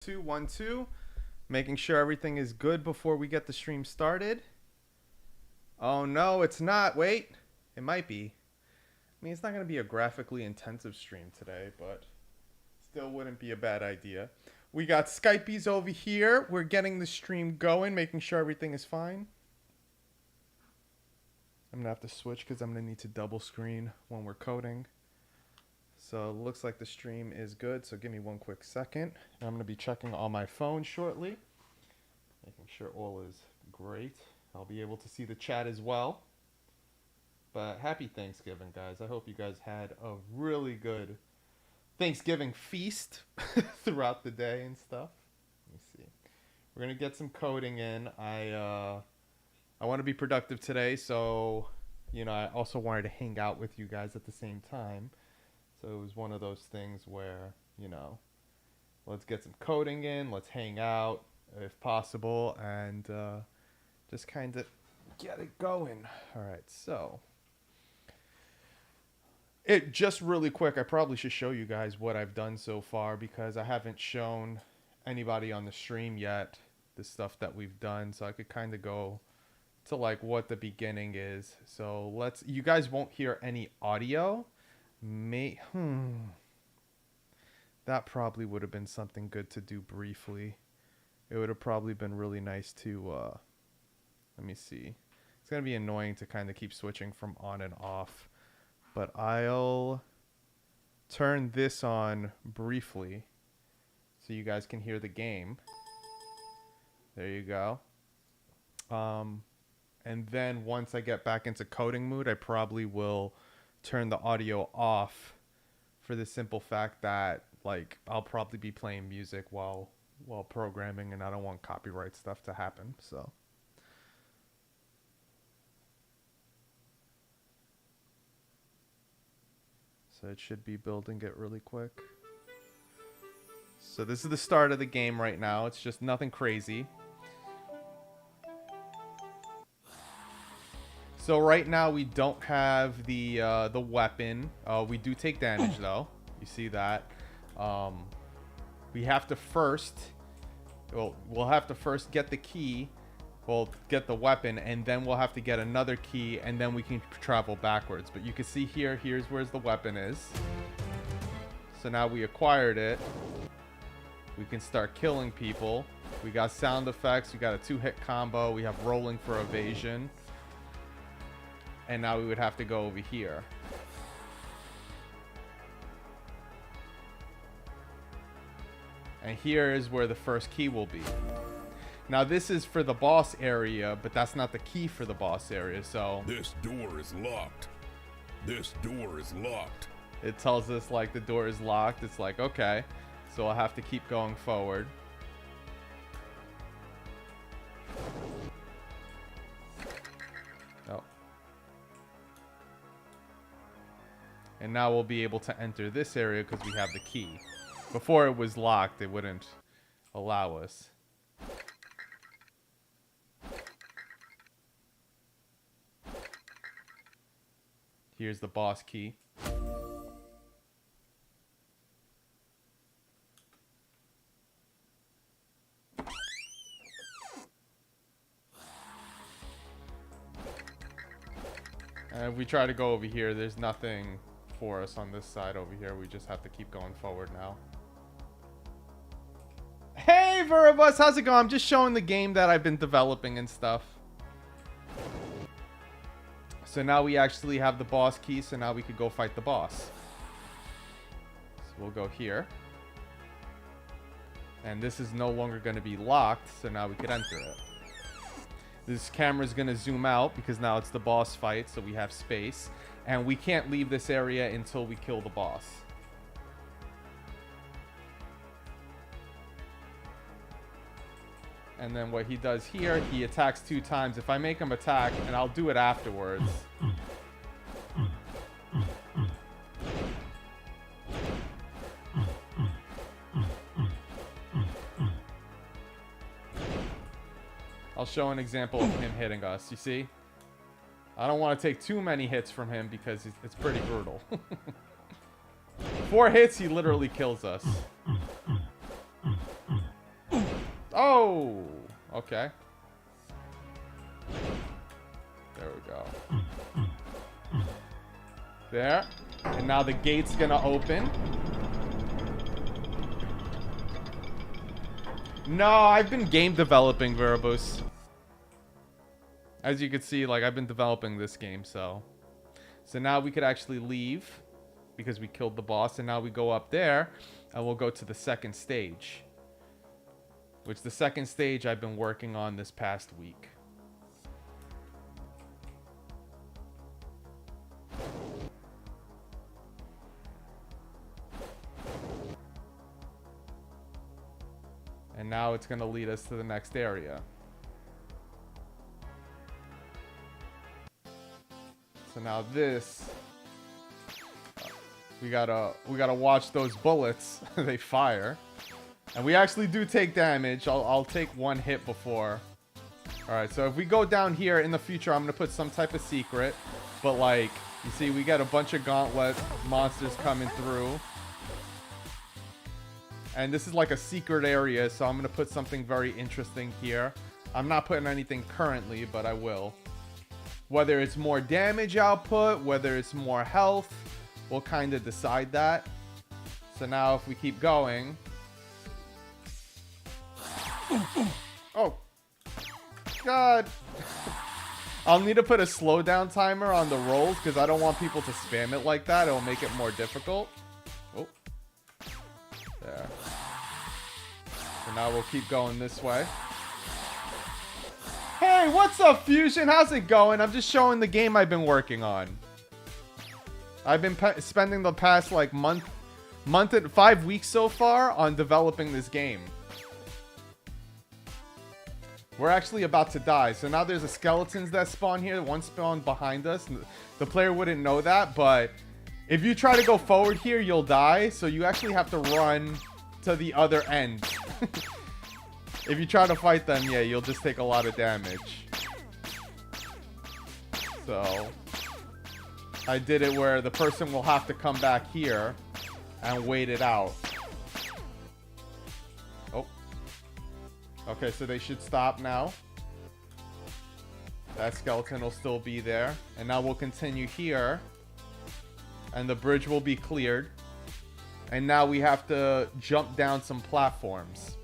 Two, 1 2, making sure everything is good before we get the stream started. Oh no, it's not. Wait, it might be. I mean, it's not going to be a graphically intensive stream today, but still wouldn't be a bad idea. We got Skypeys over here. We're getting the stream going, making sure everything is fine. I'm going to have to switch because I'm going to need to double screen when we're coding. So it looks like the stream is good, so give me one quick second. I'm going to be checking on my phone shortly, making sure all is great. I'll be able to see the chat as well. But happy Thanksgiving, guys. I hope you guys had a really good Thanksgiving feast throughout the day and stuff. Let me see. We're going to get some coding in. I want to be productive today, so, I also wanted to hang out with you guys at the same time. So it was one of those things where, let's get some coding in, let's hang out if possible, and just kind of get it going. All right, so just really quick, I probably should show you guys what I've done so far because I haven't shown anybody on the stream yet the stuff that we've done, so I could kind of go to like what the beginning is. So you guys won't hear any audio. That probably would have been something good to do briefly. It would have probably been really nice to let me see. It's gonna be annoying to kind of keep switching from on and off, but I'll turn this on briefly so you guys can hear the game. There you go. And then once I get back into coding mood, I probably will turn the audio off for the simple fact that I'll probably be playing music while programming, and I don't want copyright stuff to happen. So it should be building it really quick. So this is the start of the game right now. It's just nothing crazy. So right now we don't have the weapon. We do take damage though. You see that? We have to first. We'll have to first get the key. We'll get the weapon, and then we'll have to get another key, and then we can travel backwards. But you can see here. Here's where the weapon is. So now we acquired it. We can start killing people. We got sound effects. We got a 2-hit combo. We have rolling for evasion. And now we would have to go over here. And here is where the first key will be. Now this is for the boss area, but that's not the key for the boss area, so... This door is locked. This door is locked. It tells us the door is locked. It's like, okay. So I'll have to keep going forward. Oh. And now we'll be able to enter this area because we have the key. Before it was locked, it wouldn't allow us. Here's the boss key. And if we try to go over here, there's nothing for us on this side over here. We just have to keep going forward now. Hey Veribus, how's it going? I'm just showing the game that I've been developing and stuff. So now we actually have the boss key, so now we could go fight the boss. So we'll go here. And this is no longer going to be locked, so now we could enter it. This camera is going to zoom out because now it's the boss fight, so we have space. And we can't leave this area until we kill the boss. And then what he does here, he attacks 2 times. If I make him attack, and I'll do it afterwards. I'll show an example of him hitting us. You see? I don't want to take too many hits from him because it's pretty brutal. 4 hits, he literally kills us. Oh, okay. There we go. There. And now the gate's gonna open. No, I've been game developing, Veribus. As you can see, like, I've been developing this game, so. So now we could actually leave because we killed the boss, and now we go up there, and we'll go to the second stage. Which the second stage I've been working on this past week. And now it's going to lead us to the next area. So now this, we gotta watch those bullets. They fire, and we actually do take damage. I'll take one hit before. All right, so if we go down here in the future, I'm gonna put some type of secret. But like you see, we got a bunch of gauntlet monsters coming through. And this is like a secret area, so I'm going to put something very interesting here. I'm not putting anything currently, but I will. Whether it's more damage output, whether it's more health, we'll kind of decide that. So now if we keep going... Oh! God! I'll need to put a slowdown timer on the rolls, because I don't want people to spam it like that. It'll make it more difficult. Oh. There. So now we'll keep going this way. Hey, what's up, Fusion? How's it going? I'm just showing the game I've been working on. I've been spending the past like month and 5 weeks so far on developing this game. We're actually about to die. So now there's a skeletons that spawn here. One spawned behind us. The player wouldn't know that, but if you try to go forward here, you'll die. So you actually have to run to the other end. If you try to fight them, yeah, you'll just take a lot of damage. So I did it where the person will have to come back here and wait it out. Oh. Okay, so they should stop now. That skeleton will still be there. And now we'll continue here. And the bridge will be cleared. And now we have to jump down some platforms.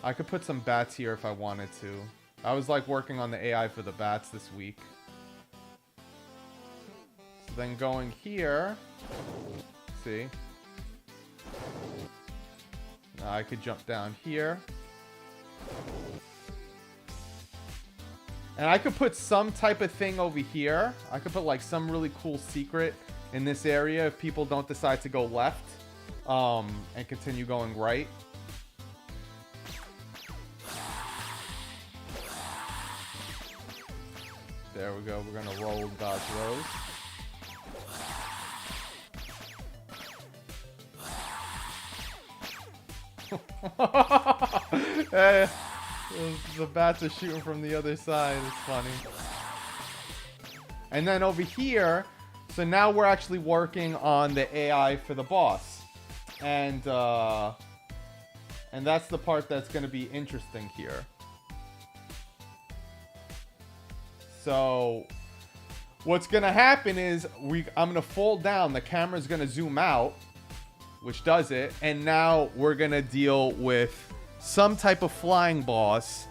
I could put some bats here if I wanted to. I was like working on the AI for the bats this week. So then going here. See? Now I could jump down here. And I could put some type of thing over here. I could put like some really cool secret in this area if people don't decide to go left and continue going right. There we go. We're going to roll dodge those. Hey, the bats are shooting from the other side. It's funny. And then over here, so now we're actually working on the AI for the boss. And that's the part that's going to be interesting here. So what's going to happen is I'm going to fall down. The camera's going to zoom out, which does it. And now we're going to deal with some type of flying boss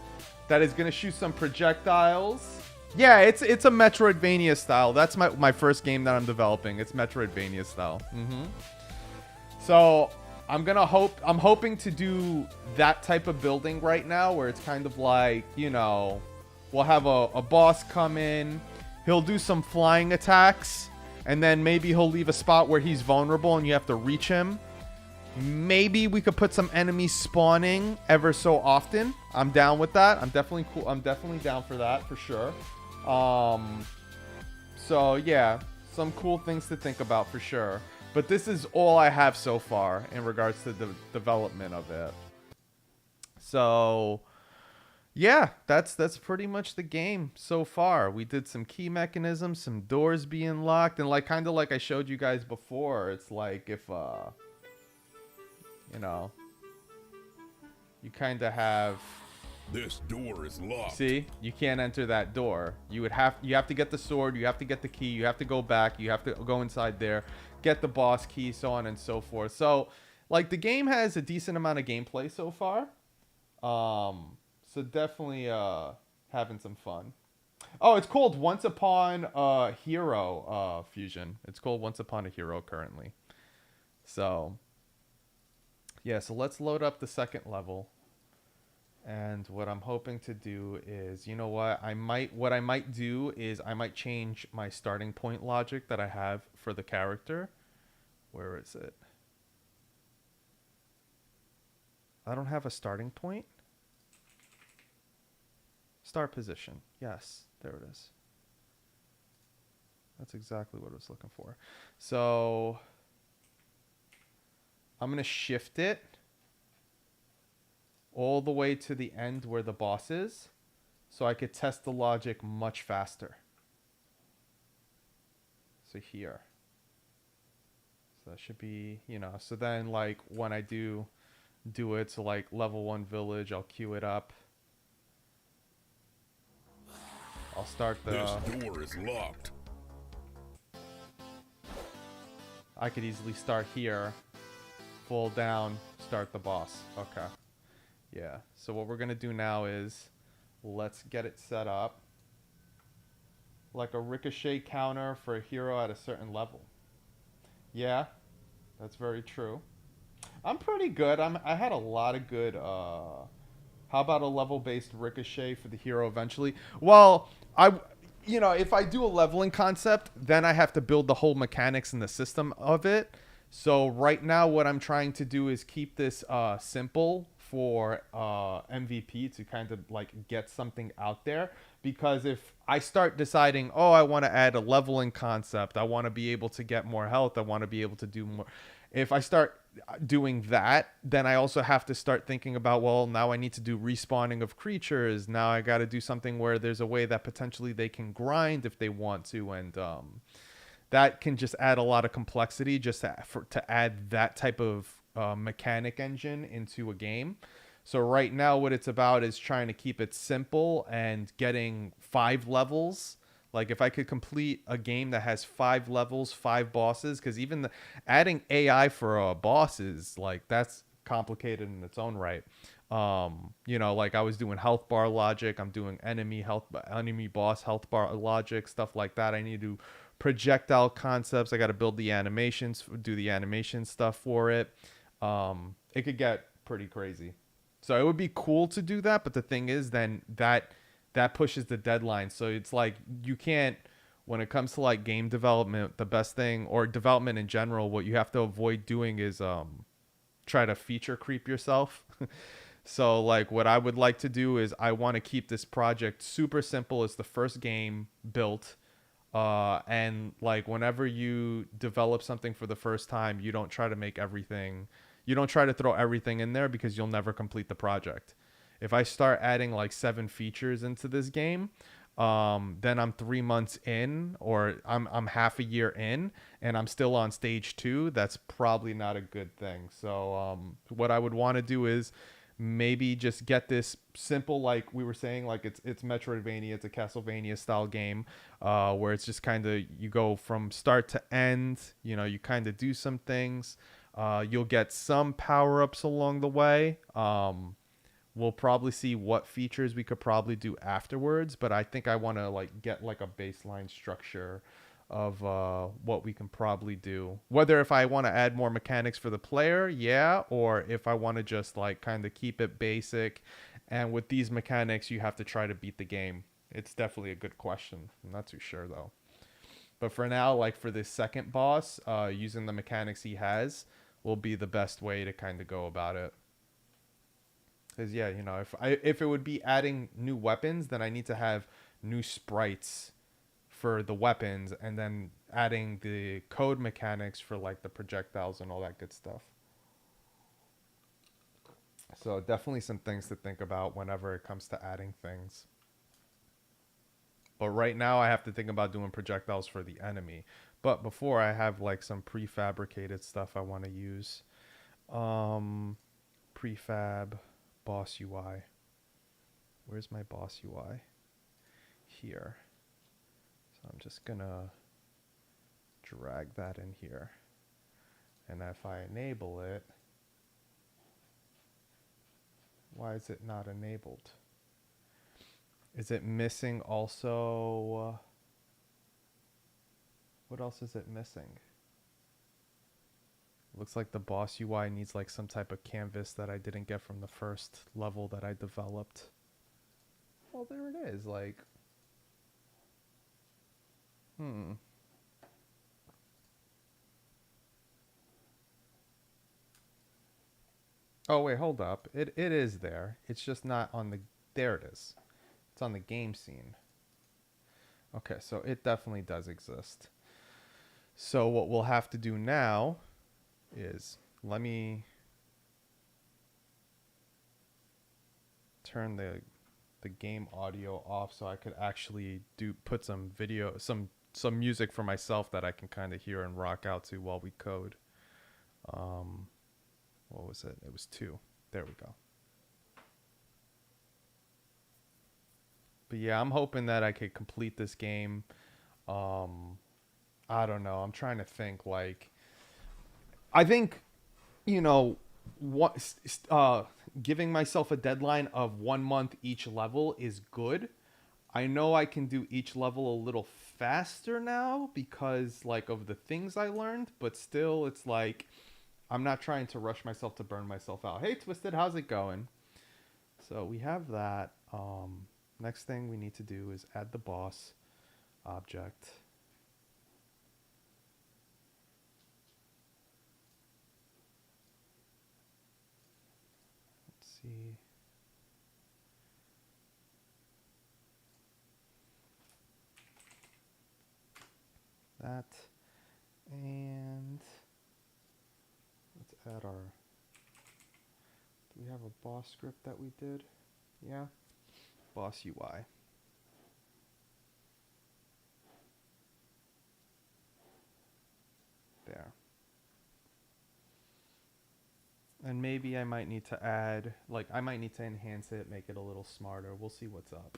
that is going to shoot some projectiles. Yeah, it's a Metroidvania style. That's my first game that I'm developing. It's Metroidvania style. So I'm hoping to do that type of building right now, where it's kind of like, you know, we'll have a boss come in. He'll do some flying attacks, and then maybe he'll leave a spot where he's vulnerable and you have to reach him. Maybe we could put some enemies spawning ever so often. I'm down with that. I'm definitely cool. I'm definitely down for that for sure. So yeah, some cool things to think about for sure. But this is all I have so far in regards to the development of it. So yeah, that's pretty much the game so far. We did some key mechanisms, some doors being locked, and like kind of like I showed you guys before. It's like if you you know, you kind of have. This door is locked. See, you can't enter that door. You have to get the sword, you have to get the key, you have to go back, you have to go inside there, get the boss key, so on and so forth. So, like, the game has a decent amount of gameplay so far. So definitely having some fun. Oh, it's called Once Upon a Hero Fusion. It's called Once Upon a Hero currently. So, yeah, so let's load up the second level. And what I'm hoping to do is, you know what? What I might do is I might change my starting point logic that I have for the character. Where is it? I don't have a starting point. Start position. Yes, there it is. That's exactly what I was looking for. So I'm going to shift it all the way to the end where the boss is, so I could test the logic much faster. So here. So that should be, you know, so then like when I do it to like level 1 village, I'll queue it up. I'll start the... This door is locked. I could easily start here, fall down, start the boss. Okay. Yeah, so what we're going to do now is let's get it set up like a ricochet counter for a hero at a certain level. Yeah, that's very true. I'm pretty good. I had a lot of good... How about a level-based ricochet for the hero eventually? Well, you know, if I do a leveling concept, then I have to build the whole mechanics and the system of it. So right now what I'm trying to do is keep this simple for MVP to kind of like get something out there, because if I start deciding, oh, I want to add a leveling concept, I want to be able to get more health, I want to be able to do more, if I start doing that, then I also have to start thinking about, well, now I need to do respawning of creatures, now I got to do something where there's a way that potentially they can grind if they want to, and that can just add a lot of complexity just to add that type of mechanic engine into a game. So right now what it's about is trying to keep it simple and getting 5 levels. Like if I could complete a game that has 5 levels, 5 bosses, because even adding AI for bosses, like that's complicated in its own right. You know, like I was doing health bar logic, I'm doing enemy boss health bar logic, stuff like that. I need to do projectile concepts. I got to build the animations, do the animation stuff for it. It could get pretty crazy. So it would be cool to do that, but the thing is then that pushes the deadline. So it's like you can't, when it comes to like game development, the best thing, or development in general, what you have to avoid doing is try to feature creep yourself. So like what I would like to do is I want to keep this project super simple. It's the first game built. And like whenever you develop something for the first time, you don't try to make everything, you don't try to throw everything in there, because you'll never complete the project. If I start adding like 7 features into this game, then I'm 3 months in, or I'm half a year in, and I'm still on stage 2. That's probably not a good thing. So what I would want to do is maybe just get this simple, like we were saying, like it's Metroidvania, it's a Castlevania style game, where it's just kind of, you go from start to end, you know, you kind of do some things, you'll get some power-ups along the way. We'll probably see what features we could probably do afterwards, but I think I want to like get like a baseline structure of what we can probably do, whether if I want to add more mechanics for the player, yeah, or if I want to just like kind of keep it basic, and with these mechanics you have to try to beat the game. It's definitely a good question. I'm not too sure though, but for now, like for this second boss, using the mechanics he has will be the best way to kind of go about it. Because yeah, you know, if it would be adding new weapons, then I need to have new sprites for the weapons, and then adding the code mechanics for like the projectiles and all that good stuff. So definitely some things to think about whenever it comes to adding things. But right now I have to think about doing projectiles for the enemy. But before, I have like some prefabricated stuff I want to use. Prefab, boss UI. Where's my boss UI? Here. So I'm just gonna drag that in here. And if I enable it, why is it not enabled? Is it missing also? What else is it missing? Looks like the boss UI needs like some type of canvas that I didn't get from the first level that I developed. Well, there it is. Like, Oh, wait, hold up. It is there. It's just not on the... There it is. It's on the game scene. Okay, so it definitely does exist. So what we'll have to do now is... Let me turn the game audio off so I could actually put some video, some music for myself that I can kind of hear and rock out to while we code. What was it? It was 2. There we go. But yeah, I'm hoping that I could complete this game. I don't know. I'm trying to think. Like, I think, you know, what giving myself a deadline of 1 month each level is good. I know I can do each level a little faster now because like of the things I learned, but still it's like I'm not trying to rush myself to burn myself out. Hey Twisted, how's it going? So we have that. Next thing we need to do is add the boss object. Let's see. That. And let's add our... Do we have a boss script that we did? Yeah. Boss UI. There. And maybe I might need to add, like, I might need to enhance it, make it a little smarter. We'll see what's up.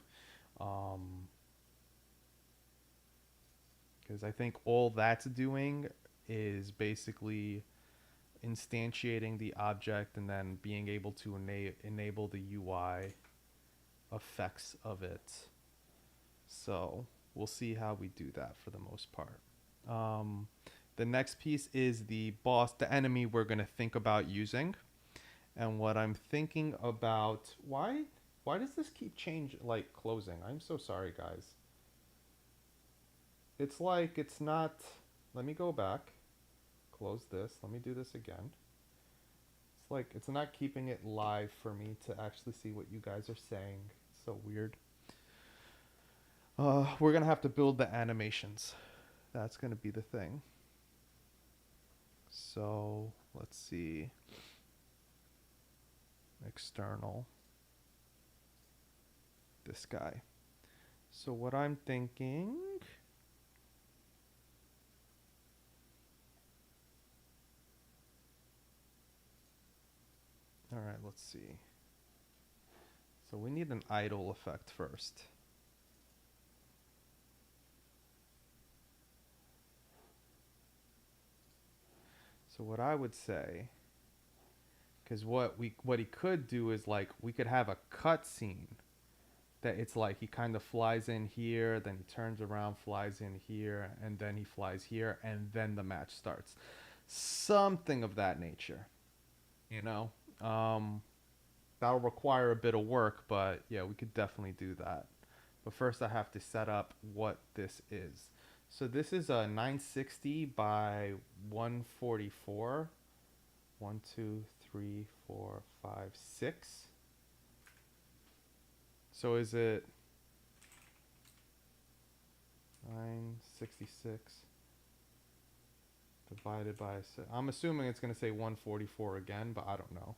Because I think all that's doing is basically instantiating the object and then being able to enable the UI effects of it. So we'll see how we do that for the most part. The next piece is the boss, the enemy we're going to think about using. And what I'm thinking about, why does this keep closing? I'm so sorry, guys. It's like it's not... Let me go back. Close this. Let me do this again. It's like it's not keeping it live for me to actually see what you guys are saying. It's so weird. We're going to have to build the animations. That's going to be the thing. So let's see. External. This guy. So what I'm thinking... All right, let's see. So we need an idle effect first. So what I would say, because what he could do is like we could have a cut scene that it's like he kind of flies in here, then he turns around, flies in here, and then he flies here, and then the match starts. Something of that nature, you know. That'll require a bit of work, but yeah, we could definitely do that. But first I have to set up what this is. So this is a 960 by 144. 1, 2, 3, 4, 5, 6. So is it 966 divided by 6? I'm assuming it's going to say 144 again, but I don't know.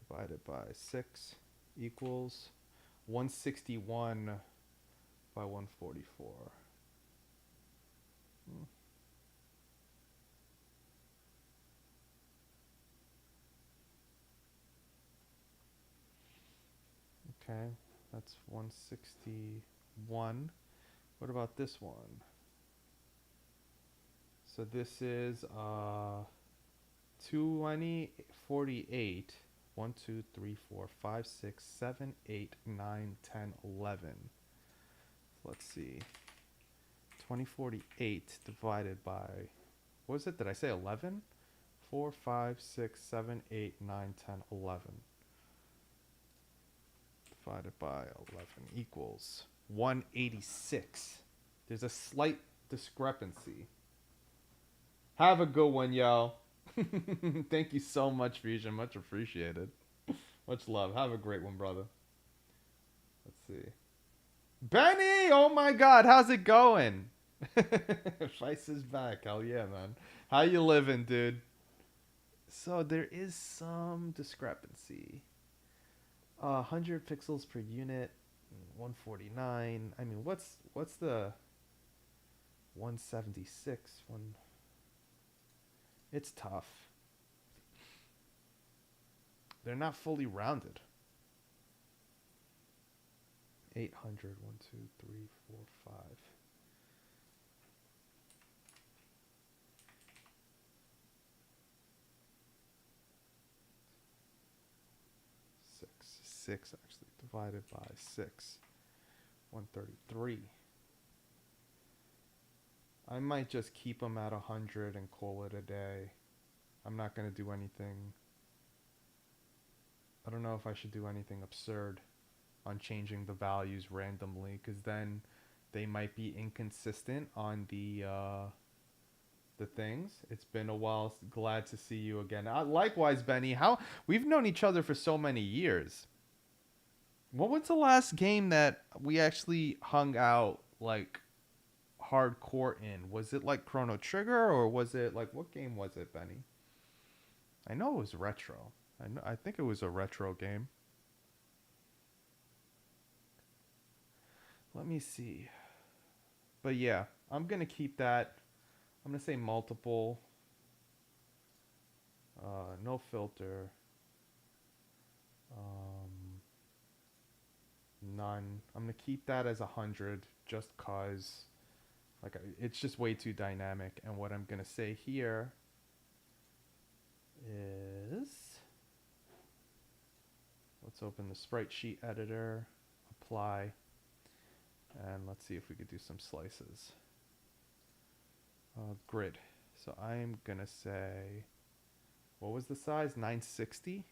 Divided by 6 equals 161 by 144. Okay, that's 161. What about this one? So this is 2048. 1, 2, 3, 4, 5, 6, 7, 8, 9, 10, 11. Let's see. 2048 divided by, what was it? Did I say 11? 4, 5, 6, 7, 8, 9, 10, 11. Divided by 11 equals 186. There's a slight discrepancy. Have a good one, yo. Thank you so much, Fusion. Much appreciated. Much love. Have a great one, brother. Let's see. Benny! Oh my god, how's it going? Vice is back. Hell yeah, man. How you living, dude? So there is some discrepancy. 100 pixels per unit, 149. I mean, what's the 176 one? It's tough. They're not fully rounded. 800, 1, 2, 3, 4, 5. 6 actually divided by 6. 133. I might just keep them at 100 and call it a day. I'm not going to do anything. I don't know if I should do anything absurd on changing the values randomly, because then they might be inconsistent on the things. It's been a while. Glad to see you again. Likewise, Benny. How we've known each other for so many years. What was the last game that we actually hung out like hardcore in? Was it like Chrono Trigger, or was it like, what game was it, Benny? I know it was retro. I think it was a retro game. Let me see. But yeah, I'm gonna keep that. I'm gonna say multiple. No filter. None. I'm gonna keep that as 100 just cause like it's just way too dynamic. And what I'm gonna say here is, let's open the sprite sheet editor, apply, and let's see if we could do some slices. Grid. So I'm gonna say, what was the size? 960.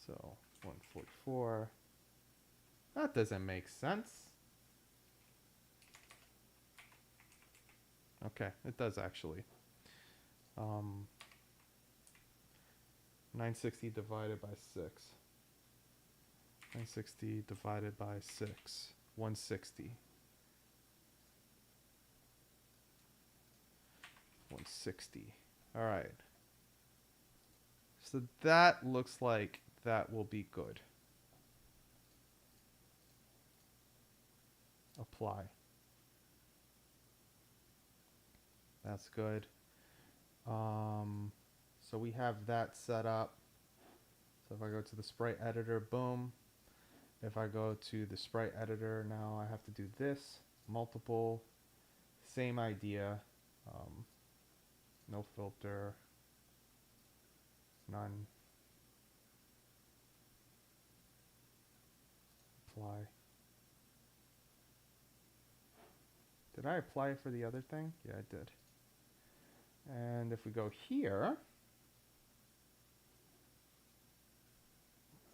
So 144. That doesn't make sense. Okay, it does actually. 960 divided by 6. 960 divided by 6. 160. 160. All right. So that looks like that will be good. Apply. That's good. So we have that set up. So if I go to the sprite editor, boom. If I go to the sprite editor, now I have to do this. Multiple. Same idea. No filter. None. Apply. Did I apply it for the other thing? Yeah, I did. And if we go here,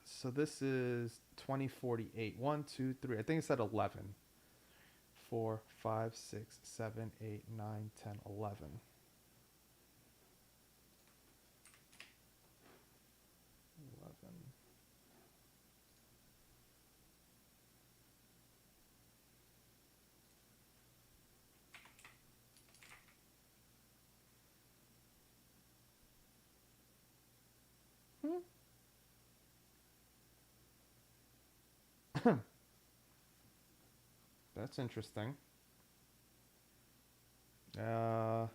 so this is 2048. 1, 2, 3. I think it's at 11. 4, 5, 6, 7, 8, 9, 10, 11. That's interesting. What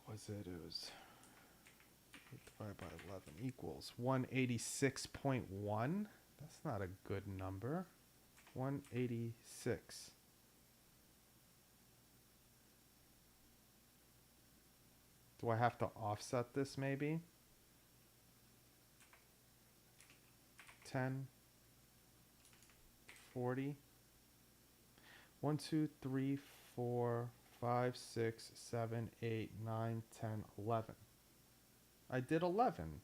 was it? It was 8 divided by 11 equals 186.1. That's not a good number. 186. Do I have to offset this maybe? 10, 40. 1, 2, 3, 4, 5, 6, 7, 8, 9, 10, 11. I did 11.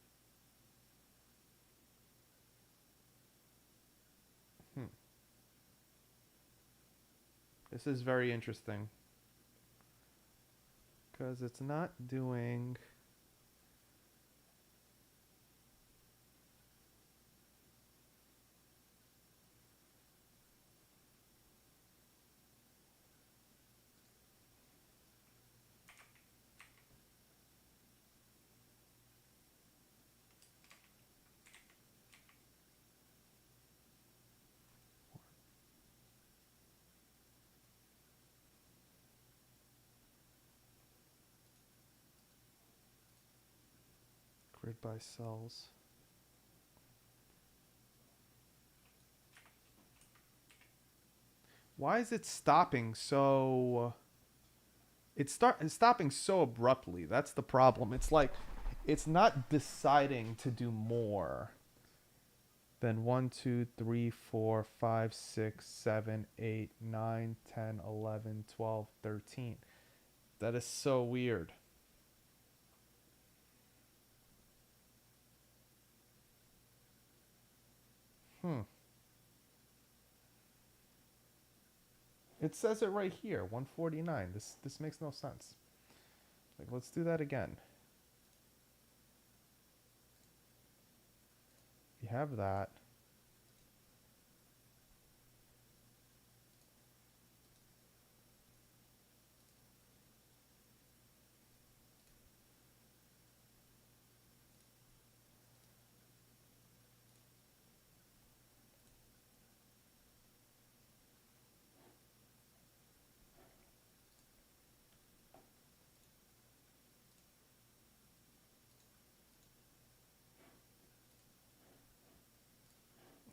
This is very interesting. Because it's not doing... Grid by cells. Why is it stopping so... It's stopping so abruptly. That's the problem. It's like, it's not deciding to do more than 1, 2, 3, 4, 5, 6, 7, 8, 9, 10, 11, 12, 13. That is so weird. It says it right here, 149. This makes no sense. Like, let's do that again. You have that.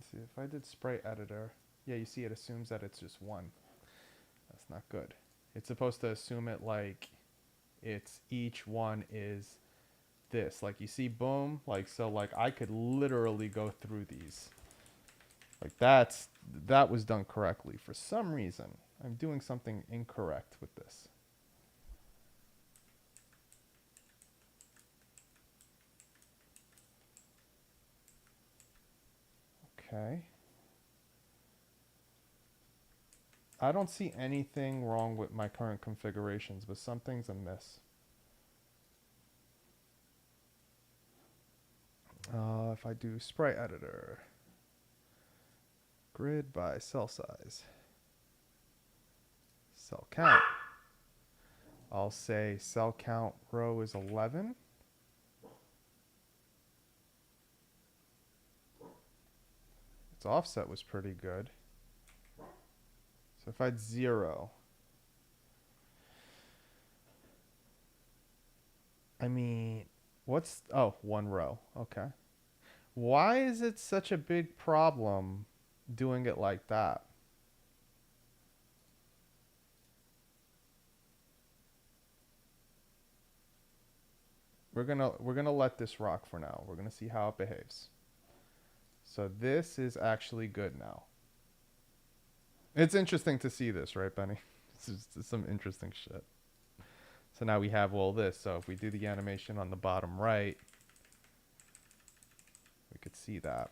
Let's see, if I did spray editor, yeah, you see it assumes that it's just one. That's not good. It's supposed to assume it like it's each one is this. Like, you see, boom, like, so like I could literally go through these. Like, that was done correctly. For some reason, I'm doing something incorrect with this. Okay. I don't see anything wrong with my current configurations, but something's amiss. If I do spray editor, grid by cell size, cell count, I'll say cell count row is 11. Its offset was pretty good. So if I had 0, I mean, what's, oh, 1 row. Okay. Why is it such a big problem doing it like that? We're gonna let this rock for now. We're gonna see how it behaves. So this is actually good now. It's interesting to see this, right, Benny? This is some interesting shit. So now we have all this. So if we do the animation on the bottom right, we could see that.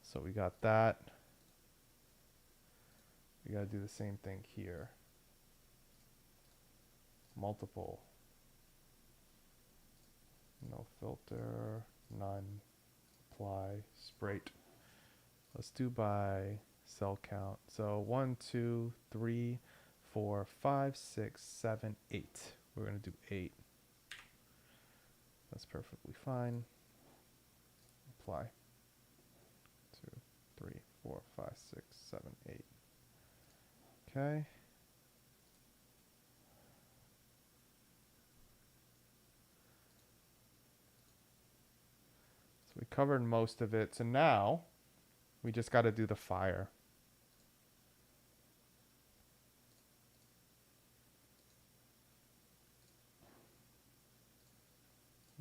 So we got that. We gotta do the same thing here. Multiple. No filter, none, apply, sprite. Let's do by cell count. So 1, 2, 3, 4, 5, 6, 7, 8. We're gonna do 8. That's perfectly fine. Apply. 2, 3, 4, 5, 6, 7, 8. Okay. we covered most of it. So now we just got to do the fire.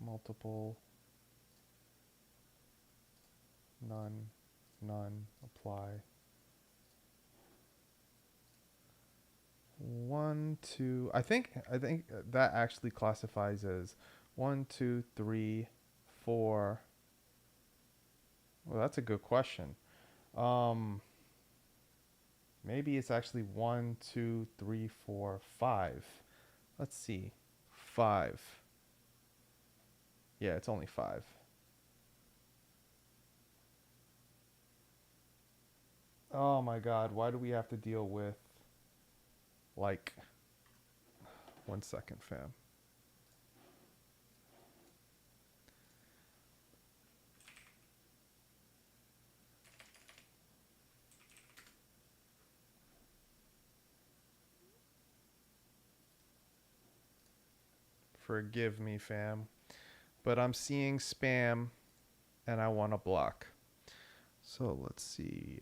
Multiple, none, none, apply. 1, 2. I think that actually classifies as 1, 2, 3, 4. Well, that's a good question. Maybe it's actually 1, 2, 3, 4, 5. Let's see. 5. Yeah, it's only 5. Oh my God, why do we have to deal with, like, 1 second, fam. Forgive me, fam. But I'm seeing spam and I want to block. So let's see.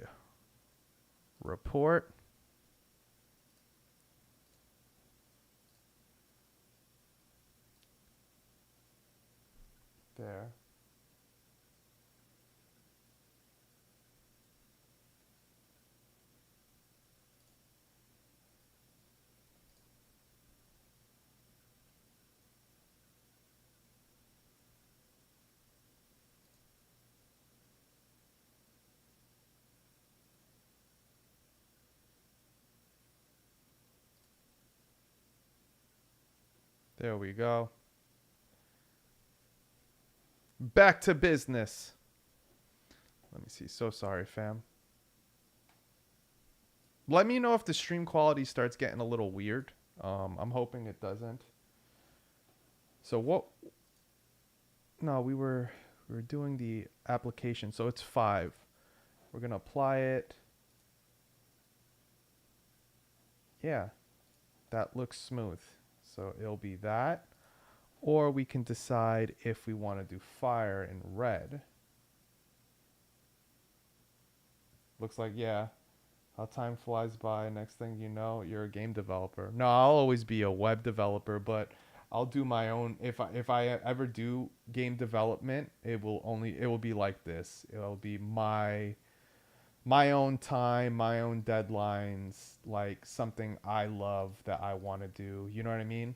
Report. There. There we go. Back to business. Let me see. So sorry, fam. Let me know if the stream quality starts getting a little weird. I'm hoping it doesn't. So what? No, we were doing the application. So it's 5. We're gonna apply it. Yeah, that looks smooth. So it'll be that. Or we can decide if we want to do fire in red. Looks like, yeah, how time flies by. Next thing you know, you're a game developer. No, I'll always be a web developer, but I'll do my own. If I ever do game development, it will be like this. It'll be my own time, my own deadlines, like something I love that I want to do. You know what I mean?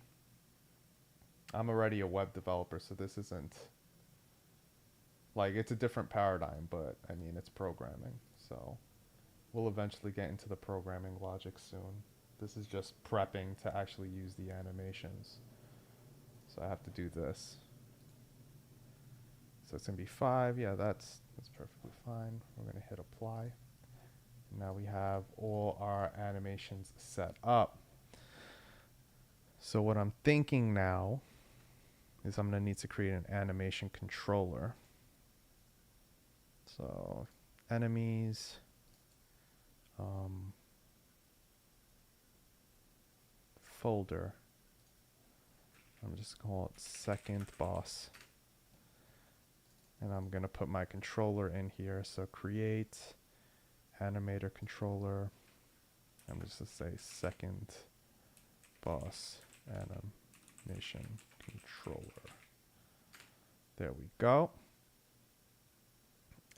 I'm already a web developer, so this isn't like, it's a different paradigm, but I mean, it's programming. So we'll eventually get into the programming logic soon. This is just prepping to actually use the animations. So I have to do this. So it's gonna be 5. Yeah, that's perfectly fine. We're gonna hit apply. Now we have all our animations set up. So what I'm thinking now is I'm gonna need to create an animation controller. So enemies, folder. I'm just gonna call it second boss. And I'm gonna put my controller in here. So create animator controller. I'm just gonna say second boss animation controller. There we go.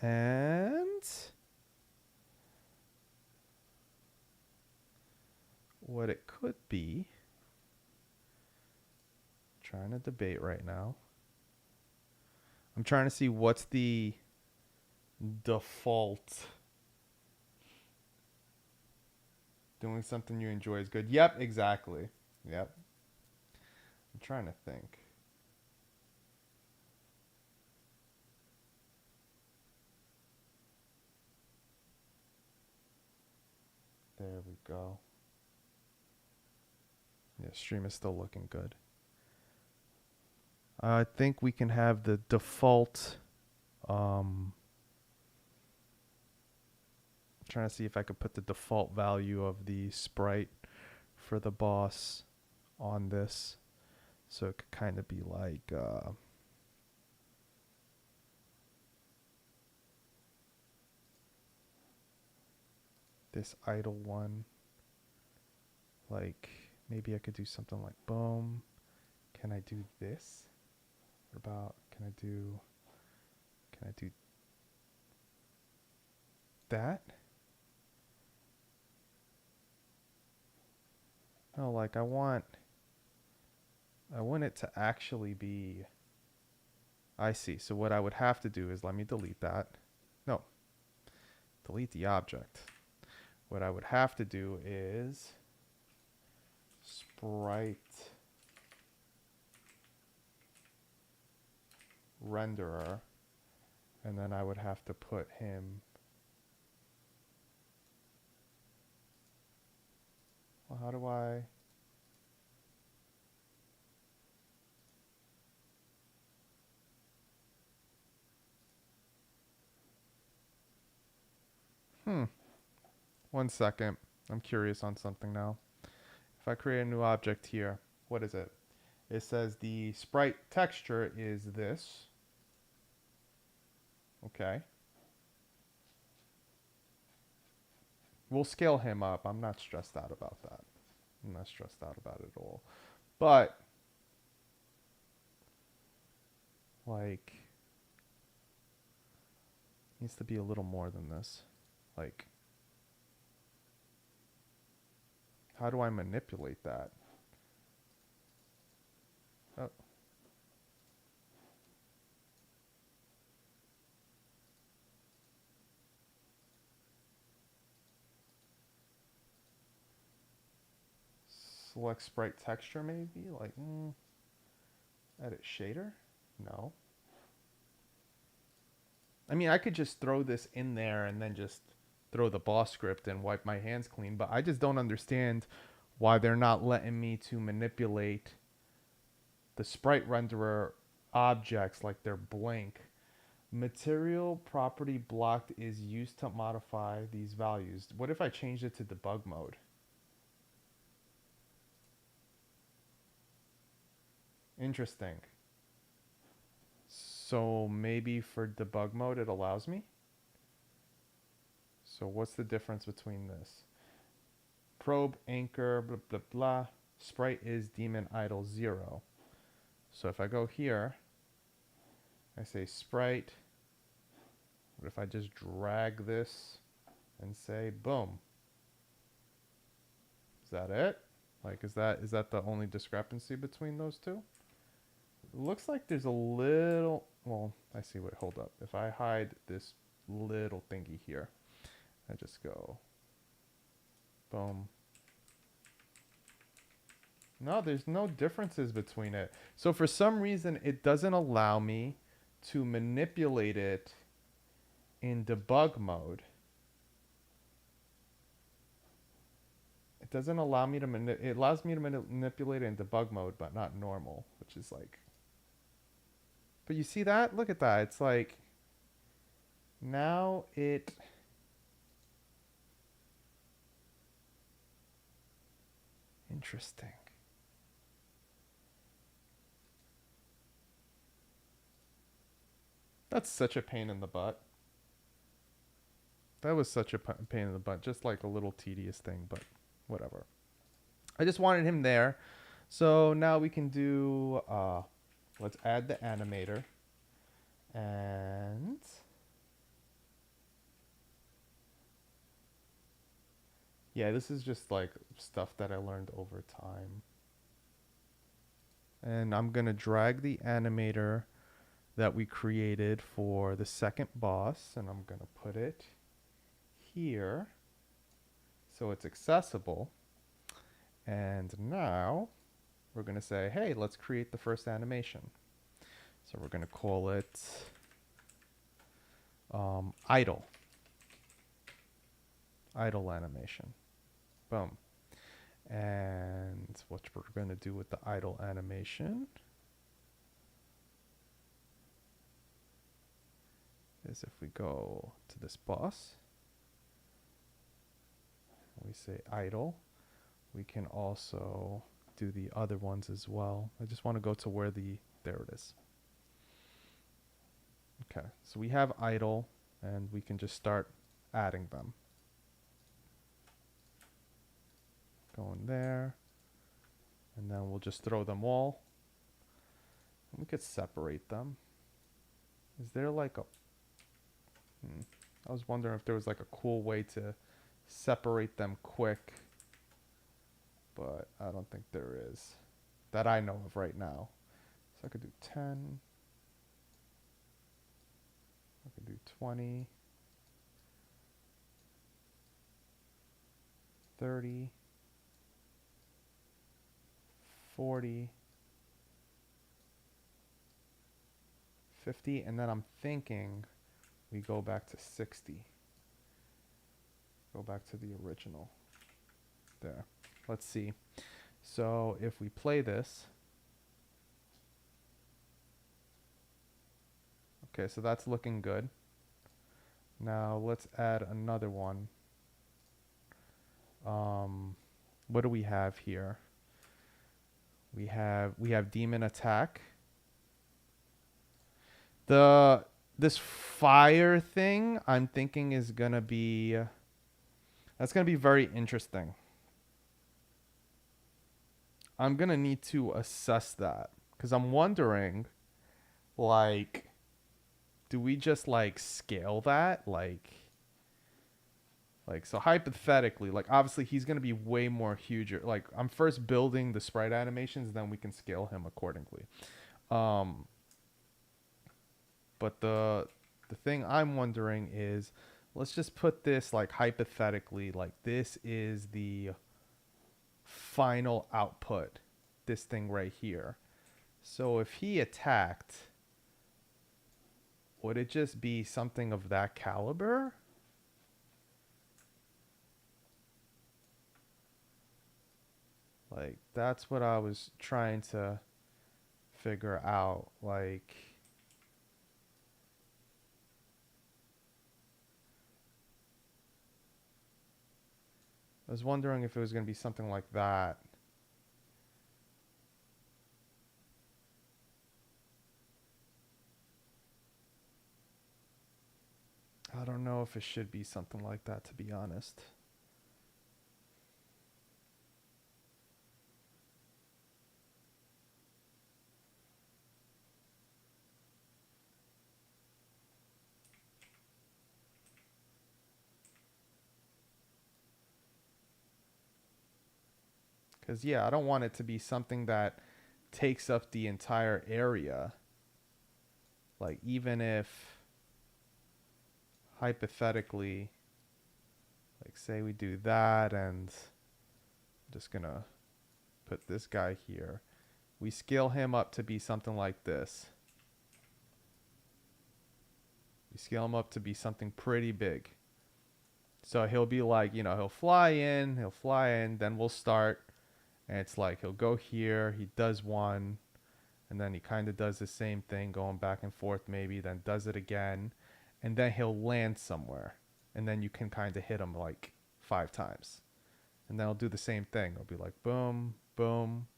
And what it could be, trying to debate right now. I'm trying to see what's the default. Doing something you enjoy is good. Yep, exactly. Yep. I'm trying to think. There we go. Yeah, stream is still looking good. I think we can have the default. Trying to see if I could put the default value of the sprite for the boss on this. So it could kind of be like, this idle one. Like, maybe I could do something like boom. Can I do this? What about, can I do that? No, like I want it to actually be, I see. So what I would have to do is, let me delete that. No, delete the object. What I would have to do is sprite renderer, and then I would have to put him, well, how do I, one second. I'm curious on something now. If I create a new object here, what is it? It says the sprite texture is this. Okay. We'll scale him up. I'm not stressed out about that. I'm not stressed out about it at all. But, like, needs to be a little more than this. Like, how do I manipulate that? Oh. Select sprite texture maybe? Like, edit shader? No. I mean, I could just throw this in there and then just throw the boss script and wipe my hands clean, but I just don't understand why they're not letting me to manipulate the sprite renderer objects like they're blank. Material property blocked is used to modify these values. What if I changed it to debug mode? Interesting. So maybe for debug mode it allows me? So what's the difference between this? Probe, anchor, blah, blah, blah. Sprite is daemon idle 0. So if I go here, I say sprite. What if I just drag this and say boom? Is that it? Like, is that the only discrepancy between those two? It looks like there's a little, well, I see what, hold up. If I hide this little thingy here, I just go boom. No, there's no differences between it. So for some reason, it doesn't allow me to manipulate it in debug mode. It doesn't allow me to it allows me to manipulate it in debug mode, but not normal, which is like, but you see that? Look at that. It's like, now it, interesting. That's such a pain in the butt. That was such a pain in the butt. Just like a little tedious thing, but whatever. I just wanted him there. So now we can do, let's add the animator. And yeah, this is just like stuff that I learned over time. And I'm going to drag the animator that we created for the second boss, and I'm going to put it here so it's accessible. And now we're going to say, hey, let's create the first animation. So we're going to call it idle animation. Boom. And what we're going to do with the idle animation is, if we go to this boss, we say idle, we can also do the other ones as well. I just want to go to where there it is. Okay, so we have idle, and we can just start adding them. going there. And then we'll just throw them all. And we could separate them. Is there like a... I was wondering if there was like a cool way to separate them quick. But I don't think there is. That I know of right now. So I could do 10. I could do 20. 30. 40. 50. And then I'm thinking we go back to 60. Go back to the original. There. Let's see. So if we play this. Okay, so that's looking good. Now let's add another one. What do we have here? We have demon attack. This fire thing I'm thinking is gonna be that's gonna be very interesting. I'm gonna need to assess that because I'm wondering, like, do we just like scale that like so hypothetically, like obviously he's going to be way more huger. Like I'm first building the sprite animations, then we can scale him accordingly. But the thing I'm wondering is, let's just put this like hypothetically, like this is the final output, this thing right here. So if he attacked, would it just be something of that caliber? Like, that's what I was trying to figure out. Like, I was wondering if it was going to be something like that. I don't know if it should be something like that, to be honest. Because, yeah, I don't want it to be something that takes up the entire area. Like, even if, hypothetically, like, say we do that, and I'm just going to put this guy here. We scale him up to be something like this. We scale him up to be something pretty big. So he'll be like, you know, he'll fly in, then we'll start. And it's like, he'll go here, he does one, and then he kind of does the same thing, going back and forth maybe, then does it again, and then he'll land somewhere. And then you can kind of hit him like 5 times. And then he'll do the same thing. It'll be like, boom, boom,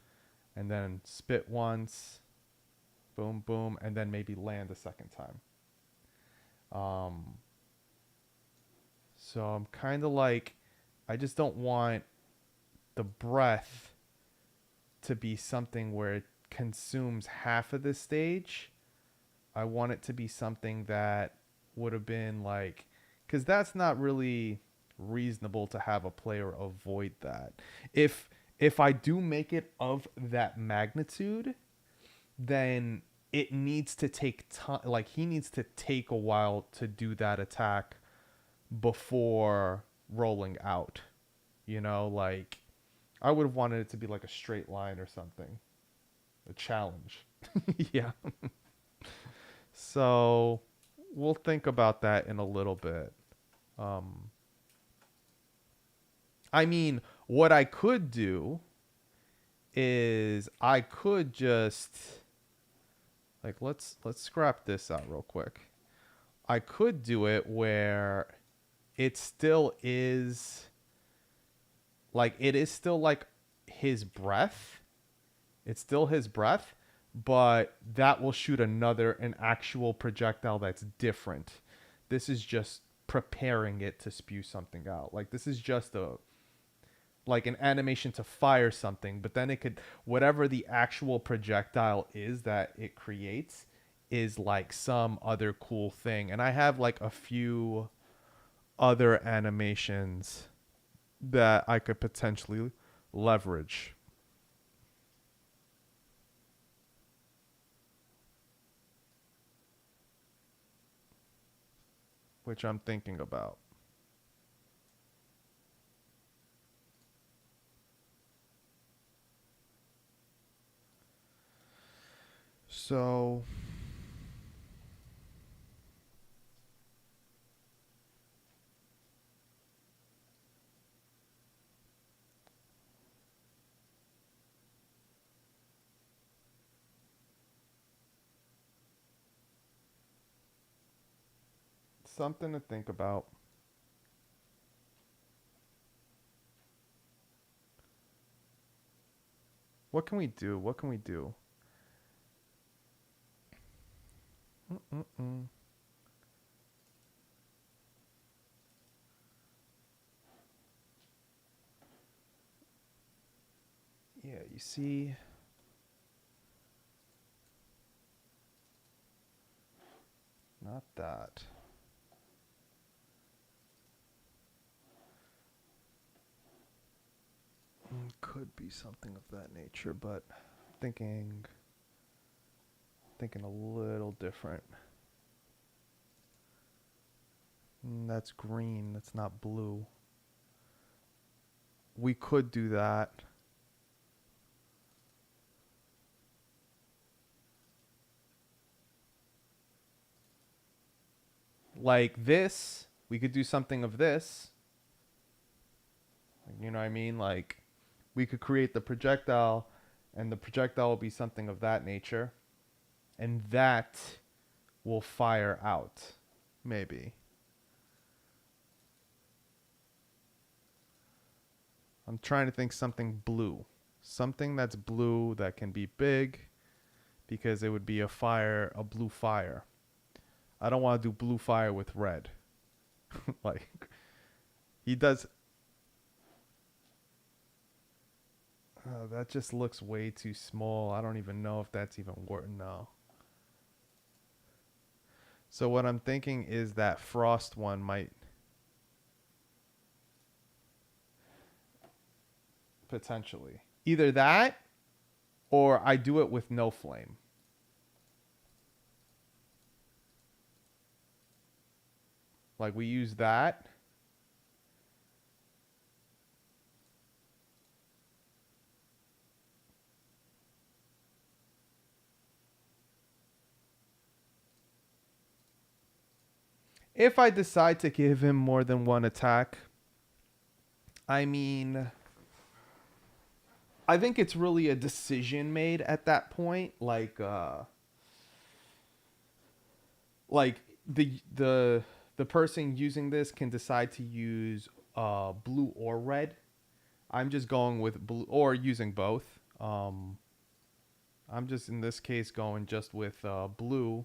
and then spit once, boom, boom, and then maybe land a second time. So I'm kind of like, I just don't want the breath to be something where it consumes half of the stage. I want it to be something that would have been like, because that's not really reasonable to have a player avoid that. If I do make it of that magnitude, then it needs to take time. Like, he needs to take a while to do that attack before rolling out. You know, like, I would have wanted it to be like a straight line or something. A challenge. Yeah. So we'll think about that in a little bit. I mean, what I could do is I could just like, let's scrap this out real quick. I could do it where it still is like, it is still like his breath. It's still his breath, but that will shoot an actual projectile that's different. This is just preparing it to spew something out. Like, this is just like an animation to fire something, but then it could, whatever the actual projectile is that it creates is like some other cool thing. And I have like a few other animations that I could potentially leverage, which I'm thinking about. So something to think about. What can we do? What can we do? Mm-mm-mm. Yeah, you see, not that. Could be something of that nature, but thinking a little different. That's green. That's not blue. We could do that. Like this, we could do something of this. You know what I mean? Like we could create the projectile, and the projectile will be something of that nature, and that will fire out. Maybe. I'm trying to think something blue. Something that's blue that can be big because it would be a blue fire. I don't want to do blue fire with red. Like he does. That just looks way too small. I don't even know if that's even worth. No. So what I'm thinking is that frost one might potentially either that or I do it with no flame. Like we use that. If I decide to give him more than one attack, I mean, I think it's really a decision made at that point. Like the person using this can decide to use blue or red. I'm just going with blue or using both. I'm just in this case going just with blue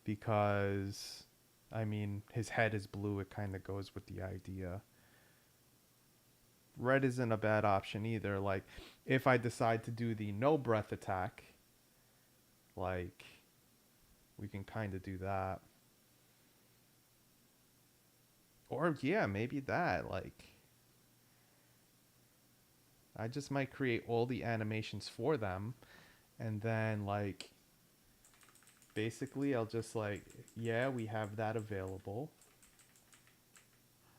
because I mean his head is blue. It kind of goes with the idea. Red isn't a bad option either. Like if I decide to do the no breath attack, like we can kind of do that. Or yeah, maybe that. Like I just might create all the animations for them and then like basically I'll just like yeah, we have that available.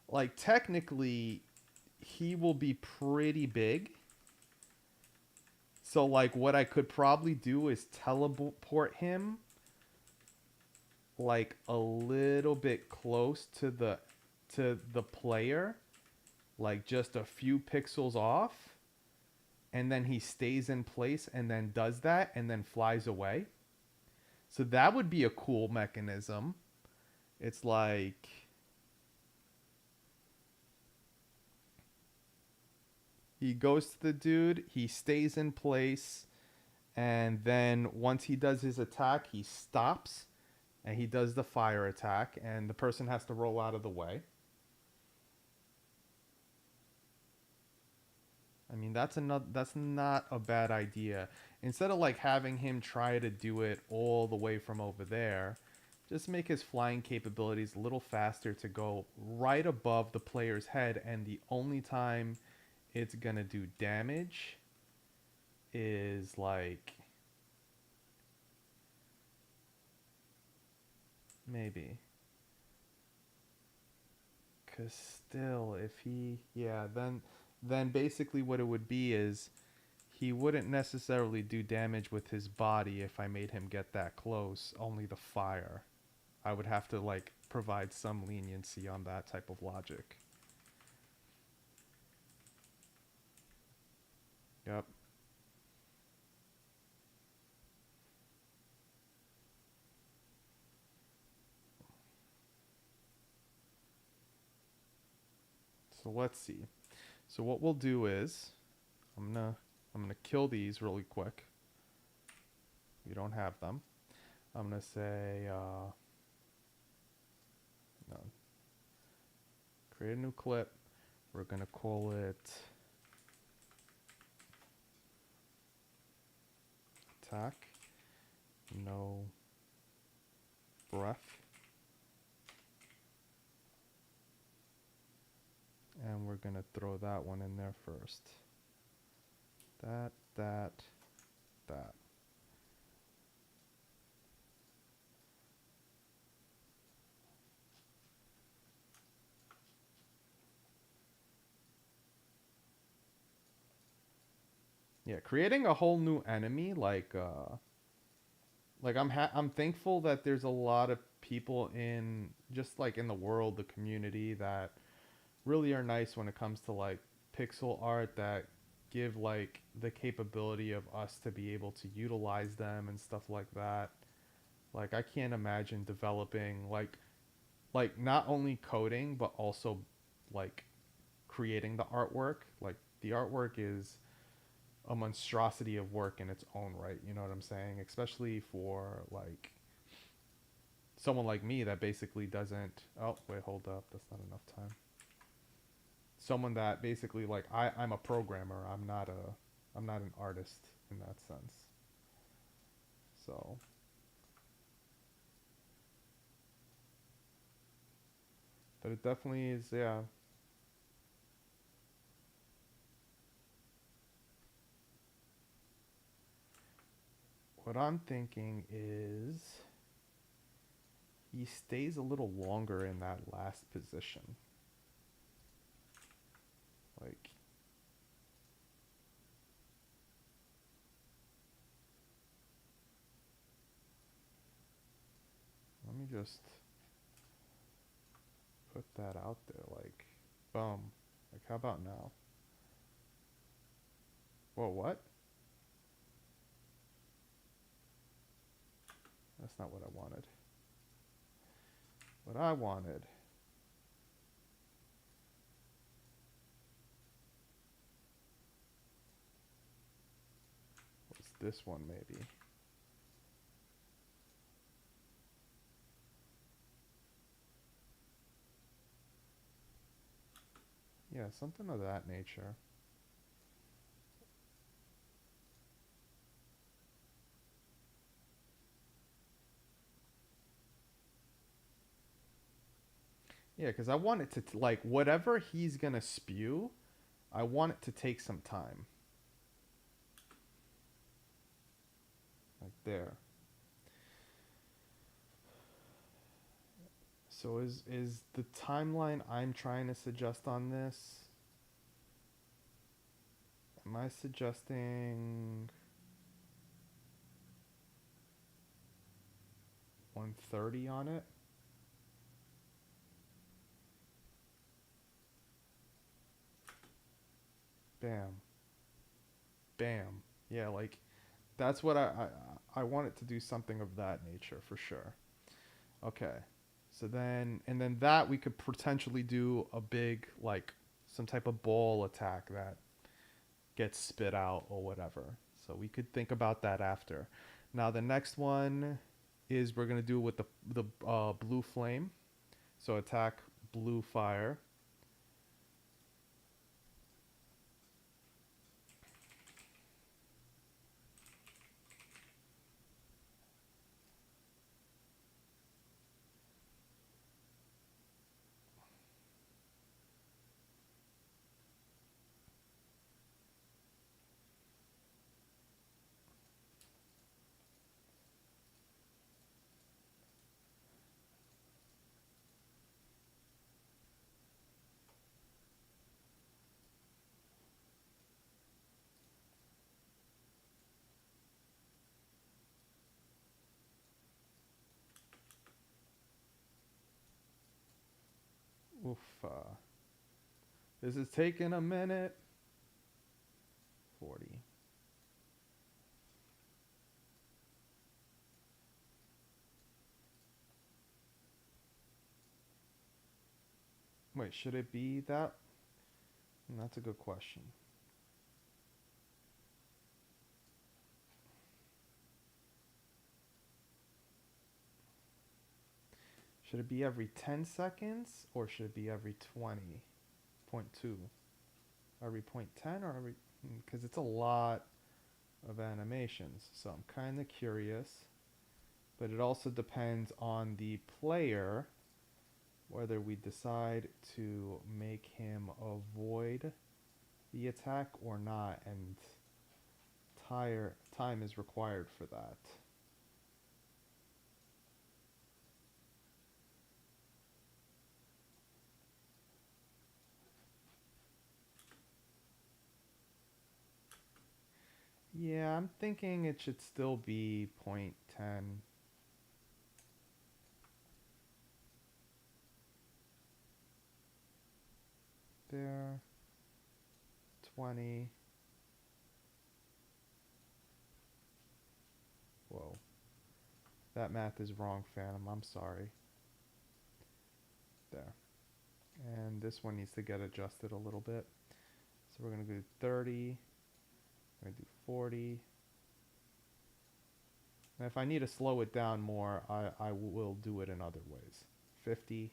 Like technically he will be pretty big. So like what I could probably do is teleport him like a little bit close to the player, like just a few pixels off, and then he stays in place and then does that and then flies away. So that would be a cool mechanism. It's like he goes to the dude, he stays in place, and then once he does his attack, he stops and he does the fire attack, and the person has to roll out of the way. I mean, that's not a bad idea. Instead of like having him try to do it all the way from over there, just make his flying capabilities a little faster to go right above the player's head, and the only time it's gonna do damage is like maybe. Cause still, if he, yeah, then basically what it would be is he wouldn't necessarily do damage with his body if I made him get that close. Only the fire. I would have to like provide some leniency on that type of logic. Yep. So let's see. So what we'll do is I'm gonna kill these really quick. We don't have them. I'm gonna say no. Create a new clip. We're gonna call it attack. No breath. And we're gonna throw that one in there first. That. Yeah, creating a whole new enemy like I'm thankful that there's a lot of people in just like in the world, the community that really are nice when it comes to like pixel art that give like the capability of us to be able to utilize them and stuff like that. Like I can't imagine developing like not only coding but also like creating the artwork. Like the artwork is a monstrosity of work in its own right, you know what I'm saying? Especially for like someone like me that basically doesn't. Oh, wait, hold up. That's not enough time. Someone that basically like I'm a programmer. I'm not an artist in that sense. So, but it definitely is, yeah. What I'm thinking is he stays a little longer in that last position. Like let me just put that out there like boom. Like how about now? Whoa, what? That's not what I wanted. What I wanted was this one maybe. Yeah, something of that nature. Yeah, because I want it to, like, whatever he's going to spew, I want it to take some time. Like there. So is the timeline I'm trying to suggest on this? Am I suggesting 130 on it? Bam. Bam. Yeah, like that's what I want it to do something of that nature for sure. Okay. So then and then that we could potentially do a big like some type of ball attack that gets spit out or whatever. So we could think about that after. Now the next one is we're gonna do it with the blue flame. So attack blue fire. Oof. This is taking a minute. 40. Wait, should it be that? That's a good question. Should it be every 10 seconds or should it be every 20.2? Every 0.10 or every. Because it's a lot of animations. So I'm kind of curious. But it also depends on the player whether we decide to make him avoid the attack or not. And time is required for that. Yeah, I'm thinking it should still be 0.10. There. 20. Whoa. That math is wrong, Phantom. I'm sorry. There. And this one needs to get adjusted a little bit. So we're going to do 30. We're going to do 40. And if I need to slow it down more, I will do it in other ways. 50.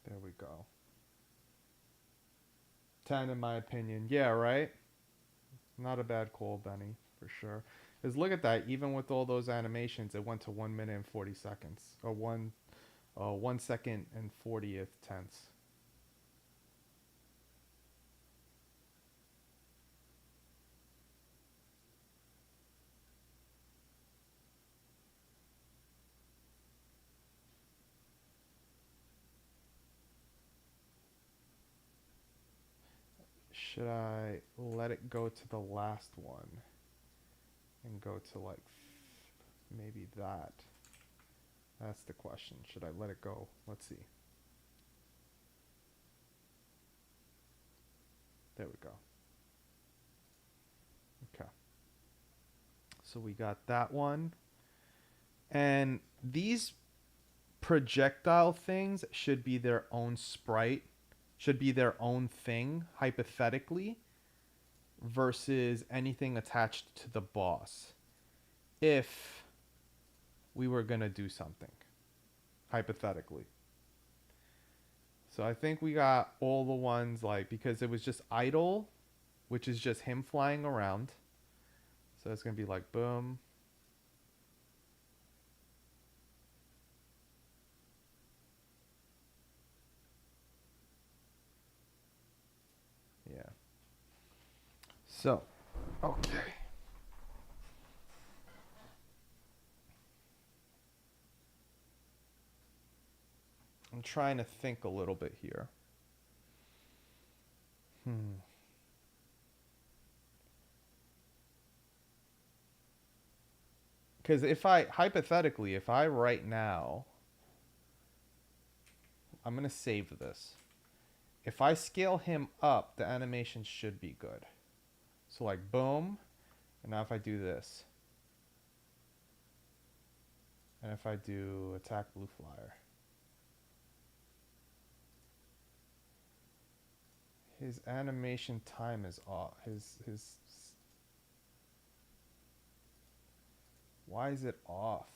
There we go. 10 in my opinion. Yeah, right? Not a bad call, Benny, for sure. Because look at that. Even with all those animations, it went to 1 minute and 40 seconds. Or 1 second and 40th tenths. Should I let it go to the last one and go to like maybe that? That's the question. Should I let it go? Let's see. There we go. Okay. So we got that one. And these projectile things should be their own sprite, should be their own thing, hypothetically, versus anything attached to the boss. If we were going to do something, hypothetically. So I think we got all the ones like, because it was just idle, which is just him flying around. So it's going to be like boom. Yeah. So, okay. I'm trying to think a little bit here. Because if I, hypothetically, if I right now, I'm going to save this. If I scale him up, the animation should be good. So like boom, and now if I do this, and if I do attack blue flyer, his animation time is off. His why is it off?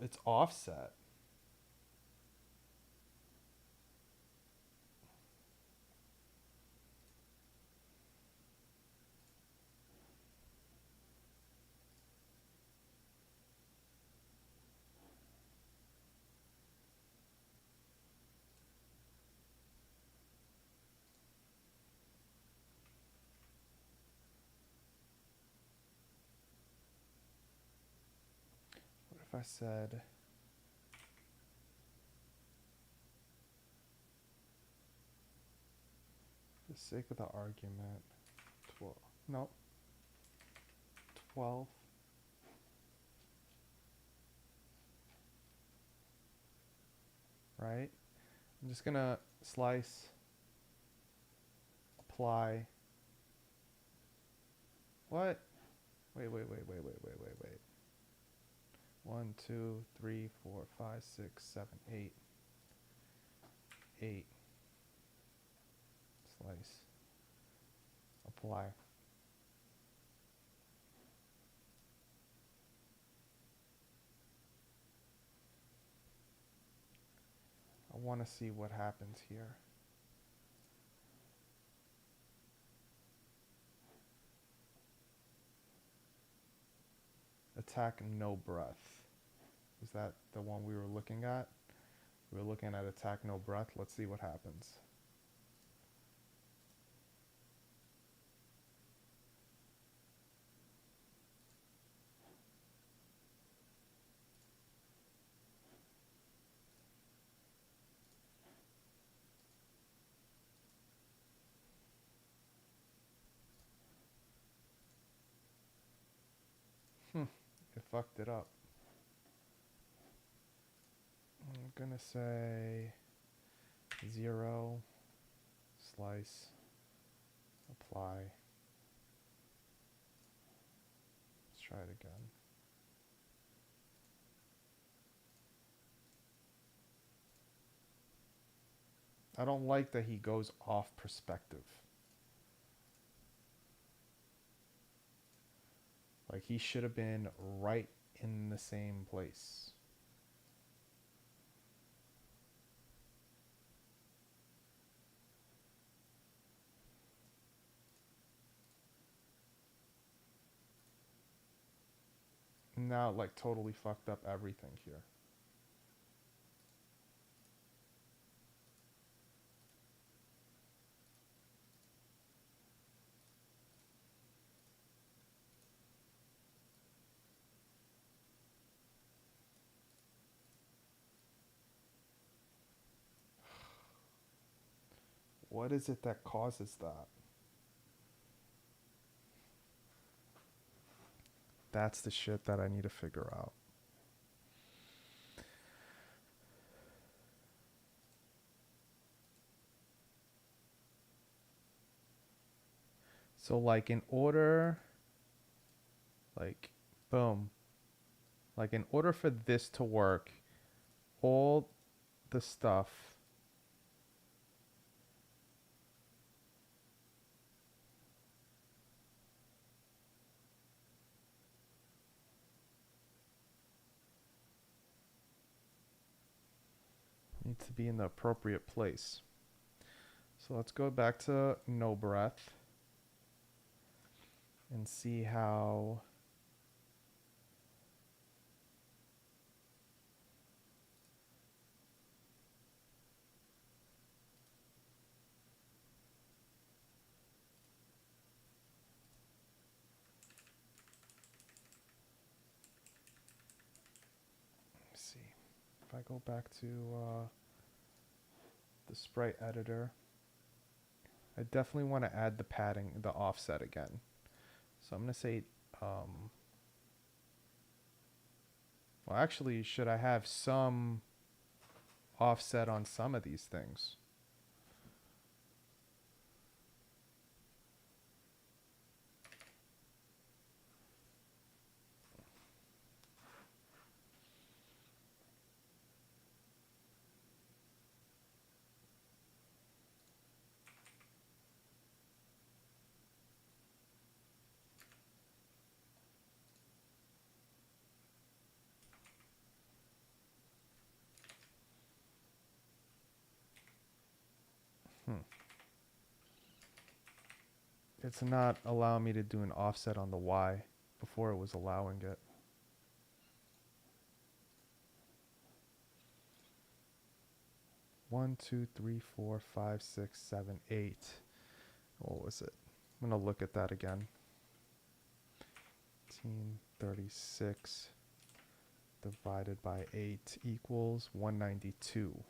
It's offset. if I said for the sake of the argument, 12, no, 12, right? I'm just gonna slice, apply. What? Wait. 1, 2, 3, 4, 5, 6, 7, 8. 8. Slice. Apply. I want to see what happens here. Attack no breath. Is that the one we were looking at? We were looking at attack no breath. Let's see what happens. It fucked it up. I'm gonna say 0, slice, apply. Let's try it again. I don't like that he goes off perspective. Like he should have been right in the same place. Now it like totally fucked up everything here. What is it that causes that? That's the shit that I need to figure out. So like in order, like boom, like in order for this to work, all the stuff needs to be in the appropriate place. So let's go back to no breath and see how see. If I go back to the sprite editor, I definitely want to add the padding, the offset again. So I'm going to say, well, actually, should I have some offset on some of these things? It's not allowing me to do an offset on the Y. Before it was allowing it. One, two, three, four, five, six, seven, 8. What was it? I'm gonna look at that again. 36. divided by 8 equals 192.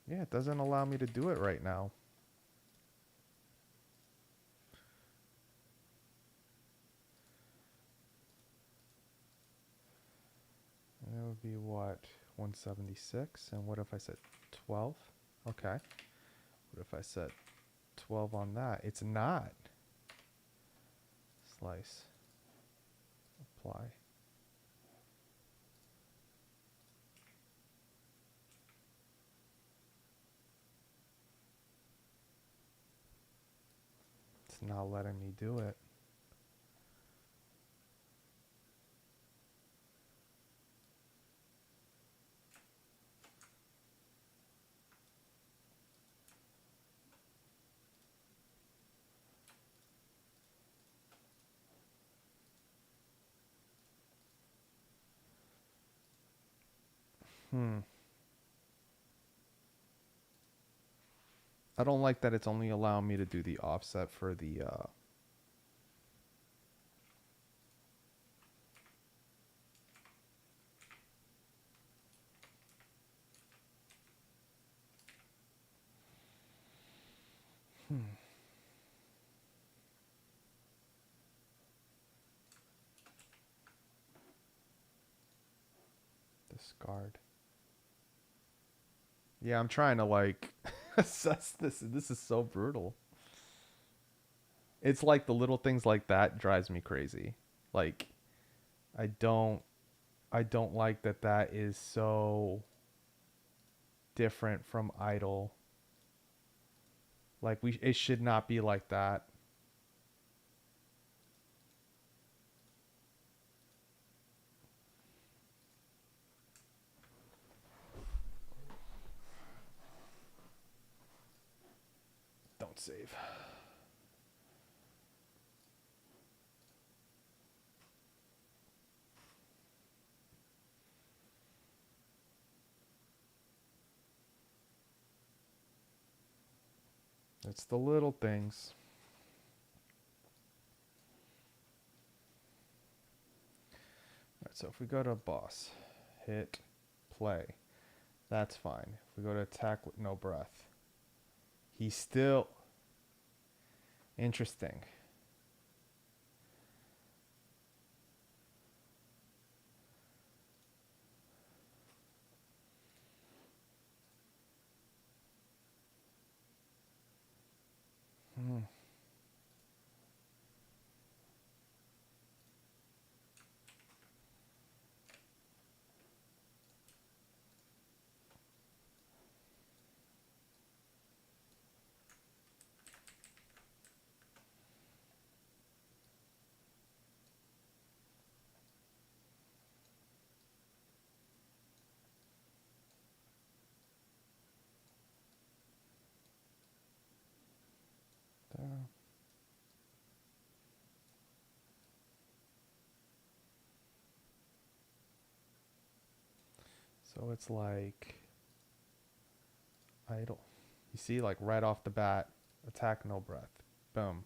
Yeah, it doesn't allow me to do it right now. That would be what? 176. And what if I said 12? Okay. What if I said 12 on that? It's not. Slice. Apply. It's not letting me do it. I don't like that it's only allowing me to do the offset for the discard. Yeah, I'm trying to like assess this. This is so brutal. It's like the little things like that drives me crazy. Like I don't I don't like that that is so different from idle. Like we it should not be like that. Don't save. It's the little things. All right, so if we go to boss, hit play, that's fine. If we go to attack with no breath, he's still interesting. There. So it's like idle. You see, like right off the bat, attack no breath. Boom.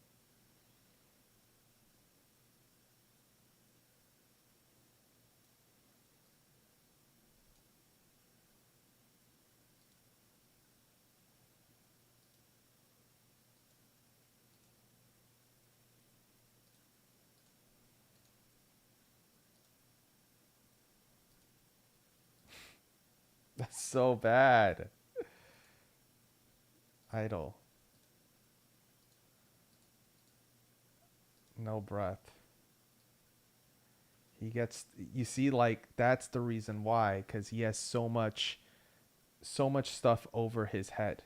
That's so bad. Idle. No breath. He gets, you see, like, that's the reason why, because he has so much so much stuff over his head.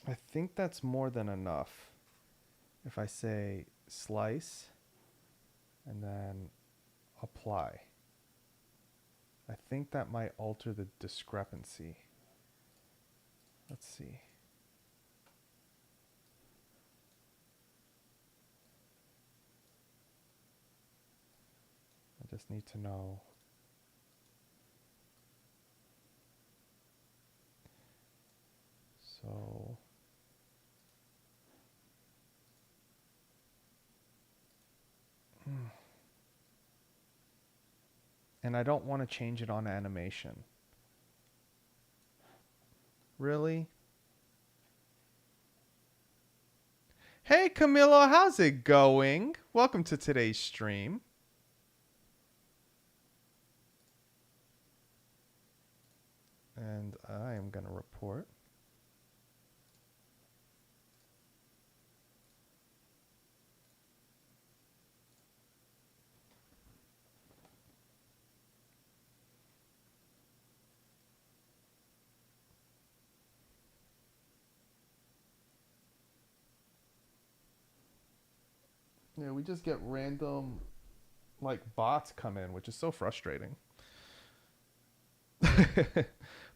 I think that's more than enough. If I say slice and then apply, I think that might alter the discrepancy. Let's see. I just need to know. So and I don't want to change it on animation. Really? Hey Camilo, how's it going? Welcome to today's stream. And I am going to report. Yeah, we just get random like bots come in, which is so frustrating.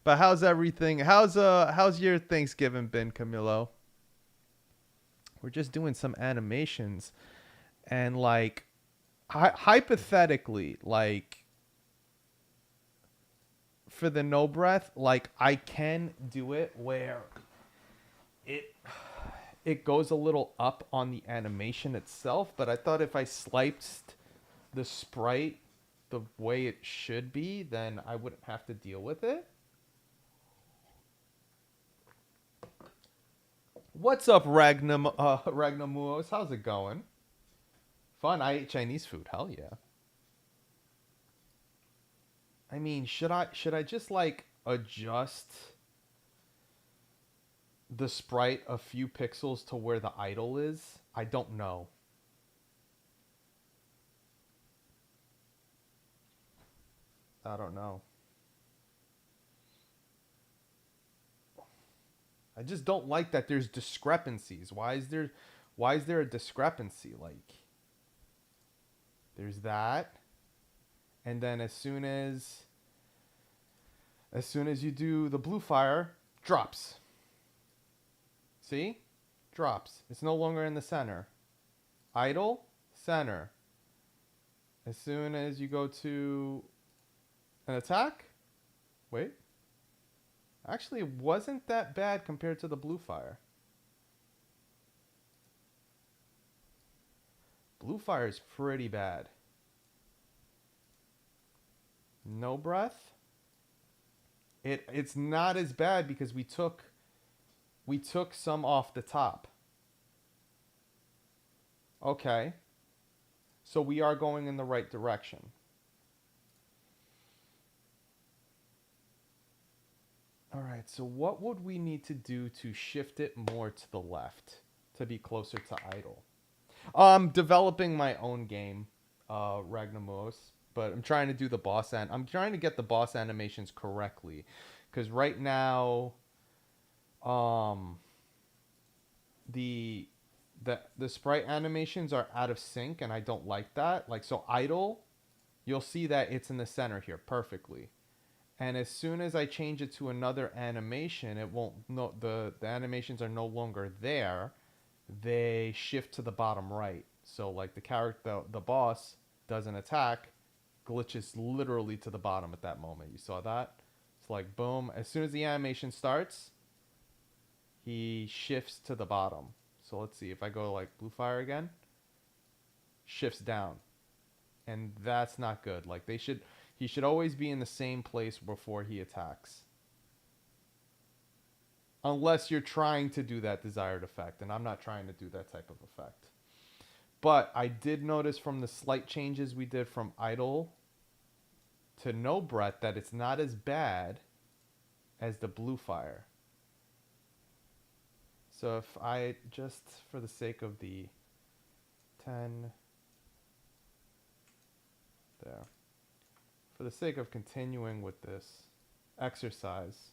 But how's everything? How's your Thanksgiving been, Camilo? We're just doing some animations and like hypothetically, like for the no breath, like I can do it where it it goes a little up on the animation itself, but I thought if I sliced the sprite the way it should be, then I wouldn't have to deal with it. What's up, Ragnamuos? How's it going? Fun. I ate Chinese food. Hell yeah. I mean, should I just like adjust the sprite a few pixels to where the idol is? I don't know. I don't know. I just don't like that there's discrepancies. Why is there a discrepancy? Like there's that. And then as soon as you do the blue fire, drops. See? Drops. It's no longer in the center. Idle, center. As soon as you go to an attack, wait. Actually, it wasn't that bad compared to the blue fire. Blue fire is pretty bad. No breath. It's not as bad because we took some off the top. Okay. So we are going in the right direction. All right, so what would we need to do to shift it more to the left to be closer to idle? I'm developing my own game, Ragnamos, but I'm trying to do the boss I'm trying to get the boss animations correctly, because right now, um, the the sprite animations are out of sync, and I don't like that. Like so, idle, you'll see that it's in the center here perfectly. And as soon as I change it to another animation, it won't. No, the animations are no longer there. They shift to the bottom right. So like the character, the boss does an attack, glitches literally to the bottom at that moment. You saw that? It's like boom. As soon as the animation starts, he shifts to the bottom. So let's see if I go like blue fire again, shifts down, and that's not good. Like he should always be in the same place before he attacks. Unless you're trying to do that desired effect, and I'm not trying to do that type of effect. But I did notice from the slight changes we did from idle to no breath that it's not as bad as the blue fire. So if I just, for the sake of the 10, there, for the sake of continuing with this exercise,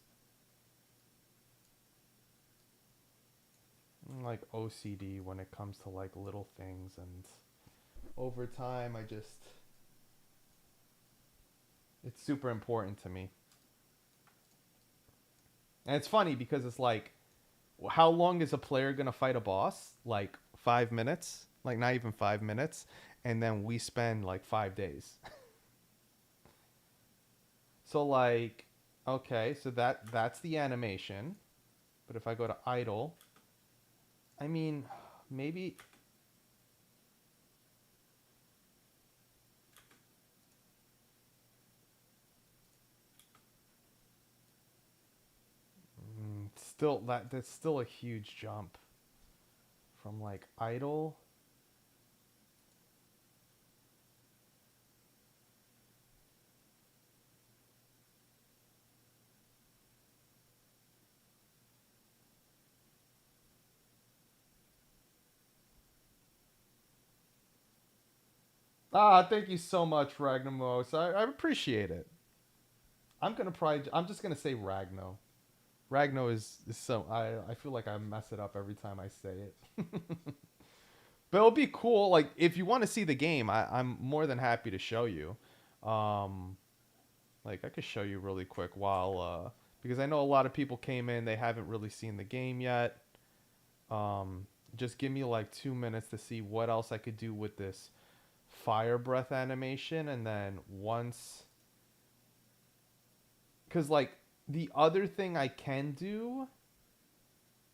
I'm like OCD when it comes to like little things, and over time it's super important to me. And it's funny because it's like, how long is a player going to fight a boss? Like 5 minutes? Like not even 5 minutes. And then we spend like 5 days. So like, okay, so that's the animation. But if I go to idle, I mean, maybe... Still, that's still a huge jump. From like idle... Ah, thank you so much, Ragnamos. I appreciate it. I'm just gonna say Ragno. Ragno is so I feel like I mess it up every time I say it. But it'll be cool. Like if you want to see the game, I'm more than happy to show you. Um, like I could show you really quick while because I know a lot of people came in, they haven't really seen the game yet. Just give me like 2 minutes to see what else I could do with this fire breath animation, and then once, because like the other thing I can do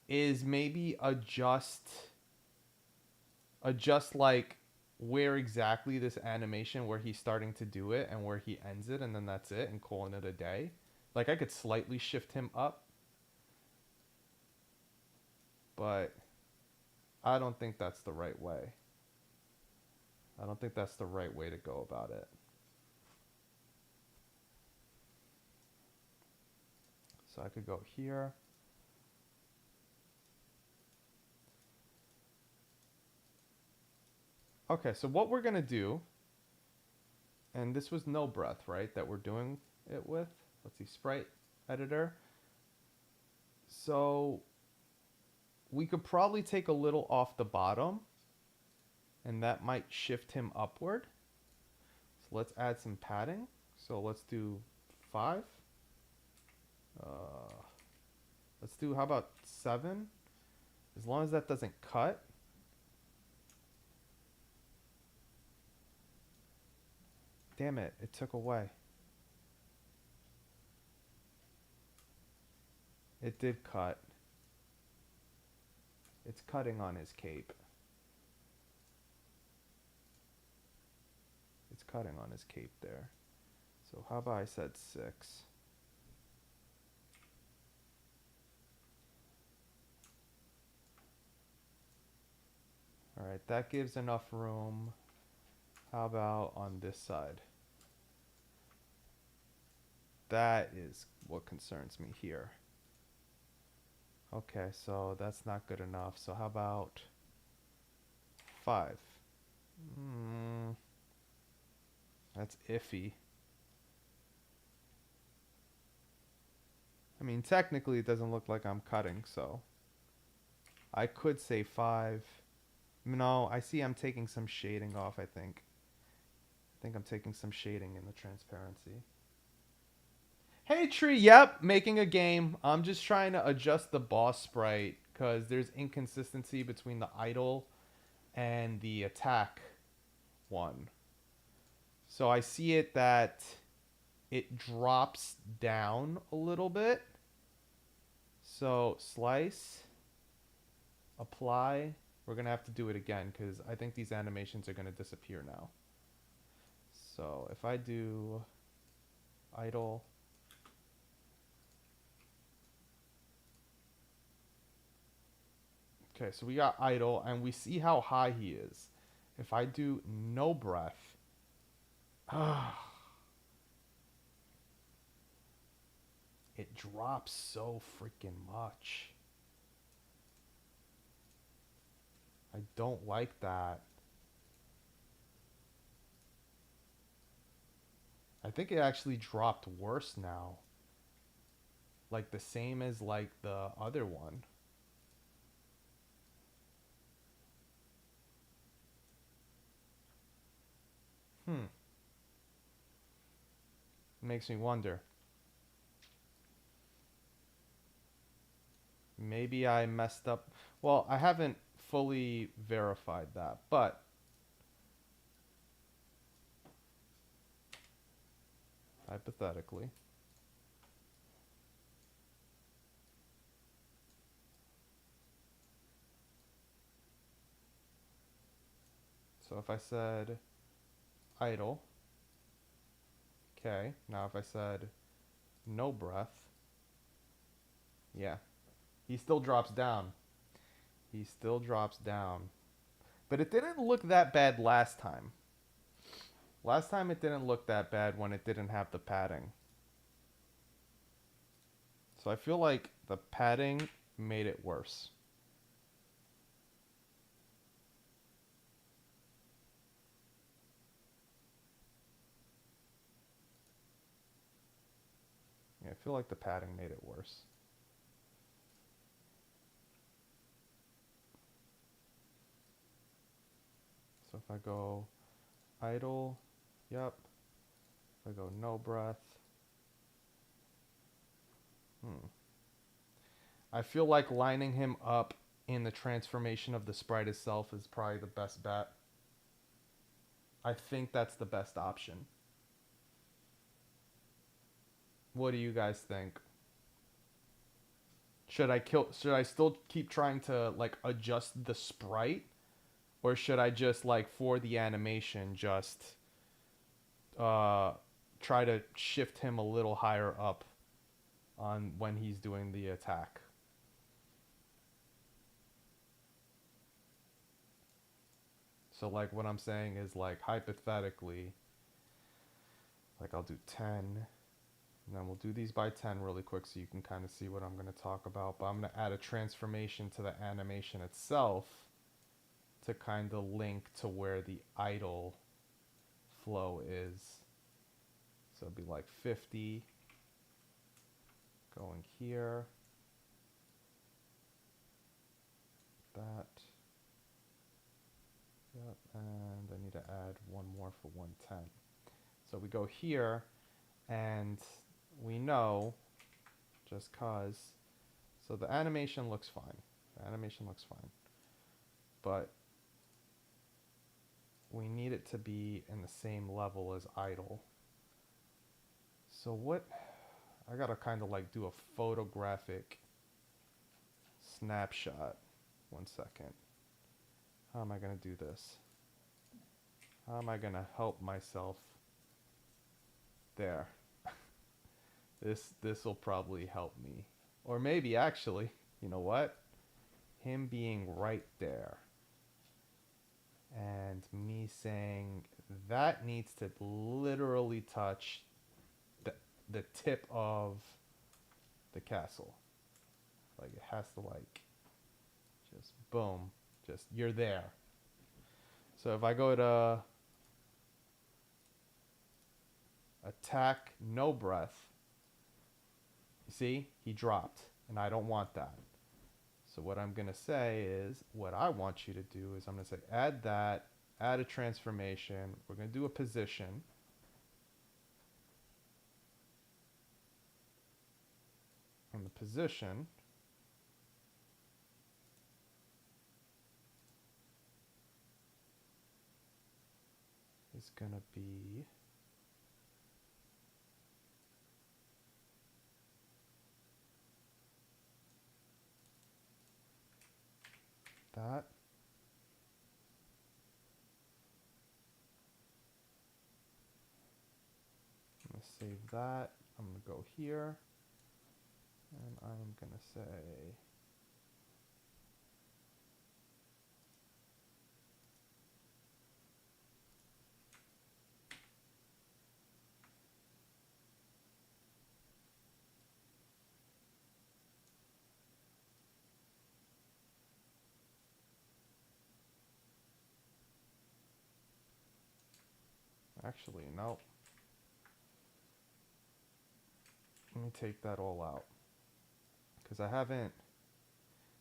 is maybe adjust like where exactly this animation, where he's starting to do it and where he ends it, and then that's it, and calling it a day. Like I could slightly shift him up, but I don't think that's the right way. I don't think that's the right way to go about it. So I could go here. Okay, so what we're gonna do, and this was no breath, right, that we're doing it with. Let's see, sprite editor. So we could probably take a little off the bottom, and that might shift him upward. So let's add some padding. So let's do 5. Let's do, how about 7? As long as that doesn't cut. Damn it, it took away. It did cut. It's cutting on his cape. It's cutting on his cape there. So how about I said 6? Alright, that gives enough room. How about on this side? That is what concerns me here. Okay, so that's not good enough. So how about 5? That's iffy. I mean, technically it doesn't look like I'm cutting, so I could say 5. No, I see I'm taking some shading off, I think. I think I'm taking some shading in the transparency. Hey Tree, yep, making a game. I'm just trying to adjust the boss sprite because there's inconsistency between the idle and the attack one. So I see it that it drops down a little bit. So slice. apply. We're going to have to do it again because I think these animations are going to disappear now. So if I do idle, okay, so we got idle and we see how high he is. If I do no breath, it drops so freaking much. I don't like that. I think it actually dropped worse now. Like the same as like the other one. Makes me wonder. Maybe I messed up. Well, I haven't fully verified that, but hypothetically. So if I said idle, okay, now if I said no breath, yeah, he still drops down. He still drops down. But it didn't look that bad last time. Last time it didn't look that bad when it didn't have the padding. So I feel like the padding made it worse. Yeah, I feel like the padding made it worse. So if I go idle, yep. If I go no breath, I feel like lining him up in the transformation of the sprite itself is probably the best bet. I think that's the best option. What do you guys think? Should I still keep trying to like adjust the sprite, or should I just like for the animation just try to shift him a little higher up on when he's doing the attack? So like what I'm saying is like hypothetically, like I'll do 10, and then we'll do these by 10 really quick so you can kind of see what I'm going to talk about. But I'm going to add a transformation to the animation itself to kind of link to where the idle flow is. So it'd be like 50 going here. That. Yep, and I need to add one more for 110. So we go here, and we know, just cause, so the animation looks fine. The animation looks fine. But we need it to be in the same level as idle. So what, I gotta kind of like do a photographic snapshot. 1 second. How am I gonna do this? How am I gonna help myself? There. This will probably help me. Or maybe actually, you know what? Him being right there. And me saying that needs to literally touch the tip of the castle. Like it has to like just boom, just you're there. So if I go to attack no breath, you see, he dropped, and I don't want that. So what I'm going to say is, what I want you to do is I'm going to say add that, add a transformation. We're going to do a position. And the position is going to be that. I'm going to save that. I'm going to go here. And I'm going to say actually, no. Let me take that all out. Because I haven't,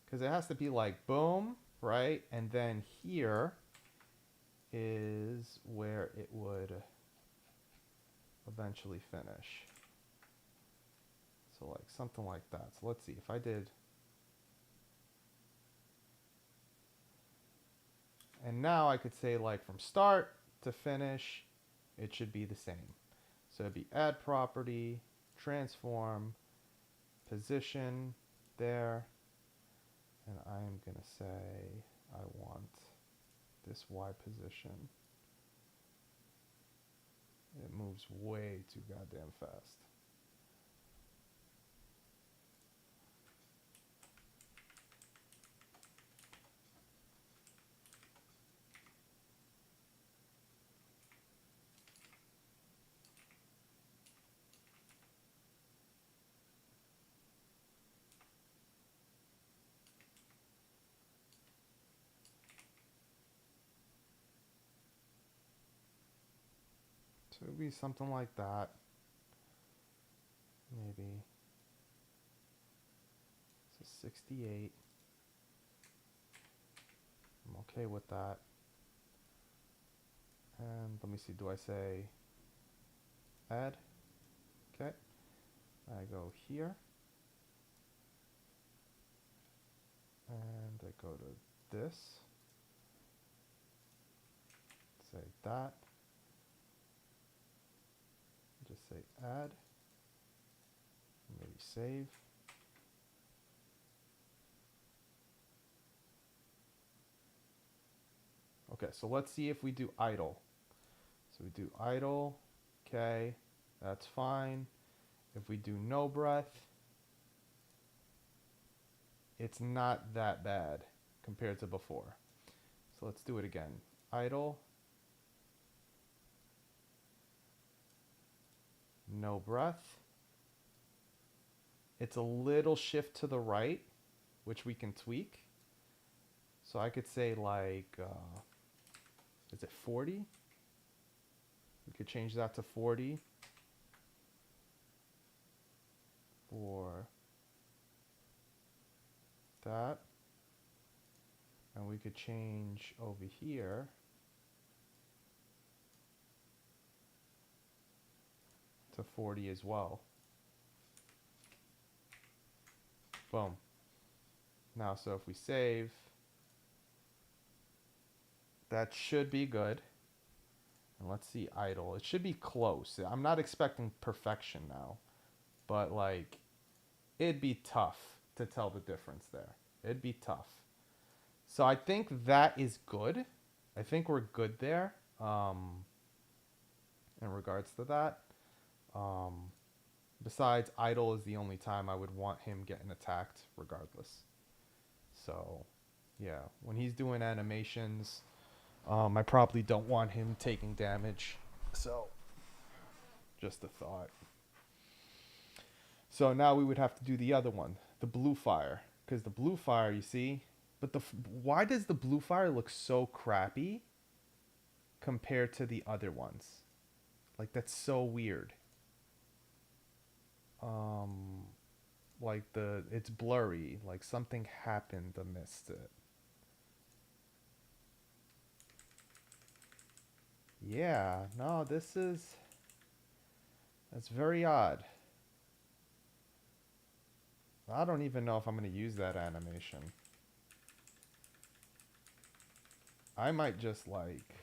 because it has to be like boom, right? And then here is where it would eventually finish. So like something like that. So let's see if I did. And now I could say like from start to finish, it should be the same. So it'd be add property, transform, position there. And I'm going to say I want this Y position. It moves way too goddamn fast. So it would be something like that. Maybe. So 68. I'm okay with that. And let me see, do I say add? Okay. I go here. And I go to this. Say that. Just say add. Maybe save. Okay, so let's see if we do idle. So we do idle. Okay, that's fine. If we do no breath, it's not that bad compared to before. So let's do it again. Idle. No breath. It's a little shift to the right, which we can tweak. So I could say like, is it 40? We could change that to 40 for that. And we could change over here to 40 as well. Boom. Now, so if we save, that should be good. And let's see idle. It should be close. I'm not expecting perfection now, but like it'd be tough to tell the difference there. It'd be tough. So I think that is good. I think we're good there in regards to that. Besides, idle is the only time I would want him getting attacked regardless. So, yeah, when he's doing animations, I probably don't want him taking damage. So, just a thought. So now we would have to do the other one, the blue fire. Because the blue fire, you see, but why does the blue fire look so crappy compared to the other ones? Like, that's so weird. Like it's blurry, like something happened amidst it. Yeah, no, that's very odd. I don't even know if I'm going to use that animation. I might just like...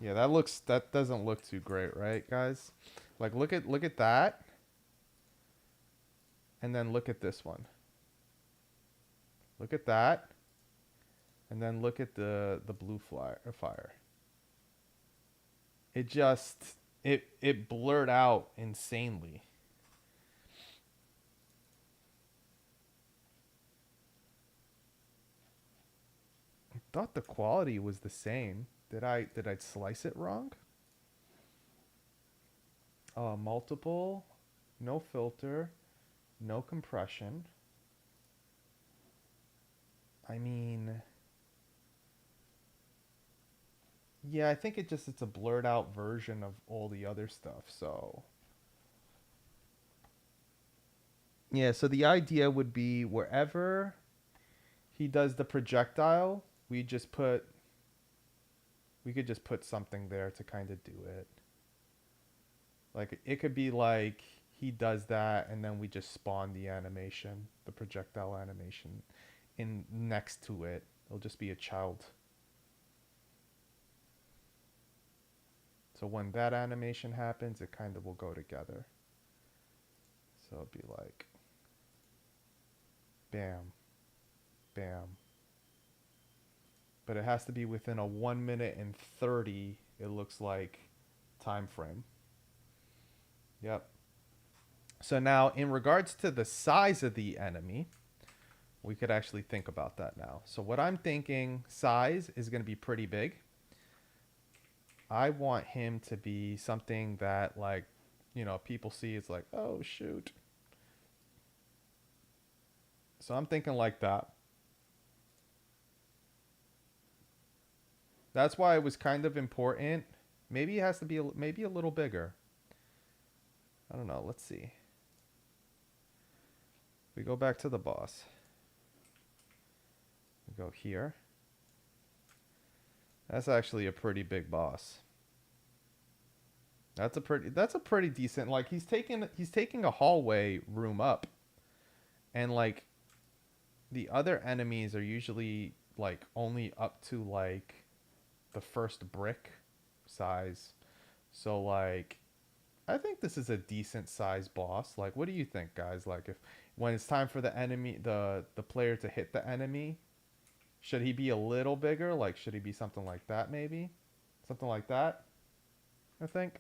Yeah, that doesn't look too great, right, guys? Like look at that. And then look at this one. Look at that. And then look at the blue fire. It just it blurred out insanely. I thought the quality was the same. Did I slice it wrong? Multiple, no filter, no compression. I mean, yeah, I think it's a blurred out version of all the other stuff. So yeah, so the idea would be wherever he does the projectile, we could just put something there to kind of do it. Like it could be like he does that and then we just spawn the animation, the projectile animation in next to it. It'll just be a child. So when that animation happens, it kind of will go together. So it'll be like bam, bam. But it has to be within a 1 minute and 30, it looks like, time frame. Yep. So now in regards to the size of the enemy, we could actually think about that now. So what I'm thinking, size is going to be pretty big. I want him to be something that, like, people see it's like, oh shoot. So I'm thinking like that. That's why it was kind of important. Maybe it has to be maybe a little bigger. I don't know. Let's see. We go back to the boss. We go here. That's actually a pretty big boss. That's a pretty decent, like he's taking a hallway room up. And like the other enemies are usually like only up to like the first brick size. So like I think this is a decent size boss. Like what do you think, guys? Like if when it's time for the enemy the player to hit the enemy, should he be a little bigger? Like should he be something like that maybe? Something like that, I think.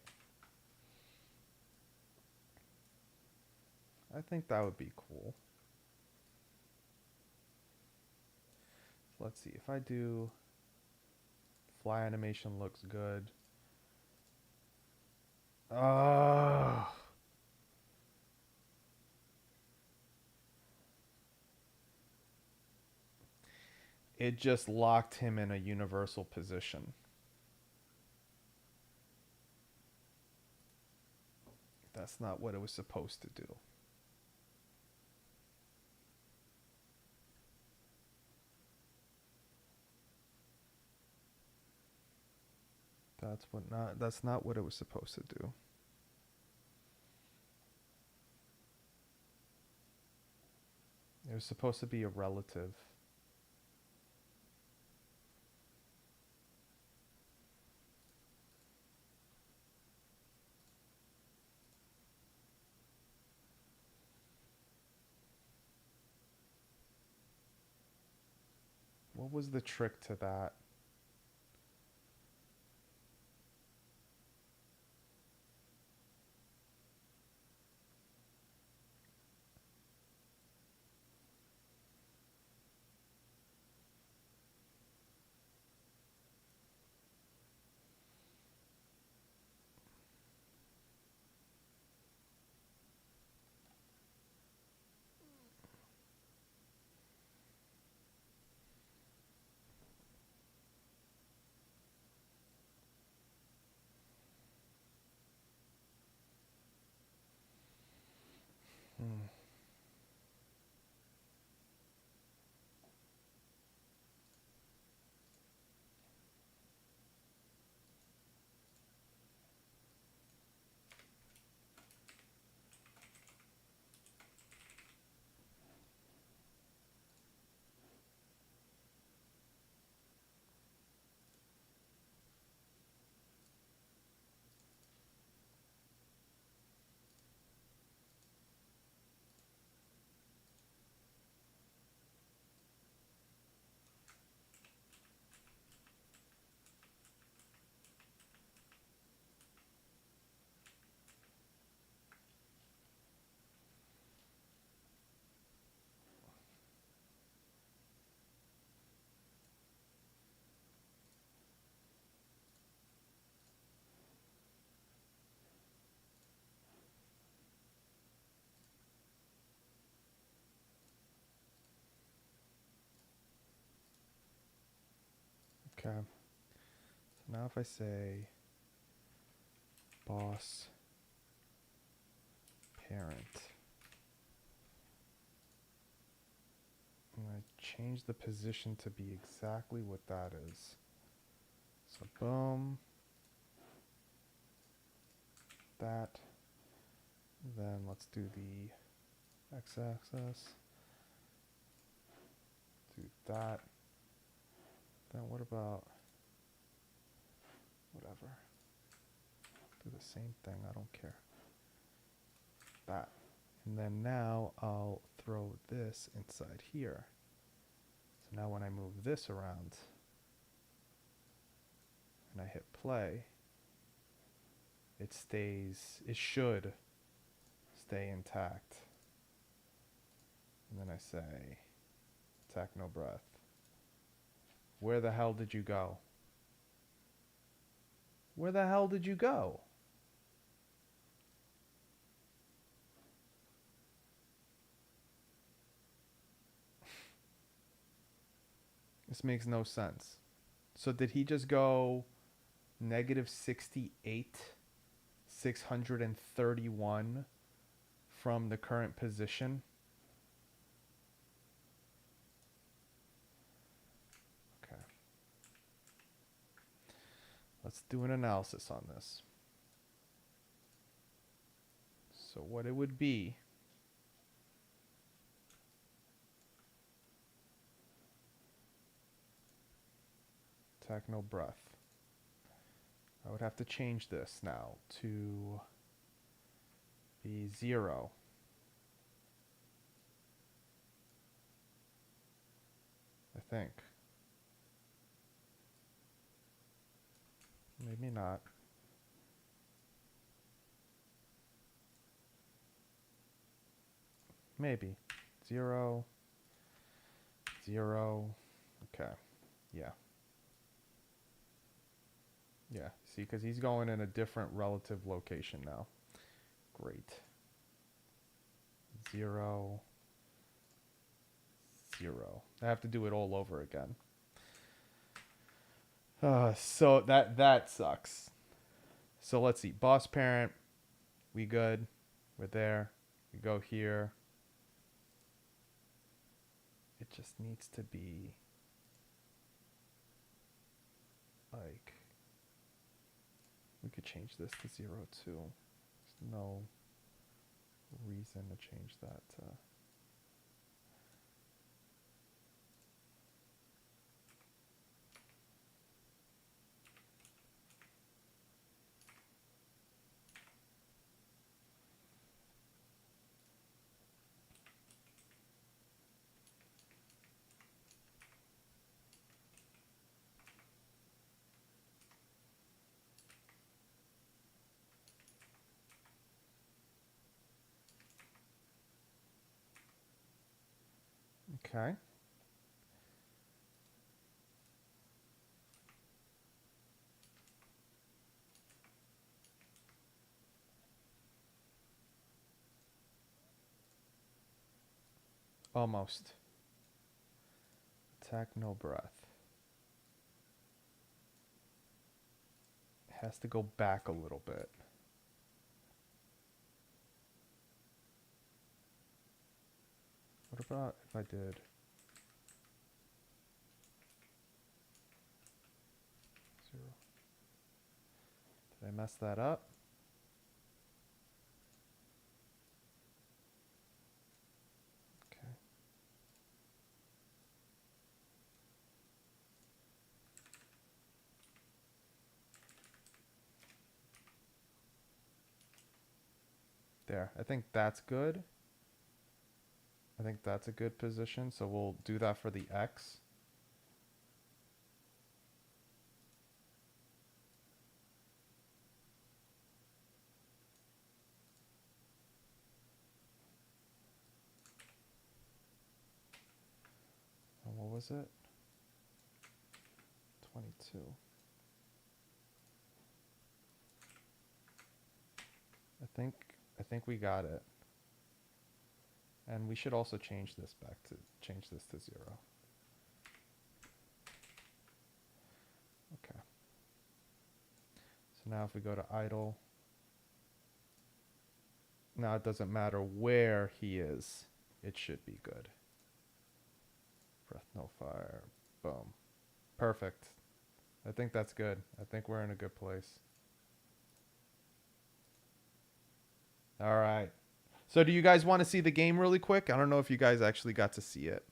I think that would be cool. Let's see if I do fly animation looks good. It just locked him in a universal position. That's not what it was supposed to do. That's not what it was supposed to do. It was supposed to be a relative. What was the trick to that? Okay. So now if I say boss parent, I'm going to change the position to be exactly what that is. So boom, that, then let's do the x-axis, do that, then what about, whatever, do the same thing, I don't care, that, and then now I'll throw this inside here. So now when I move this around and I hit play, it should stay intact. And then I say, attack no breath. Where the hell did you go? Where the hell did you go? This makes no sense. So did he just go negative 68, 631 from the current position? Okay. Let's do an analysis on this. So what it would be, attack no breath. I would have to change this now to be 0. I think. Maybe not. Maybe. 0, 0. Okay. Yeah. Yeah. See, because he's going in a different relative location now. Great. 0, 0. I have to do it all over again. So that sucks. So let's see. Boss parent. We good. We're there. We go here. It just needs to be like, we could change this to 0 too. There's no reason to change that to, okay. Almost. Attack no breath. It has to go back a little bit. What about if I did 0? Did I mess that up? Okay. There. I think that's good. I think that's a good position. So we'll do that for the X. And what was it? 22. I think we got it. And we should also change this to 0. So now if we go to idle, now it doesn't matter where he is. It should be good. Breath, no fire. Boom. Perfect. I think that's good. I think we're in a good place. All right. So do you guys want to see the game really quick? I don't know if you guys actually got to see it.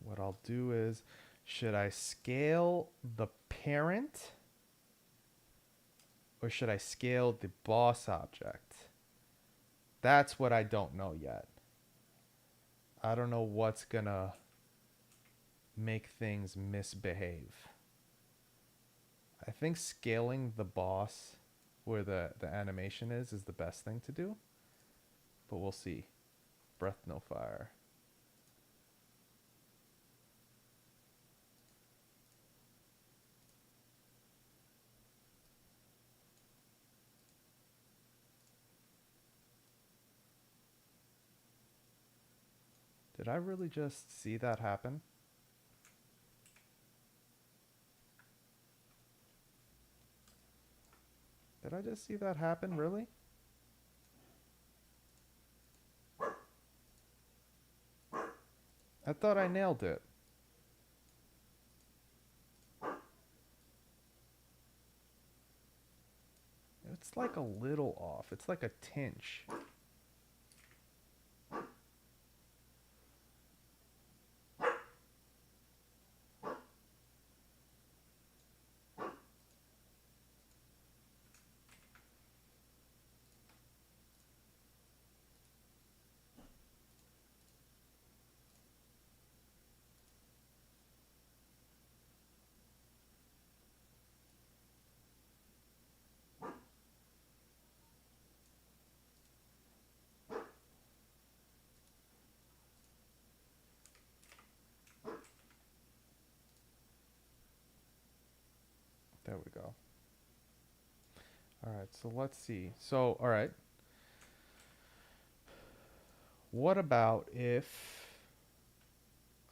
What I'll do is, should I scale the parent or should I scale the boss object? That's what I don't know yet. I don't know what's gonna make things misbehave. I think scaling the boss where the animation is the best thing to do. But we'll see. Breath, no fire. Did I really just see that happen? Did I just see that happen, really? I thought I nailed it. It's like a little off. It's like a tinge. There we go. All right, so let's see. So, all right. What about if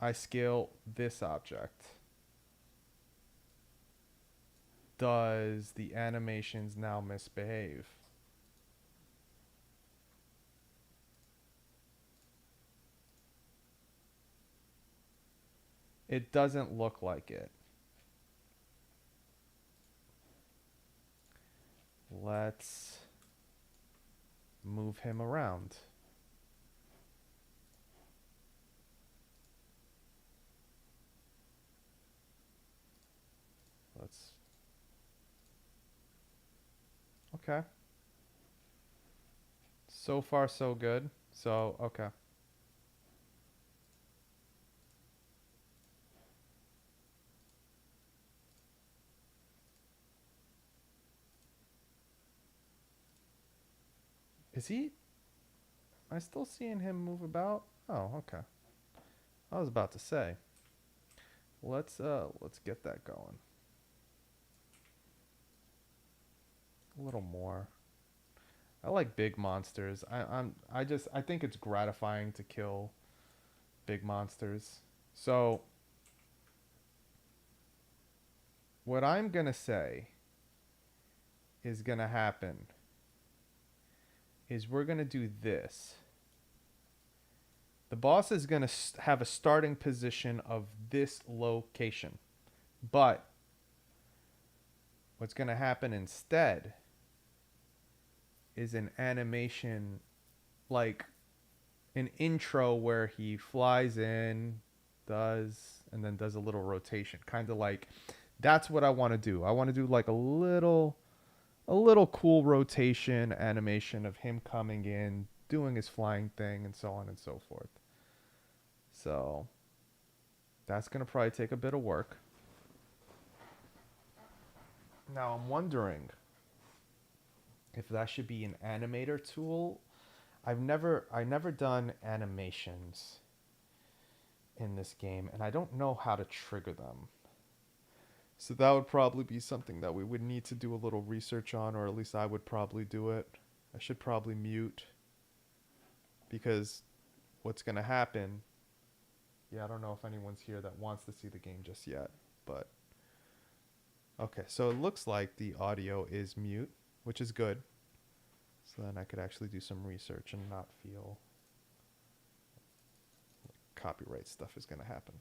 I scale this object? Does the animations now misbehave? It doesn't look like it. Let's move him around. Let's... Okay. So far, so good. So, okay. Is he... Am I still seeing him move about? Oh, okay. I was about to say. Let's get that going. A little more. I like big monsters. I think it's gratifying to kill big monsters. So what I'm gonna say is gonna happen is we're gonna do this. The boss is gonna have a starting position of this location, but what's gonna happen instead is an animation, like an intro where he flies in, and then does a little rotation. Kind of like, that's what I want to do. I want to do like a little cool rotation animation of him coming in, doing his flying thing, and so on and so forth. So that's going to probably take a bit of work. Now I'm wondering if that should be an animator tool. I never done animations in this game, and I don't know how to trigger them. So that would probably be something that we would need to do a little research on, or at least I would probably do it. I should probably mute, because what's going to happen Yeah, I don't know if anyone's here that wants to see the game just yet, but okay. So it looks like the audio is mute, which is good. So then I could actually do some research and not feel copyright stuff is going to happen.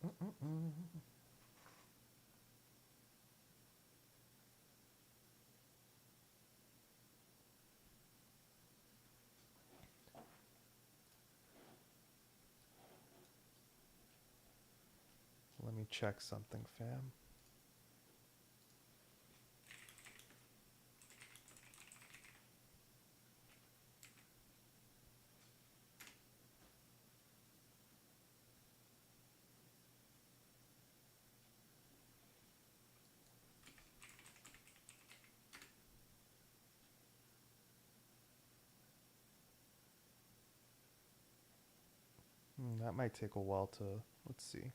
Mm-mm-mm. Let me check something, fam. That might take a while to. Let's see.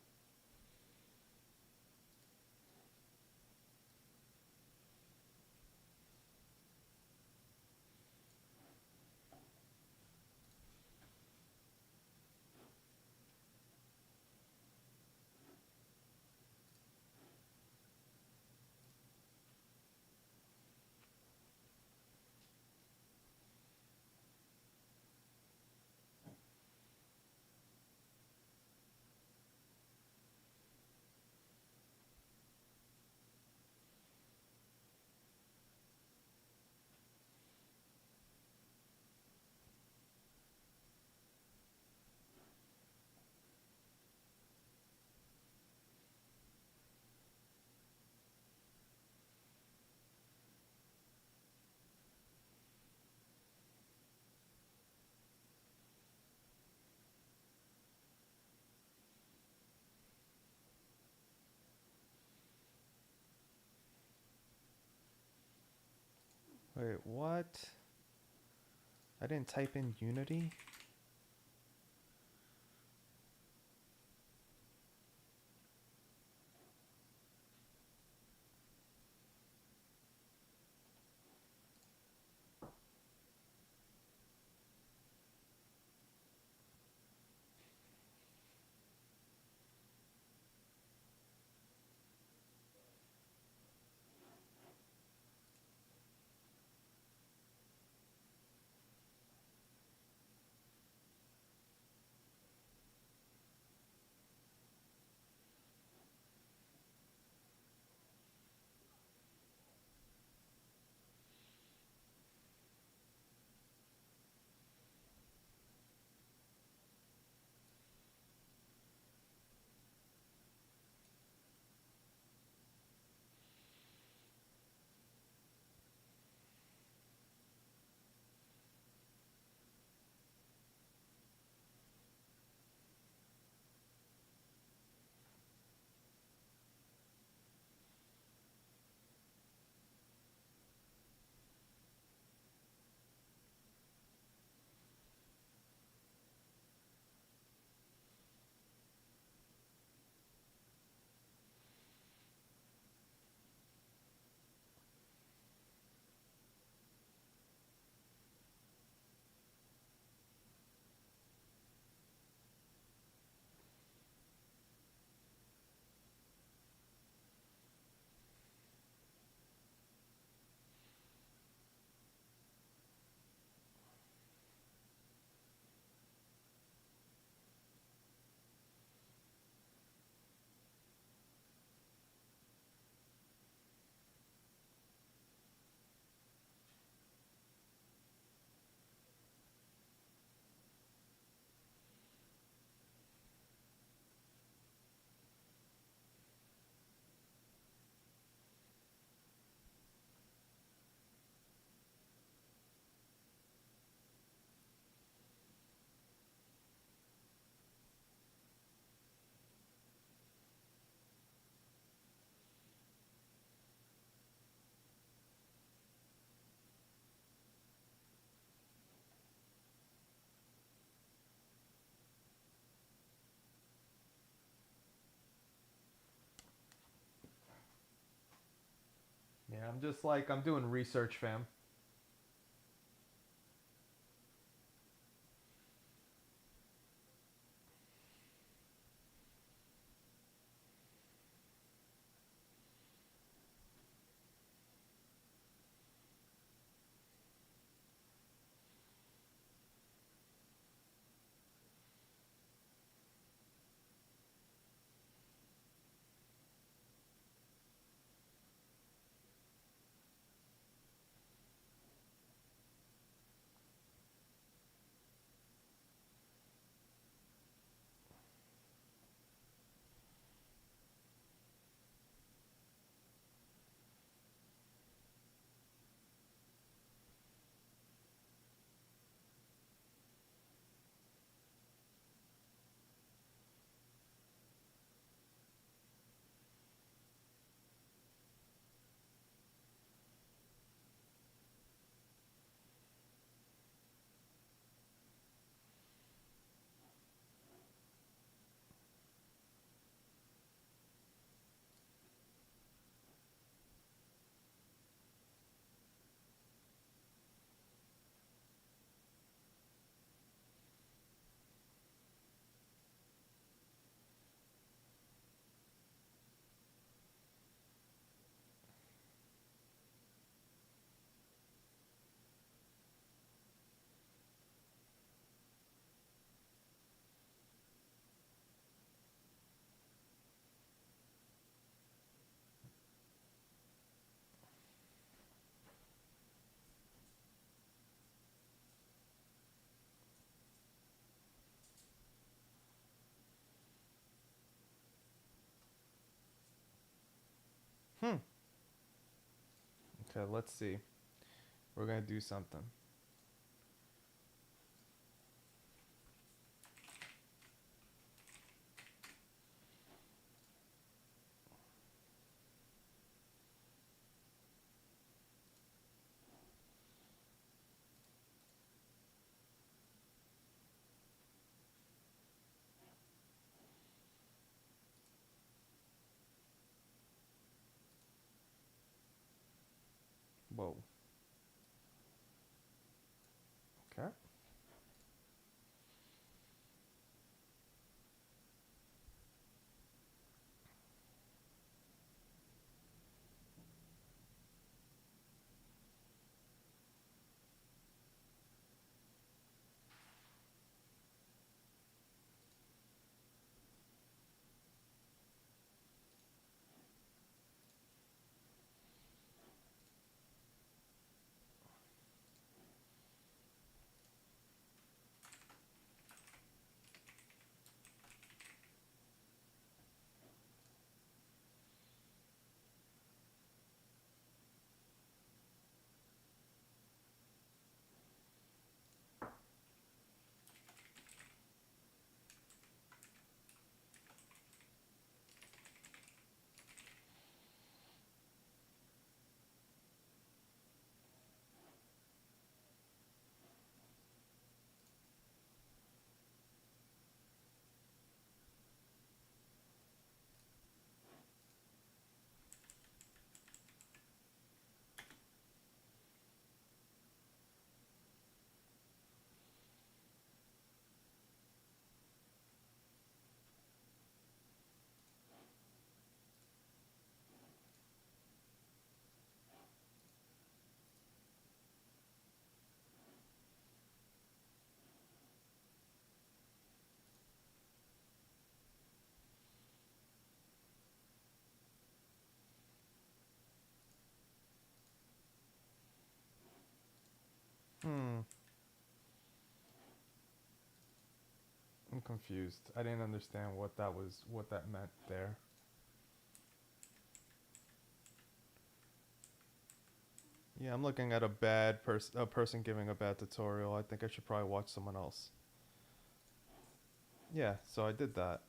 Wait, what? I didn't type in Unity? I'm just like, I'm doing research, fam. Hmm. Okay, let's see. We're gonna do something. Whoa. Okay. Hmm. I'm confused. I didn't understand what that was, what that meant there. Yeah, I'm looking at a person giving a bad tutorial. I think I should probably watch someone else. Yeah, so I did that.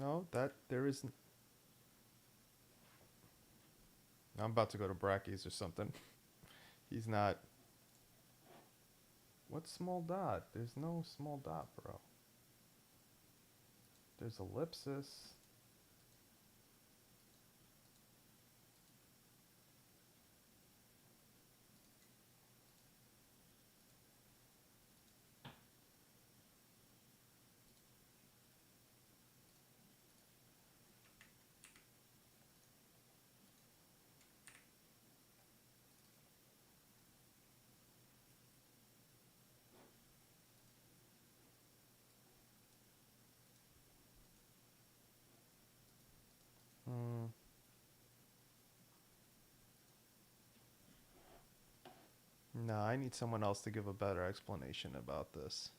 No, that there is. I'm about to go to Brackies or something. He's not. What small dot? There's no small dot, bro. There's ellipsis. Hmm. No, I need someone else to give a better explanation about this.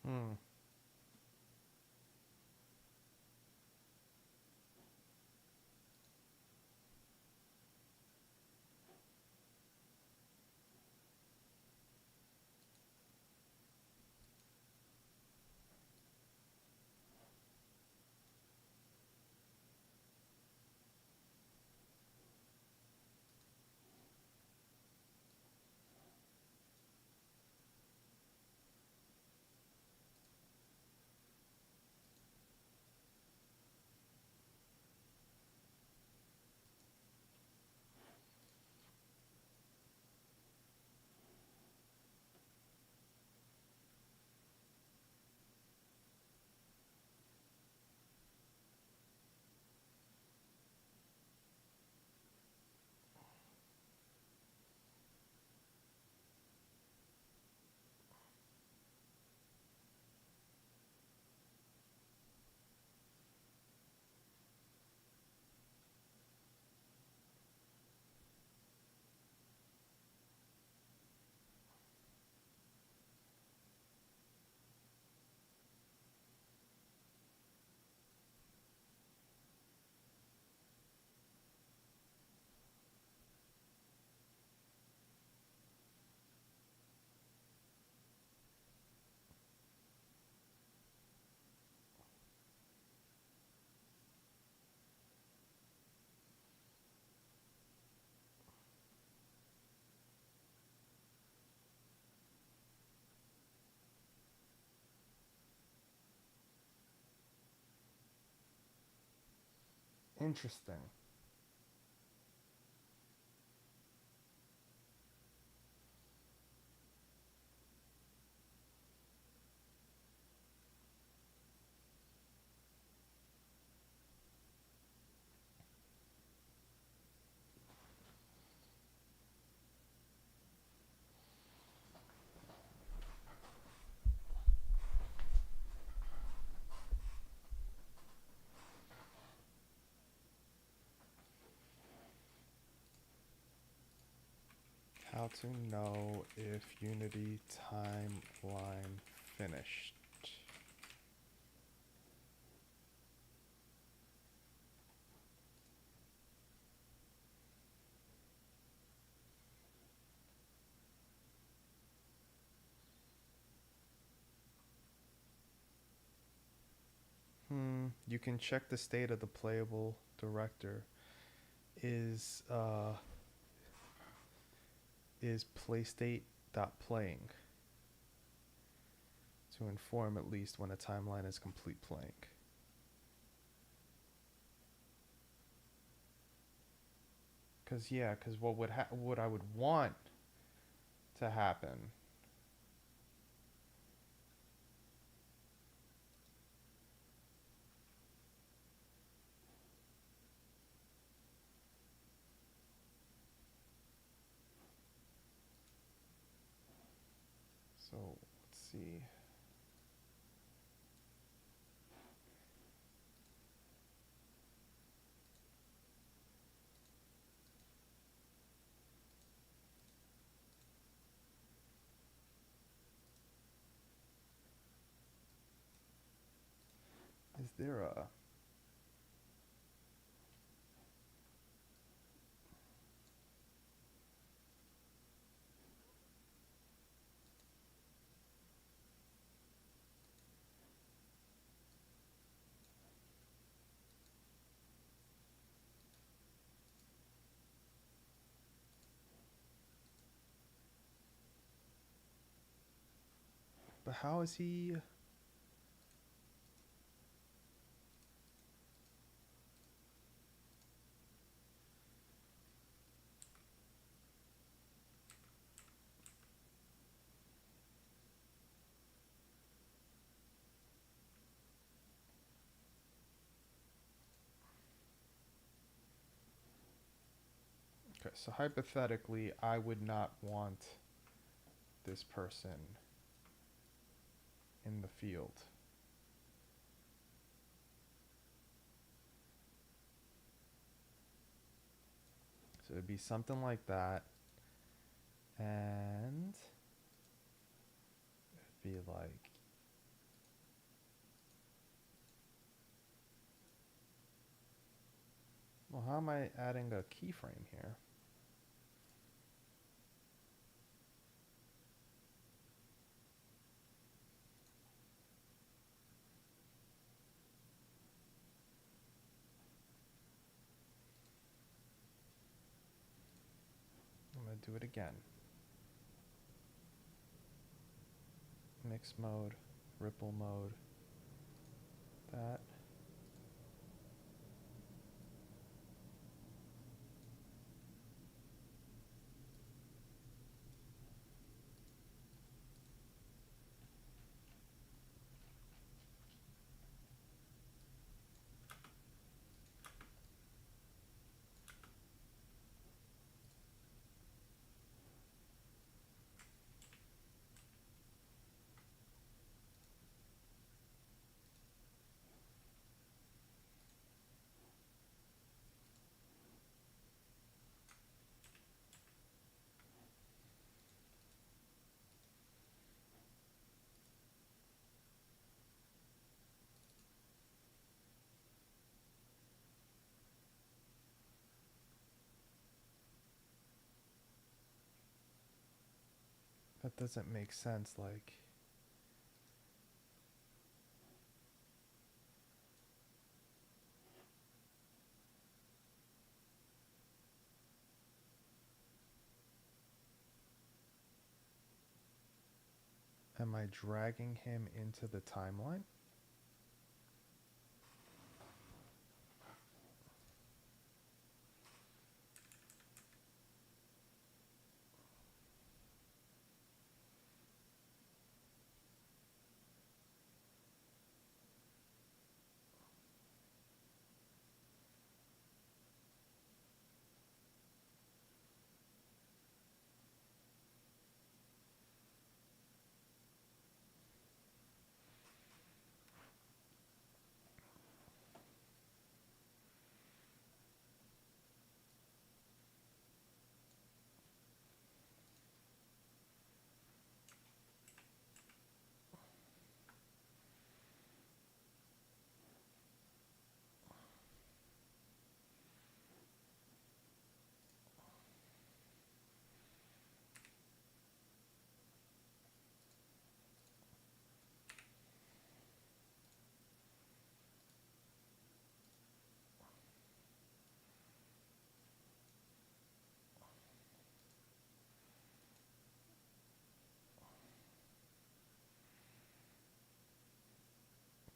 Hmm. Interesting. How to know if Unity timeline finished. You can check the state of the playable director. Is playstate.playing to inform at least when a timeline is complete playing. Cause what I would want to happen. So let's see. Is there a but how is he? Okay, so hypothetically, I would not want this person in the field. So it'd be something like that. And it'd be like Well, how am I adding a keyframe here? I'm going to do it again. Mix mode, ripple mode, that. That doesn't make sense. Like, am I dragging him into the timeline?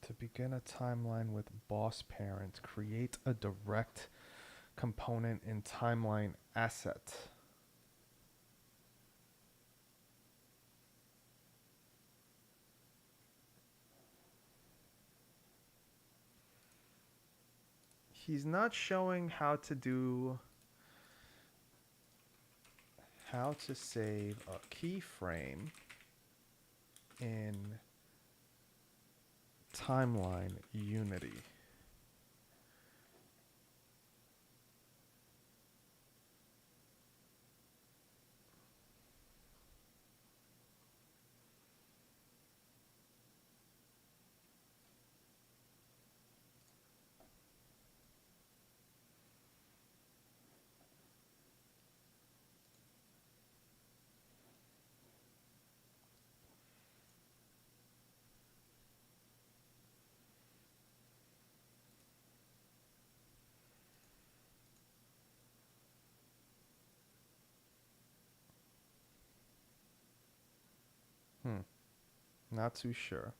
To begin a timeline with boss parent, create a direct component in timeline asset. He's not showing how to save a keyframe in timeline Unity. Not too sure.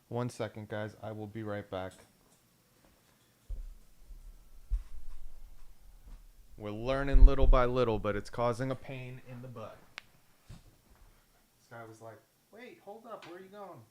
1 second, guys. I will be right back. We're learning little by little, but it's causing a pain in the butt. This guy was like, wait, hold up. Where are you going?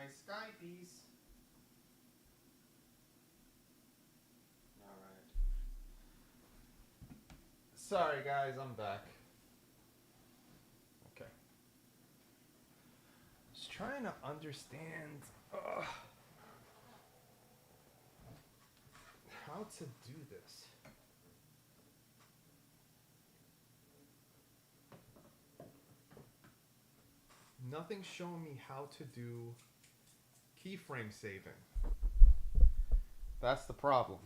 my Skypies. Alright. Sorry guys, I'm back. Okay. Just trying to understand how to do this. Nothing's showing me how to do keyframe saving. That's the problem.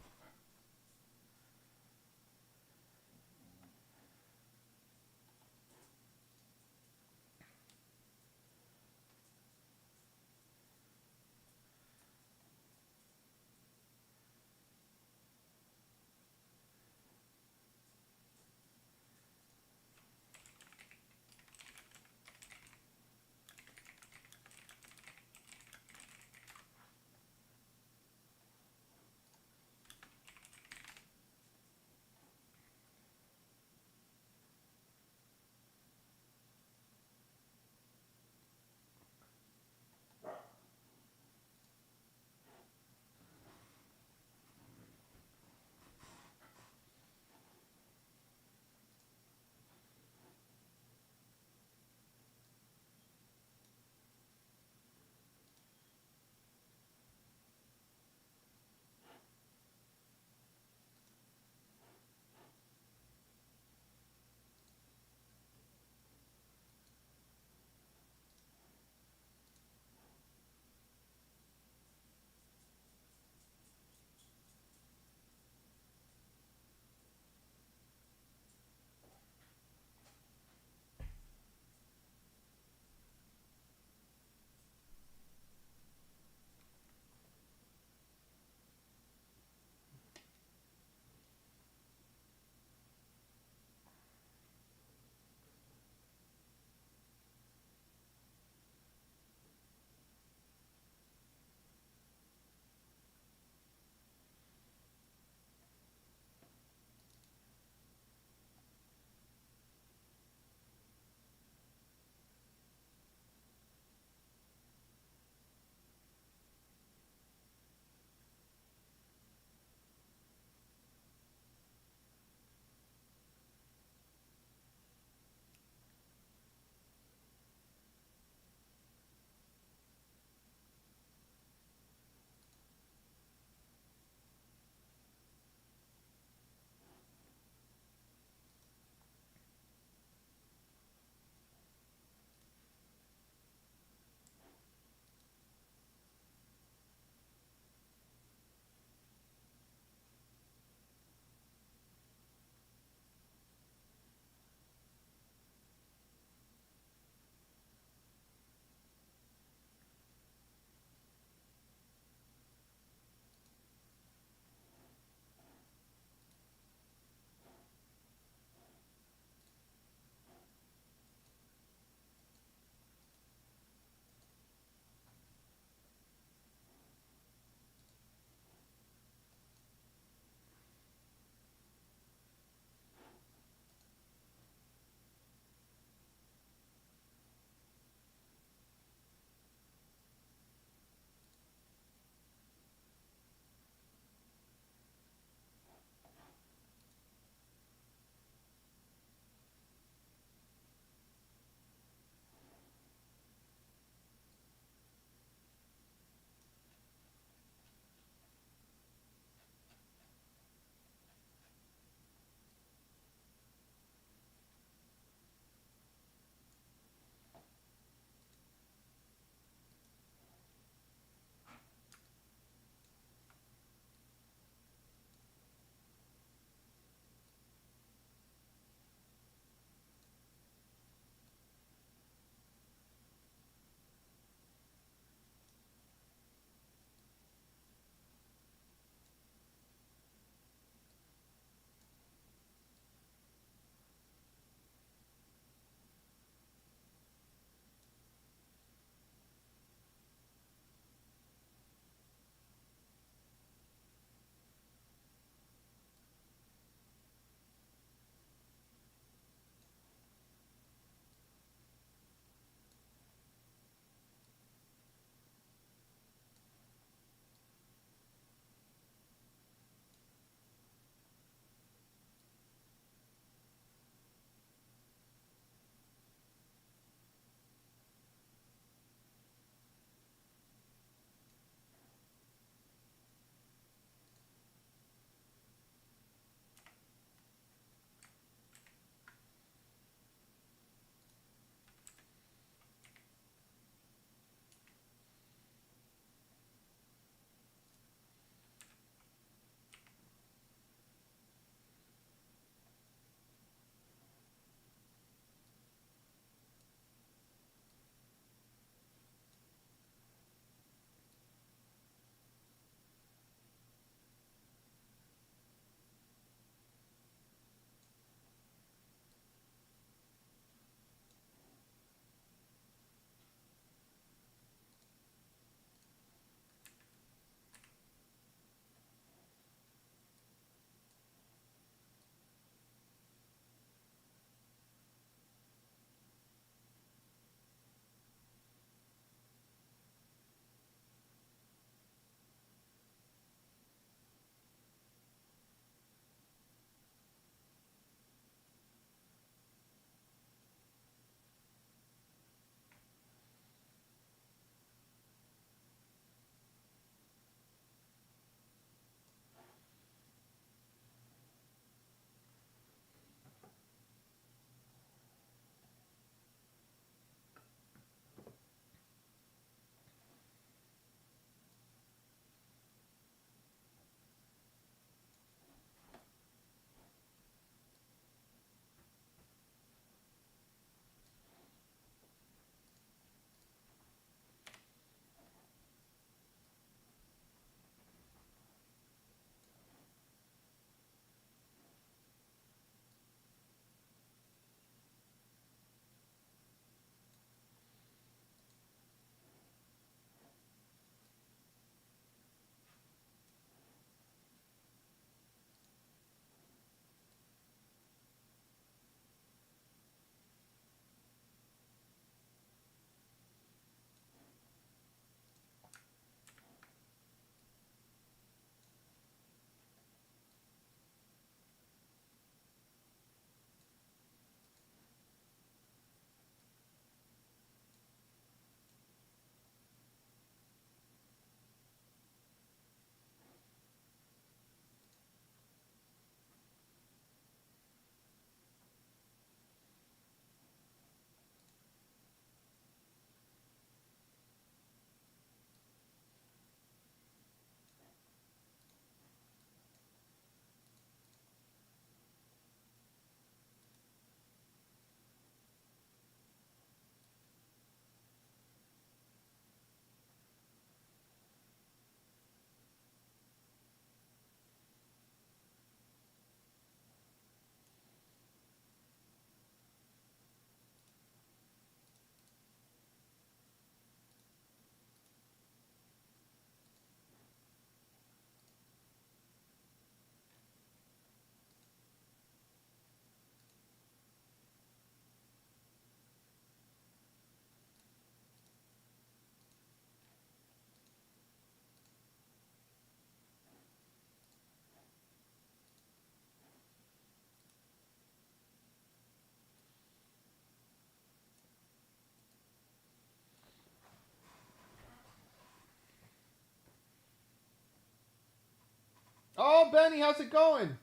how's it going?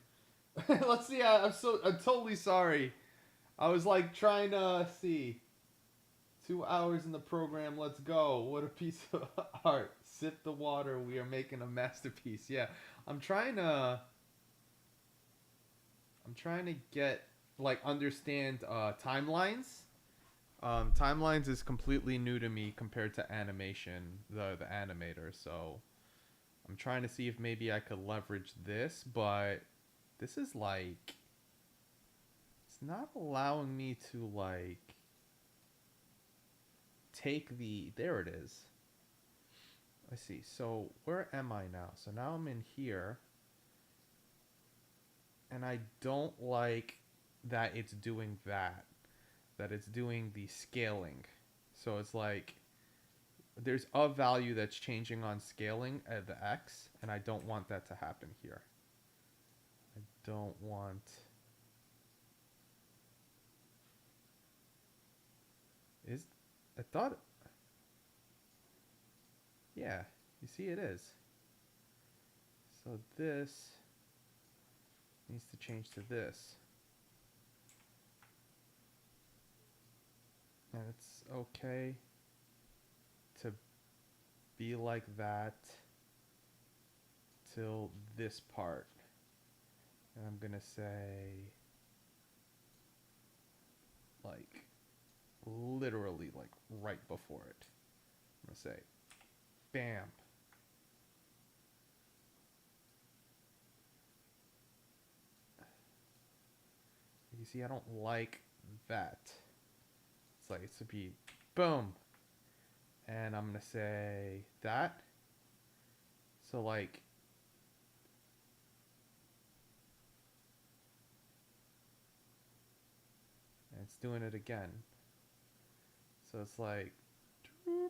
Let's see. I'm totally sorry. I was like trying to see. 2 hours in the program. Let's go. What a piece of art. Sip the water. We are making a masterpiece. Yeah, I'm trying to. I'm trying to get like understand timelines. Timelines is completely new to me compared to animation, the animator. So I'm trying to see if maybe I could leverage this, but this is like it's not allowing me to like take the there it is. I see. So where am I now? So now I'm in here, and I don't like that it's doing that. That it's doing the scaling. So it's like there's a value that's changing on scaling at the X, and I don't want that to happen here. I don't want. Is I thought. Yeah, you see it is. So this needs to change to this. And it's okay to be like that till this part. And I'm gonna say like literally like right before it. I'm gonna say bam. You see, I don't like that. It's like it should be boom. And I'm gonna say that. So like and it's doing it again. So it's like doop.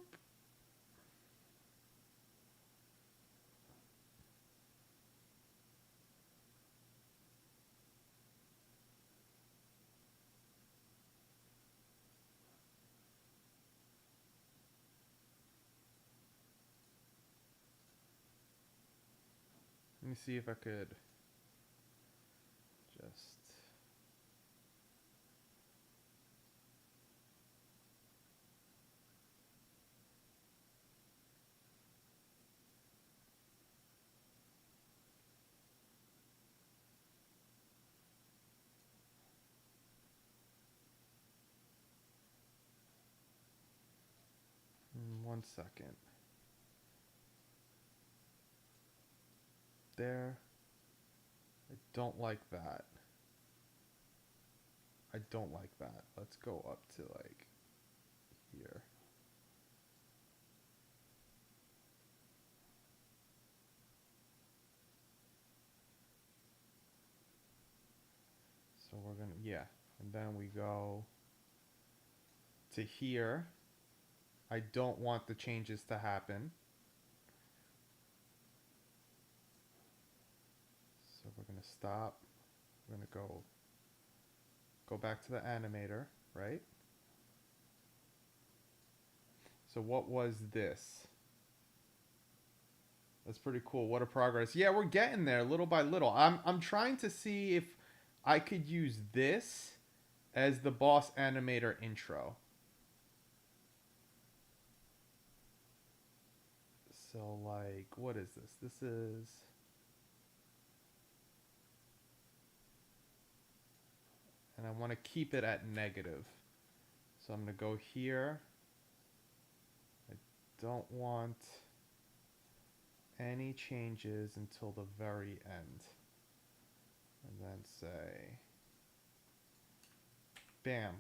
Let me see if I could just. 1 second. There. I don't like that. I don't like that. Let's go up to like here. So we're gonna, yeah. And then we go to here. I don't want the changes to happen. So we're gonna stop. We're gonna go back to the animator, right? So what was this? That's pretty cool. What a progress. Yeah, we're getting there little by little. I'm trying to see if I could use this as the boss animator intro. So like, what is this? This is and I want to keep it at negative. So I'm going to go here. I don't want any changes until the very end. And then say, bam.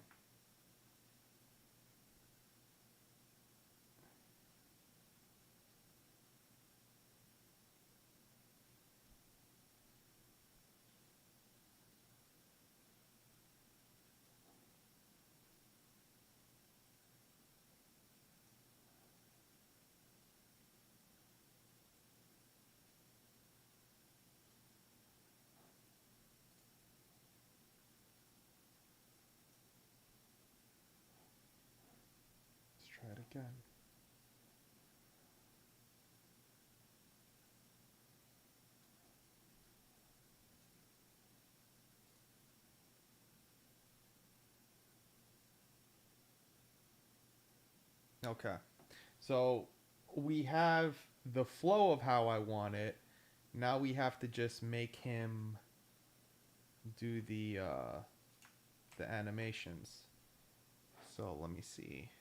Let's try it again. Okay. So we have the flow of how I want it. Now we have to just make him do the animations. So let me see.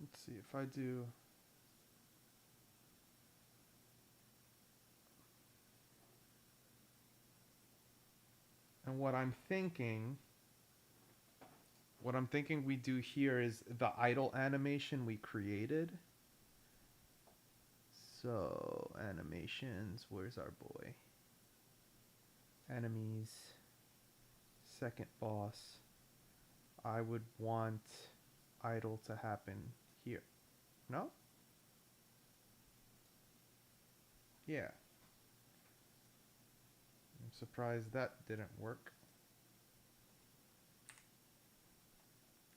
Let's see if I do. And what I'm thinking we do here is the idle animation we created. So, animations, where's our boy? Enemies, second boss. I would want idle to happen here. No? Yeah. I'm surprised that didn't work.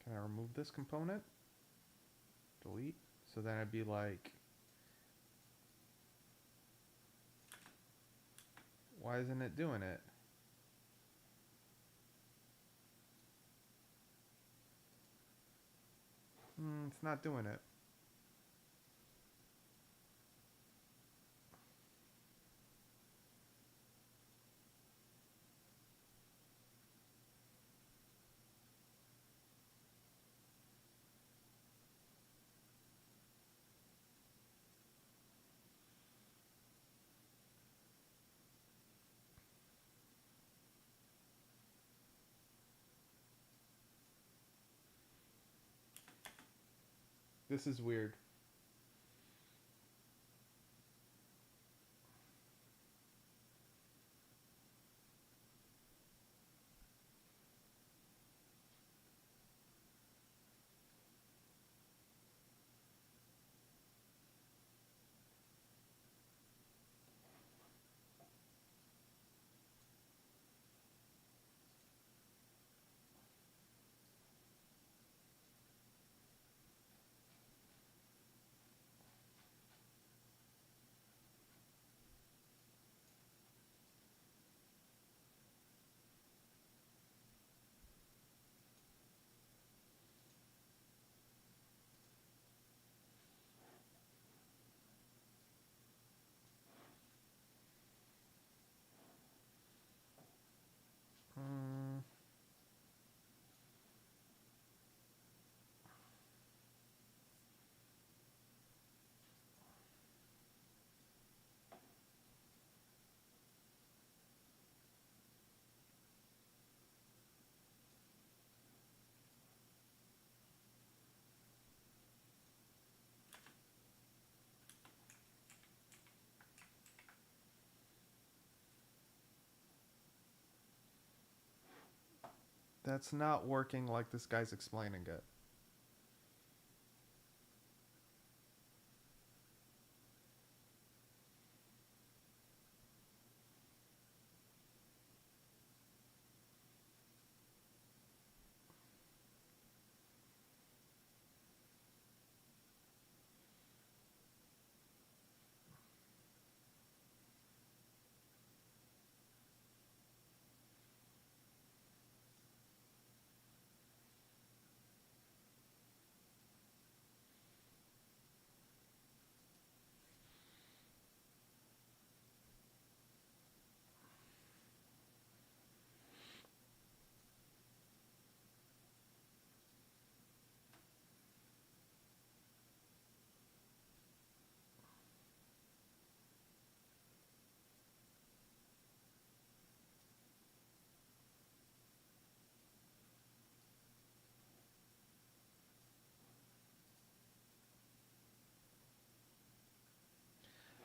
Can I remove this component? Delete. So then I'd be like, why isn't it doing it? It's not doing it. This is weird. Mm, that's not working like this guy's explaining it.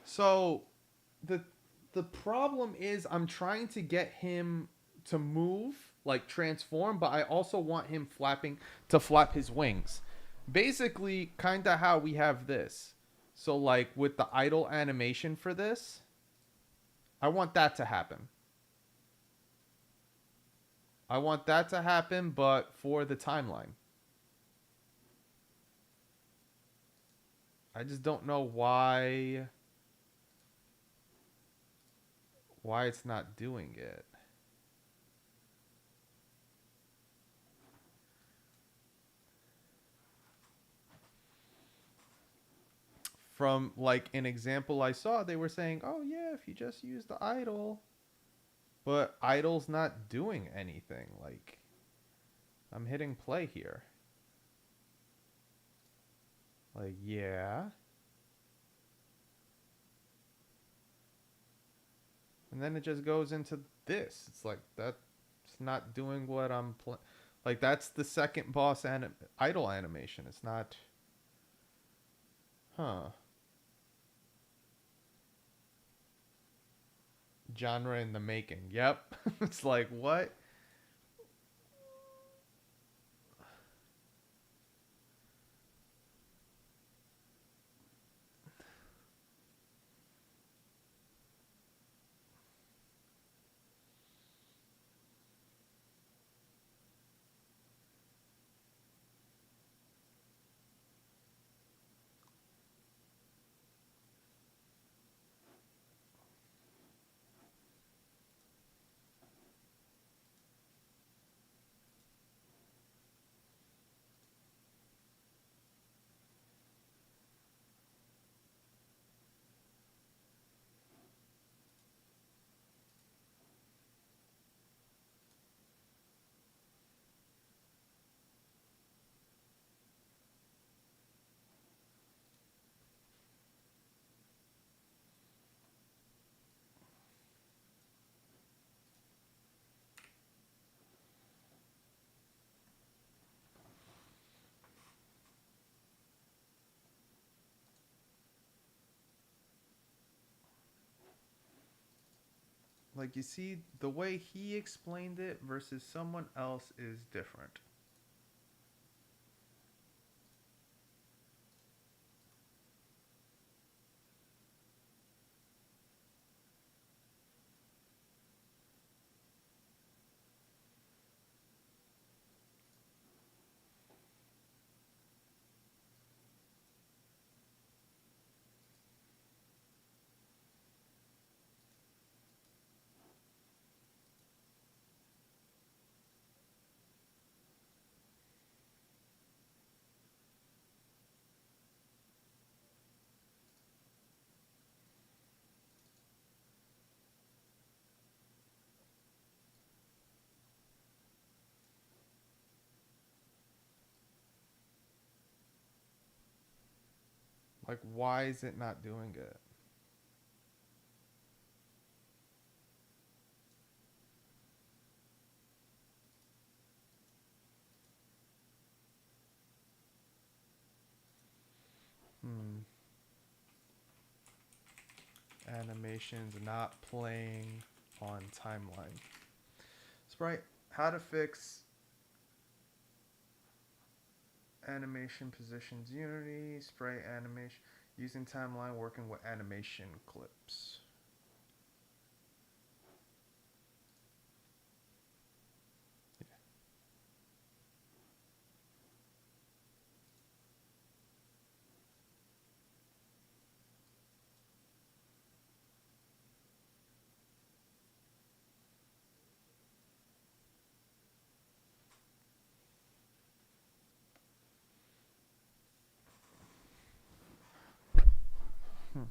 So the The problem is I'm trying to get him to move, like transform, but I also want him flapping to flap his wings. Basically, kind of how we have this. So like with the idle animation for this, I want that to happen. I want that to happen, but for the timeline. I just don't know why it's not doing it. From like an example I saw, they were saying, "Oh yeah, if you just use the idle." But idle's not doing anything. Like I'm hitting play here. Like, yeah. And then it just goes into this. It's like that's not doing what I'm like that's the second boss idle animation. It's not. Huh. Genre in the making. Yep. It's like what? Like you see the way he explained it versus someone else is different. Like why is it not doing it? Hmm. Animations not playing on timeline. Sprite, how to fix animation positions Unity, Sprite animation using timeline working with animation clips. Hmm.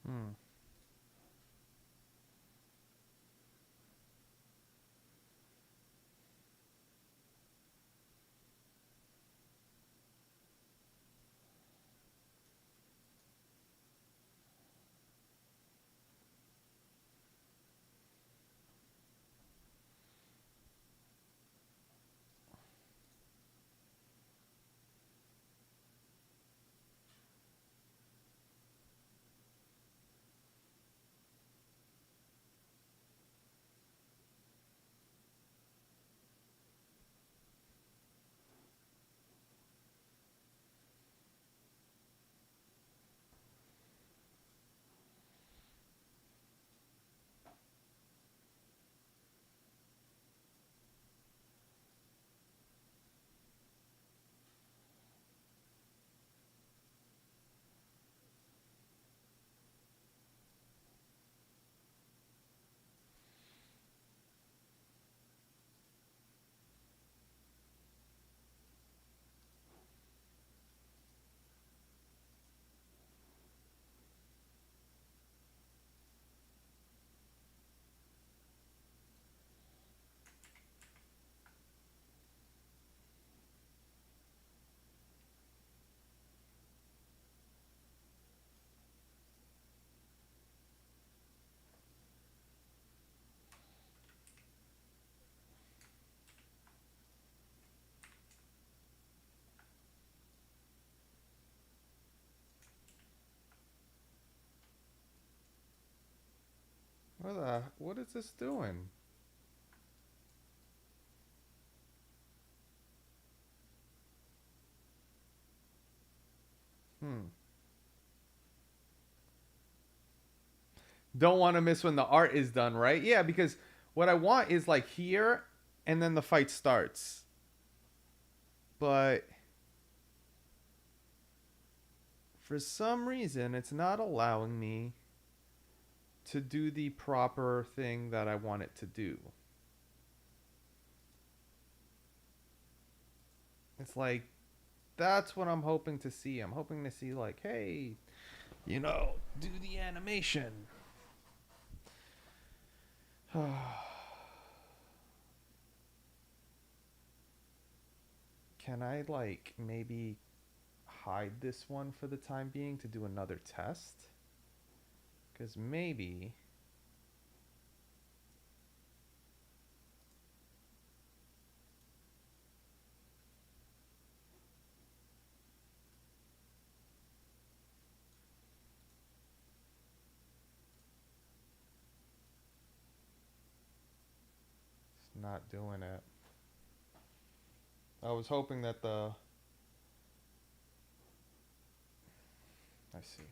Hmm. What is this doing? Hmm. Don't want to miss when the art is done, right? Yeah, because what I want is like here and then the fight starts. But for some reason, it's not allowing me to do the proper thing that I want it to do. It's like that's what I'm hoping to see. I'm hoping to see like, hey, do the animation. Can I like maybe hide this one for the time being to do another test? Cuz maybe it's not doing it. I was hoping that I see.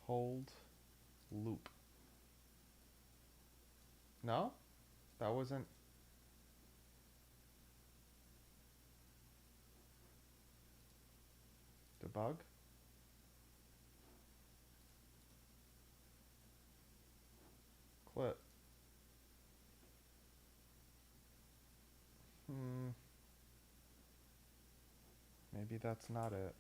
Hold loop. No? That wasn't debug. Clip. Hmm. Maybe that's not it.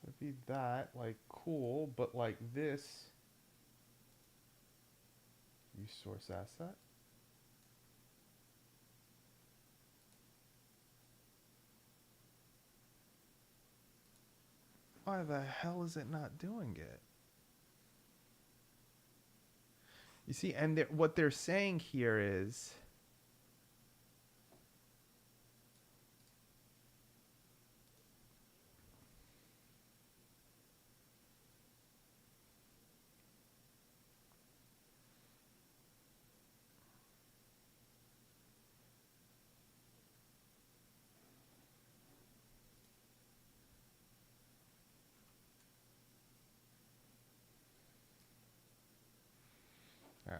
So it'd be that, like, cool, but like this. Use source asset. Why the hell is it not doing it? You see, and what they're saying here is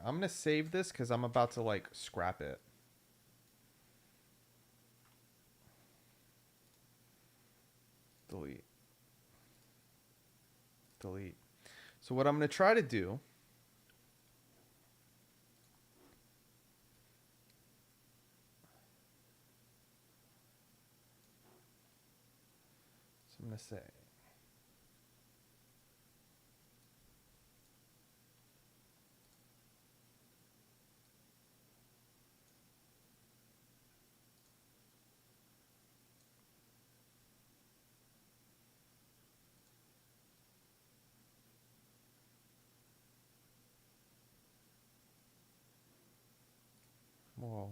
I'm gonna save this because I'm about to like scrap it. Delete. Delete. So what I'm gonna try to do. So I'm gonna say. Whoa.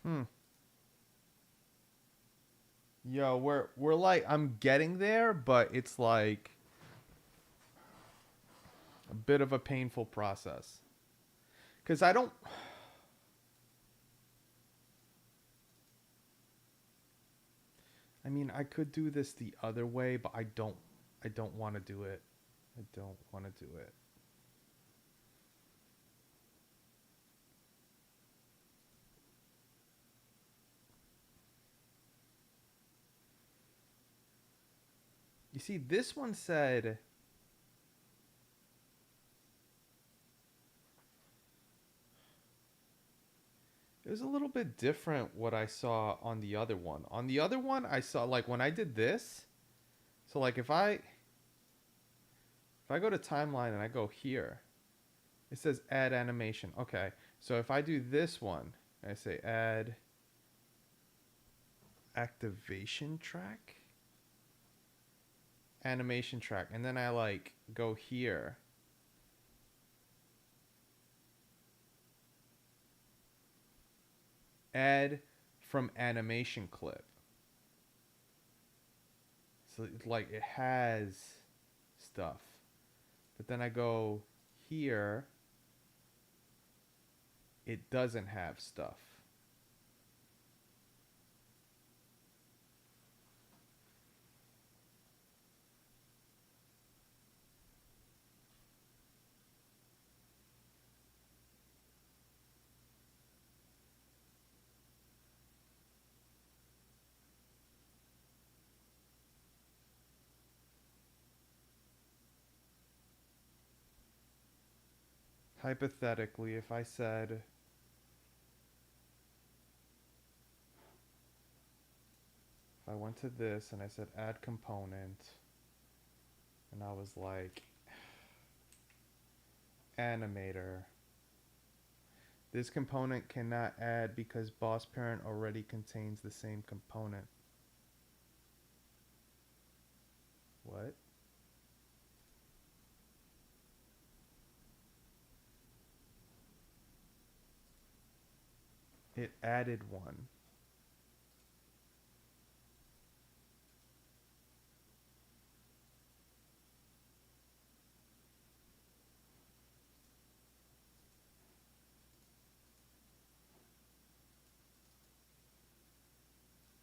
Hmm. Yo, we're like I'm getting there, but it's like a bit of a painful process. Cause I don't. I mean, I could do this the other way, but I don't. I don't want to do it. I don't want to do it. You see, this one said. It was a little bit different what I saw on the other one. On the other one, I saw like when I did this. So like if I go to timeline and I go here, it says add animation. Okay. So if I do this one, I say add activation track, animation track, and then I like go here. Add from animation clip. So it's like it has stuff. But then I go here, it doesn't have stuff. Hypothetically, if I said, if I went to this and I said add component, and I was like, animator, this component cannot add because boss parent already contains the same component. What? It added one.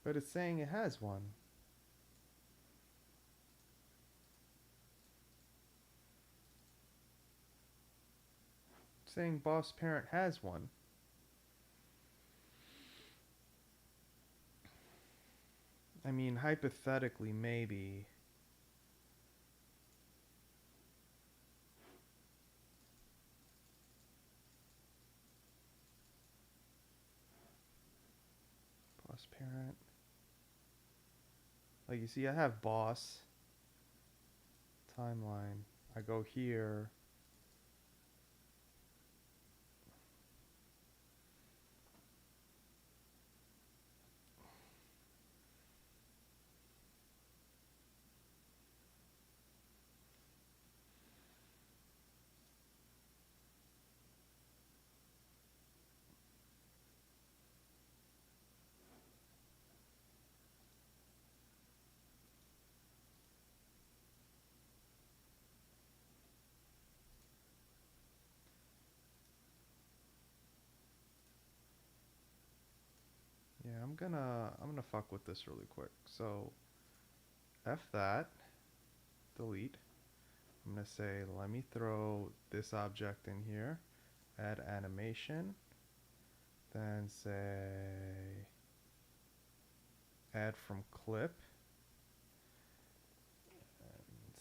But it's saying it has one. It's saying boss parent has one. I mean, hypothetically, maybe. Boss parent. Like, you see, I have boss. Timeline. I go here. Yeah, I'm gonna fuck with this really quick. So F that, delete. I'm gonna say let me throw this object in here, add animation, then say add from clip, and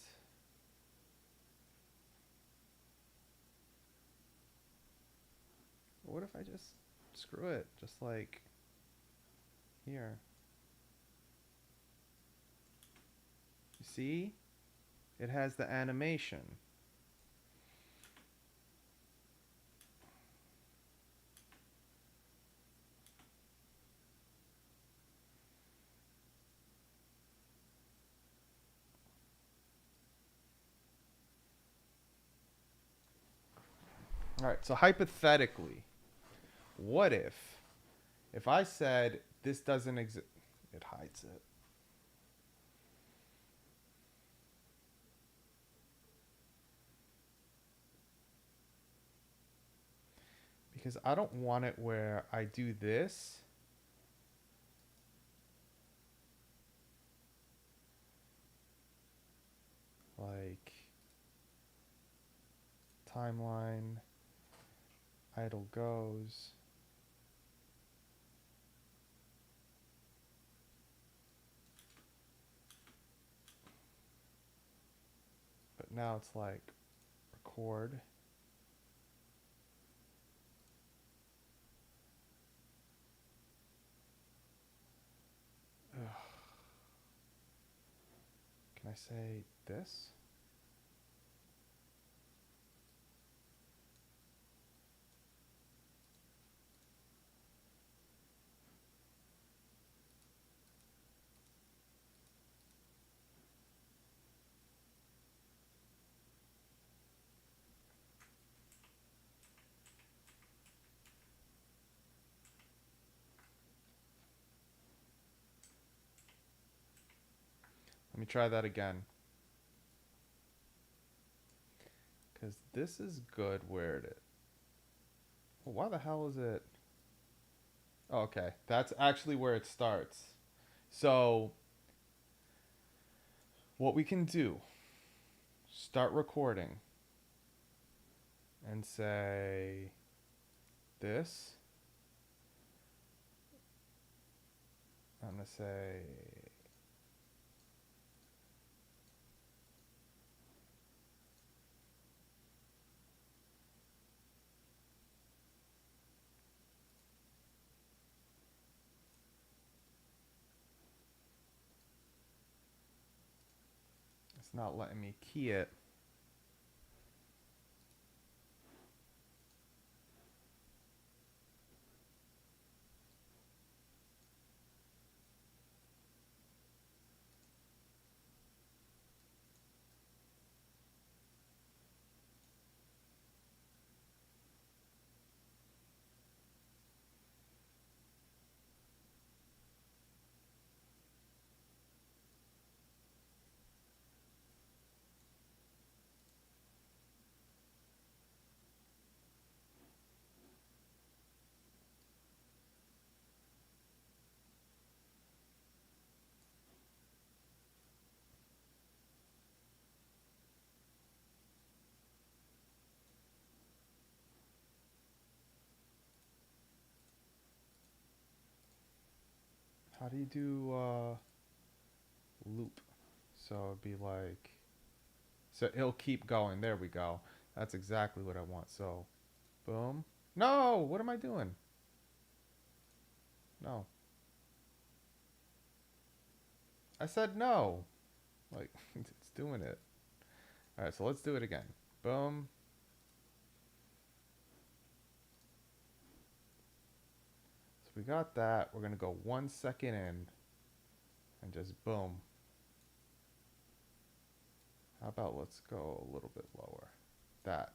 what if I just screw it, just like here. You see? It has the animation. All right, so hypothetically, what if I said this doesn't exist, it hides it. Because I don't want it where I do this. Like timeline, idle goes. But now it's like record. Ugh. Can I say this? Let me try that again. Because this is good where it is. Well, why the hell is it? Oh, okay, that's actually where it starts. So, what we can do, start recording and say this. I'm going to say it's not letting me key it. How do you do loop? So it'd be like, so it'll keep going. There we go. That's exactly what I want. So, boom. No, what am I doing? No. I said no. Like, it's doing it. All right, so let's do it again. Boom. So we got that. We're going to go 1 second in and just boom. How about let's go a little bit lower? That.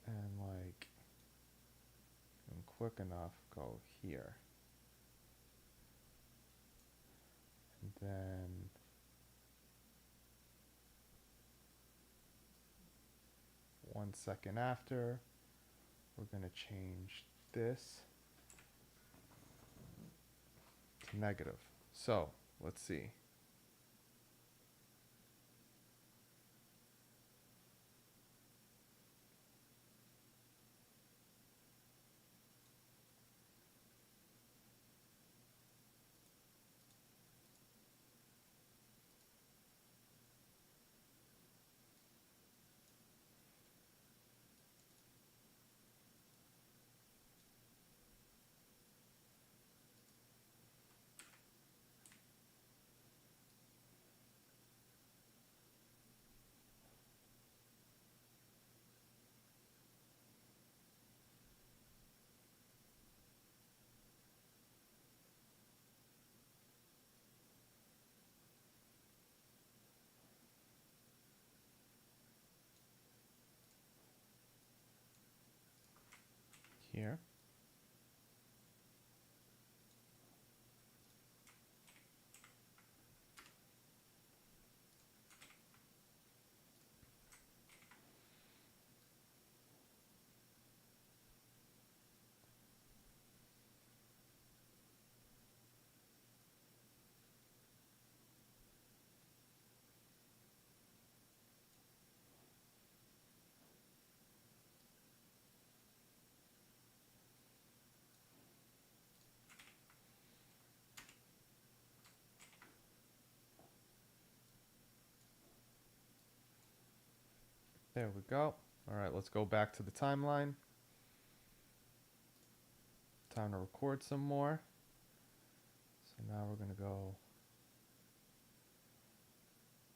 And like, and quick enough, go here. And then 1 second after, we're going to change this to negative. So let's see. Here. There we go. All right, let's go back to the timeline. Time to record some more. So now we're going to go.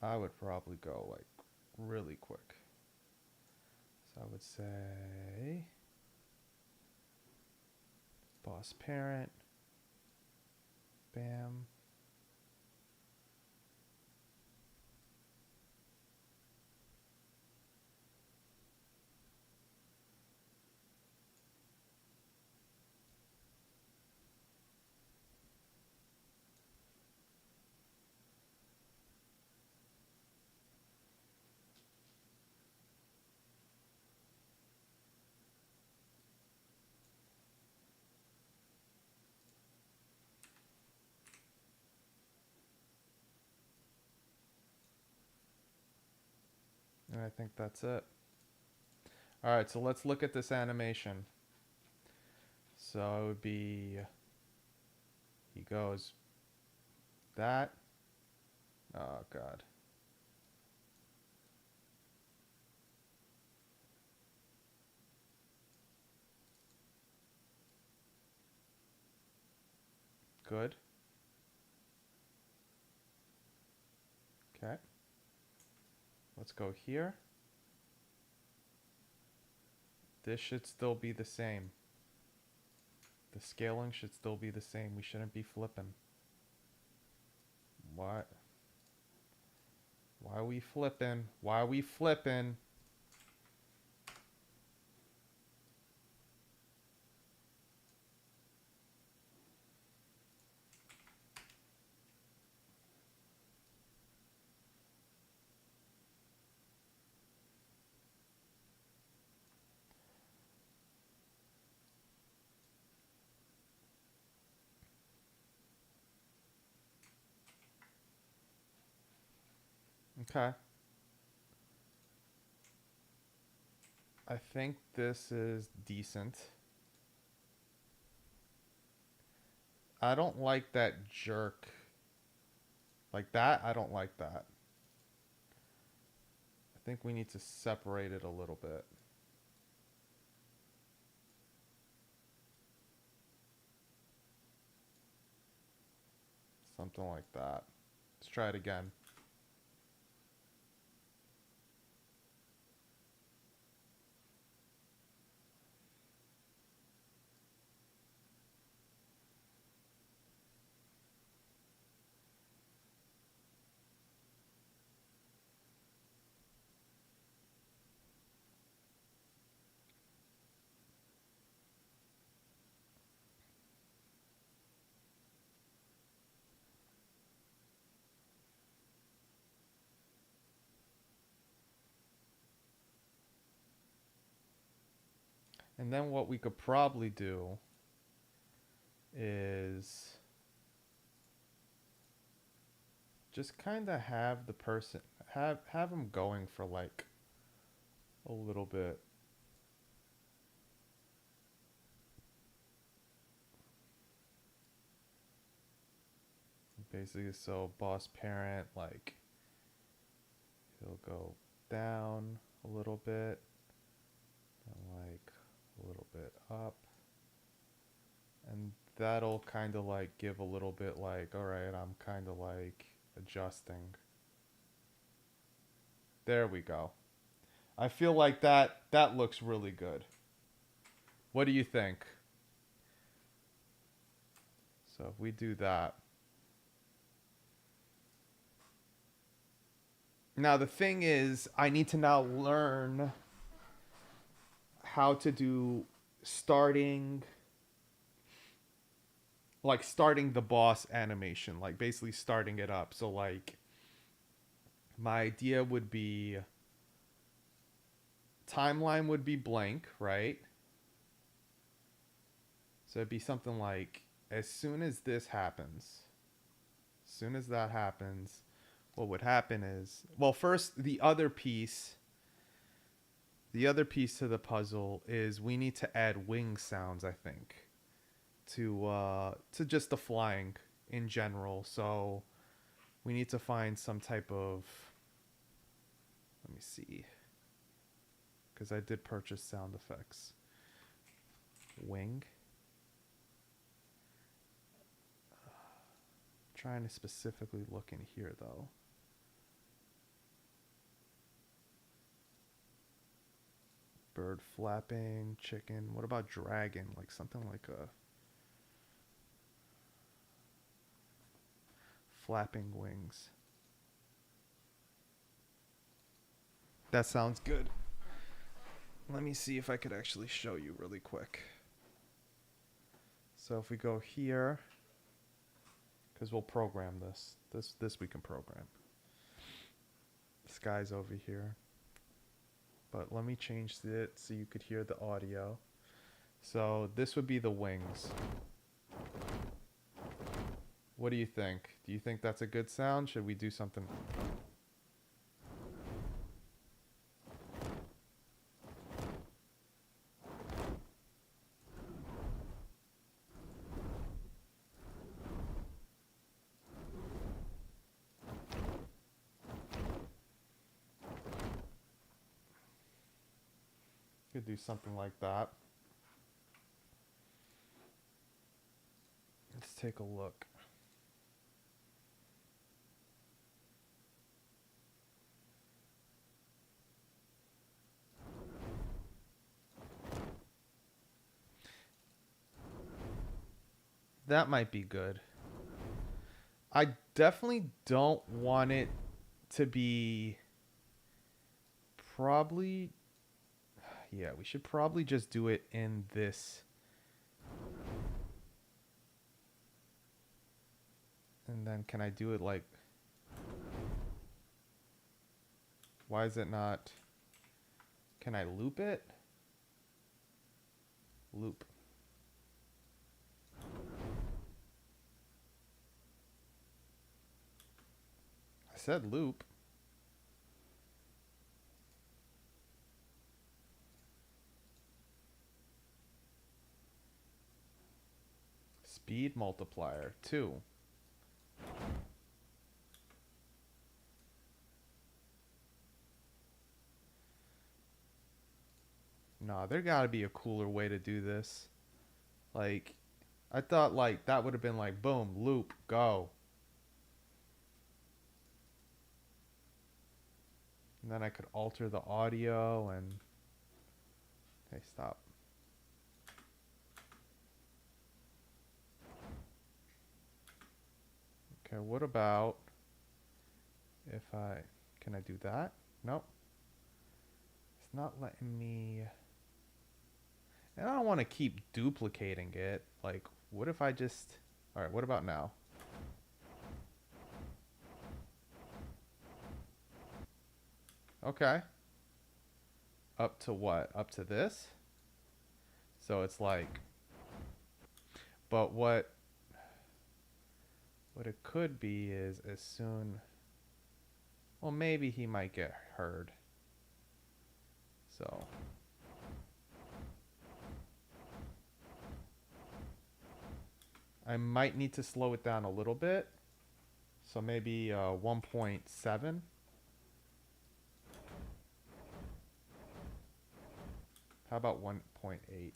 I would probably go like really quick. So I would say boss parent. Bam. And I think that's it. All right, so let's look at this animation. So it would be, he goes that. Oh, God. Good. Okay. Let's go here. This should still be the same. The scaling should still be the same. We shouldn't be flipping. What? Why are we flipping? Why are we flipping? Okay. I think this is decent. I don't like that jerk. Like that, I don't like that. I think we need to separate it a little bit. Something like that. Let's try it again. And then what we could probably do is just kind of have the person have them going for like a little bit. Basically, so boss parent, like he'll go down a little bit and like a little bit up, and that'll kind of like give a little bit like, all right, I'm kind of like adjusting. There we go. I feel like that looks really good. What do you think? So if we do that. Now the thing is, I need to now learn how to do starting starting the boss animation, like basically starting it up. So like my idea would be timeline would be blank, right? So it'd be something like as soon as this happens, as soon as that happens, what would happen is, well, first the other piece to the puzzle is we need to add wing sounds, I think, to just the flying in general. So we need to find some type of, let me see, because I did purchase sound effects. Wing. Trying to specifically look in here though. Bird flapping, chicken. What about dragon? Like something like a flapping wings. That sounds good. Let me see if I could actually show you really quick. So if we go here, because we'll program this. This we can program. The sky's over here. But let me change it so you could hear the audio. So this would be the wings. What do you think? Do you think that's a good sound? Should we do something? Could do something like that. Let's take a look. That might be good. I definitely don't want it to be probably, yeah, we should probably just do it in this. And then can I do it like, why is it not, can I loop it? Loop. I said loop. speed multiplier, 2. Nah, there gotta be a cooler way to do this. Like, I thought like that would have been like boom, loop, go. And then I could alter the audio and hey, stop. Okay, what about if can I do that? Nope. It's not letting me. And I don't want to keep duplicating it. Like, what if I just, all right, what about now? Okay. Up to what? Up to this? So it's like, but what it could be is as soon, well, maybe he might get heard. So I might need to slow it down a little bit. So maybe 1.7. How about 1.8?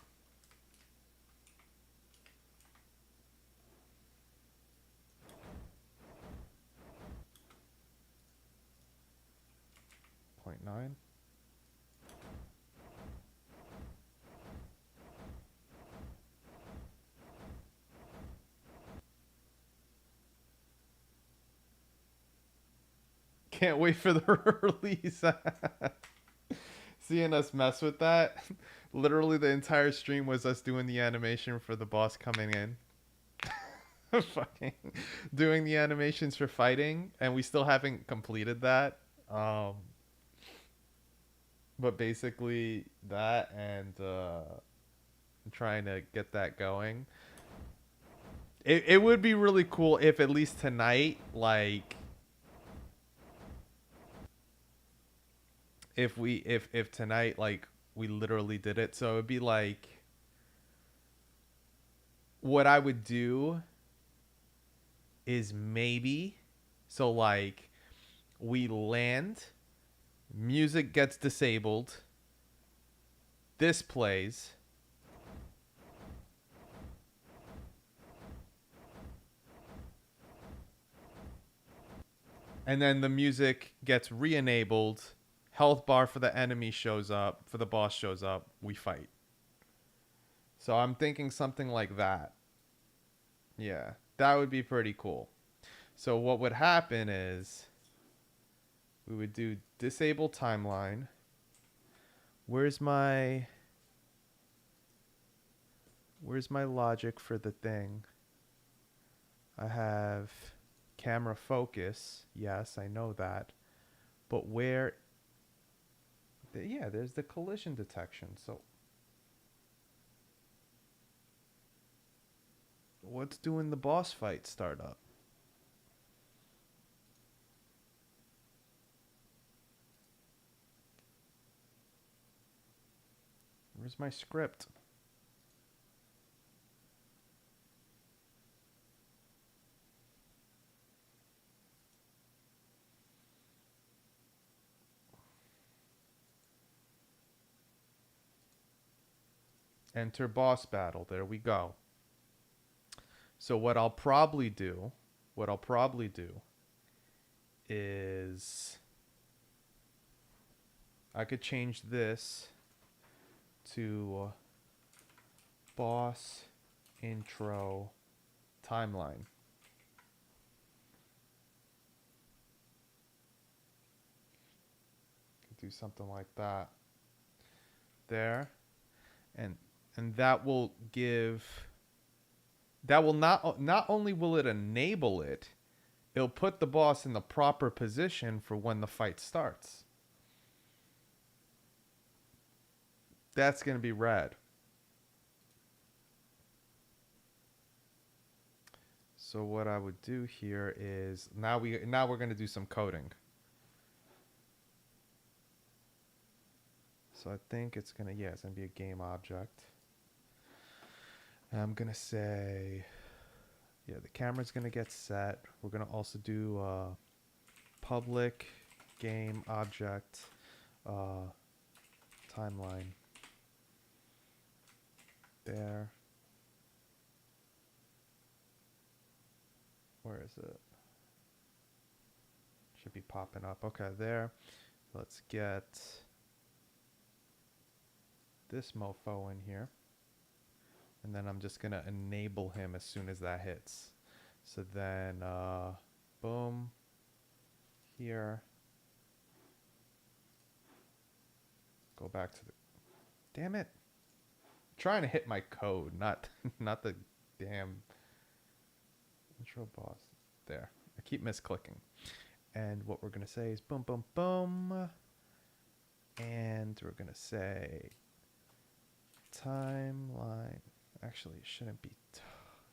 Point 9. Can't wait for the release. Seeing us mess with that. Literally the entire stream was us doing the animation for the boss coming in. Fucking doing the animations for fighting, and we still haven't completed that. But basically that and trying to get that going. It would be really cool if at least tonight, like if tonight like we literally did it. So it'd be like what I would do is maybe so like we land, music gets disabled, this plays, and then the music gets re-enabled, health bar for the enemy shows up, for the boss shows up, we fight. So I'm thinking something like that. Yeah, that would be pretty cool. So what would happen is we would do disable timeline. Where's my logic for the thing? I have camera focus. Yes, I know that. But where? Yeah, there's the collision detection. So what's doing the boss fight startup? Where's my script? Enter boss battle. There we go. So what I'll probably do is I could change this to boss intro timeline. Could do something like that. There. And that will give, that will not only will it enable it, it'll put the boss in the proper position for when the fight starts. That's going to be rad. So what I would do here is now we're going to do some coding. So I think it's going to, yeah, it's going to be a game object. I'm going to say camera's gonna get set. We're gonna also do public game object timeline. There. Where is it? Should be popping up. Okay, there. Let's get this mofo in here. And then I'm just going to enable him as soon as that hits. So then, boom, here. Go back to the, damn it. I'm trying to hit my code, not the damn intro boss. There, I keep misclicking. And what we're going to say is boom, boom, boom. And we're going to say timeline. Actually, it shouldn't be, it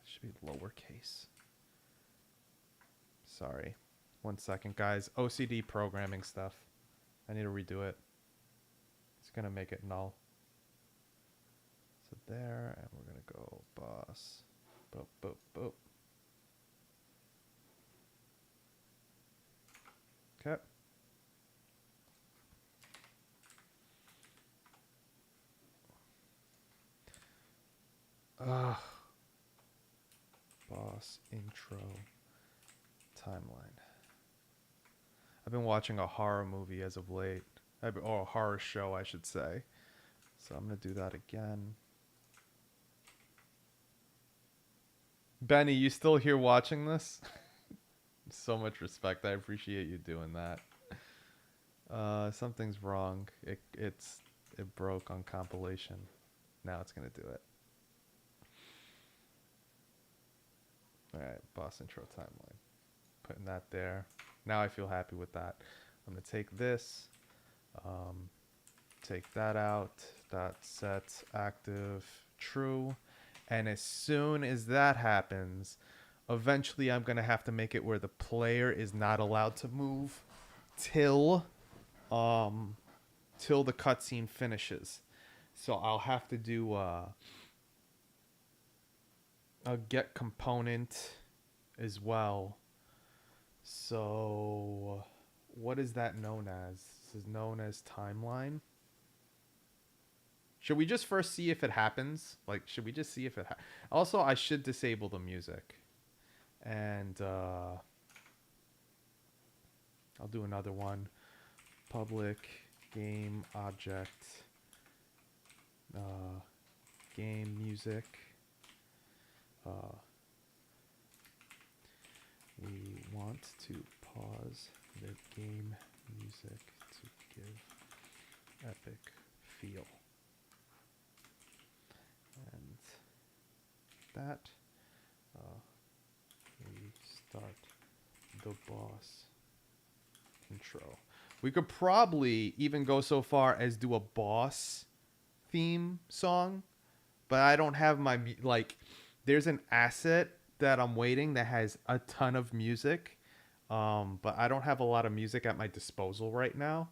should be lowercase. Sorry. 1 second, guys. OCD programming stuff. I need to redo it. It's going to make it null. So there, and we're going to go boss. Boop, boop, boop. Okay. Boss intro timeline. I've been watching a horror movie as of late. Or a horror show, I should say. So I'm going to do that again. Benny, you still here watching this? So much respect. I appreciate you doing that. Something's wrong. It broke on compilation. Now it's going to do it. Alright, boss intro timeline. Putting that there. Now I feel happy with that. I'm going to take this. Take that out. Dot set active true. And as soon as that happens, eventually I'm going to have to make it where the player is not allowed to move till the cutscene finishes. So I'll have to do a get component as well. So what is that known as? This is known as timeline. Should we just first see if it happens? Like, should we just see if it also, I should disable the music. And I'll do another one. Public game object game music. We want to pause the game music to give epic feel. And that we start the boss intro. We could probably even go so far as do a boss theme song, but I don't have my like. There's an asset that I'm waiting that has a ton of music, but I don't have a lot of music at my disposal right now.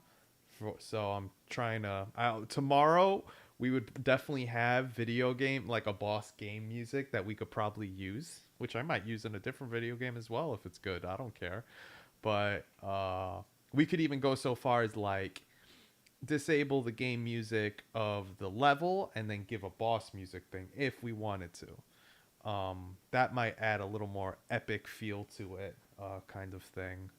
So I'm trying to. Tomorrow we would definitely have video game, like a boss game music that we could probably use, which I might use in a different video game as well if it's good. I don't care. But we could even go so far as like disable the game music of the level and then give a boss music thing if we wanted to. That might add a little more epic feel to it, kind of thing.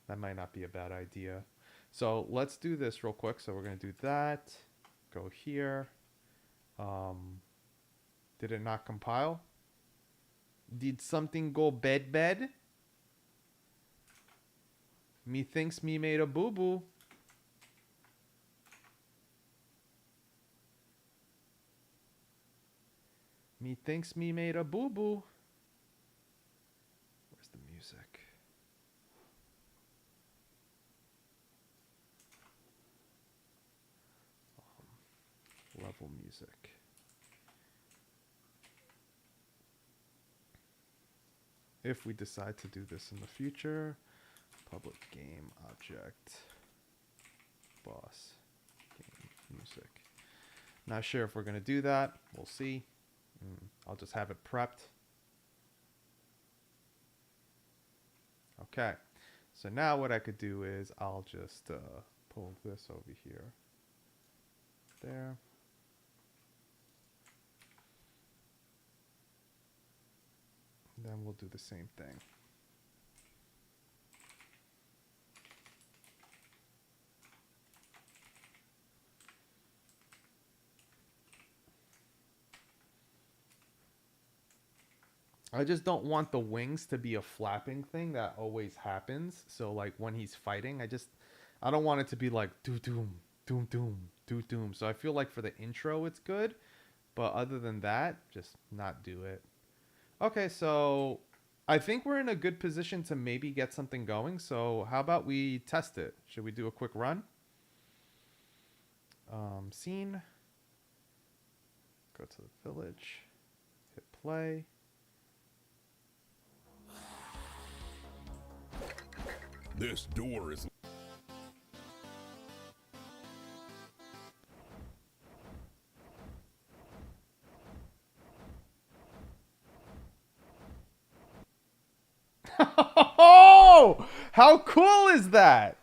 That might not be a bad idea. So let's do this real quick. So we're going to do that. Go here. Did it not compile? Did something go bad? Me thinks me made a boo-boo. Me thinks me made a boo-boo. Where's the music? Level music. If we decide to do this in the future, public game object boss game music. Not sure if we're going to do that. We'll see. I'll just have it prepped. Okay. So now what I could do is I'll just pull this over here. There. Then we'll do the same thing. I just don't want the wings to be a flapping thing that always happens. So like when he's fighting, I don't want it to be like doo doom, doom doom, doo doom. So I feel like for the intro it's good, but other than that, just not do it. Okay, so I think we're in a good position to maybe get something going. So how about we test it? Should we do a quick run? Scene. Go to the village. Hit play. This door is Oh, how cool is that?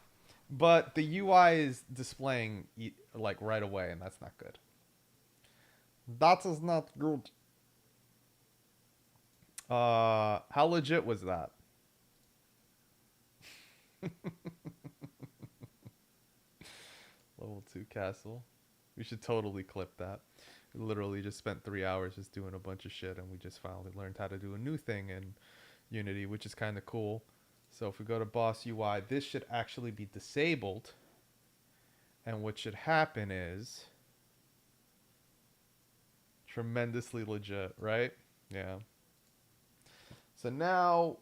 But the UI is displaying like right away, and that's not good. That is not good. How legit was that? Level 2 castle. We should totally clip that. We literally just spent 3 hours just doing a bunch of shit, and we just finally learned how to do a new thing in Unity, which is kind of cool. So if we go to boss UI, this should actually be disabled. And what should happen is tremendously legit, right? Yeah. So now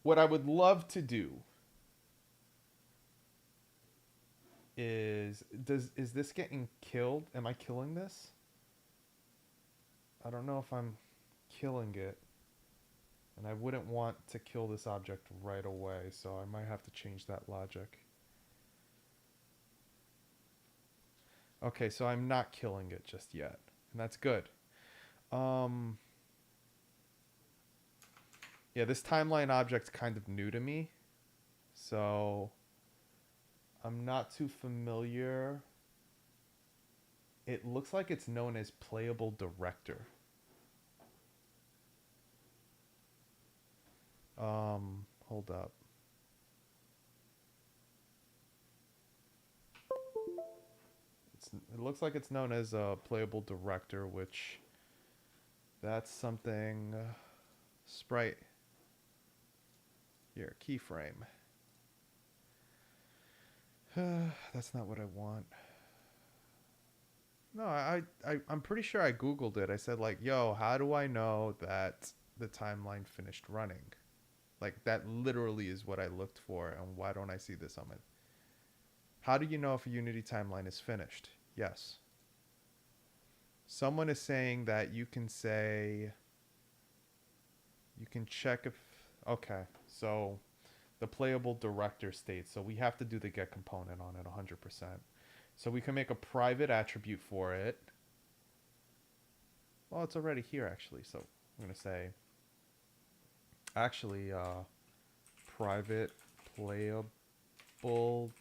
what I would love to do is this getting killed? Am I killing this? I don't know if I'm killing it. And I wouldn't want to kill this object right away, so I might have to change that logic. Okay, so I'm not killing it just yet, and that's good. Yeah, this timeline object's kind of new to me, so I'm not too familiar. It looks like it's known as playable director. Hold up. It looks like it's known as a playable director, which that's something. Sprite. Here, keyframe. That's not what I want. No, I'm pretty sure I Googled it. I said like, yo, how do I know that the timeline finished running? Like that literally is what I looked for, and why don't I see this on my... How do you know if a Unity timeline is finished? Yes. Someone is saying that you can say... You can check if... Okay, so the playable director states, so we have to do the get component on it 100%. So we can make a private attribute for it. Well, it's already here actually, so I'm going to say... Actually, private playable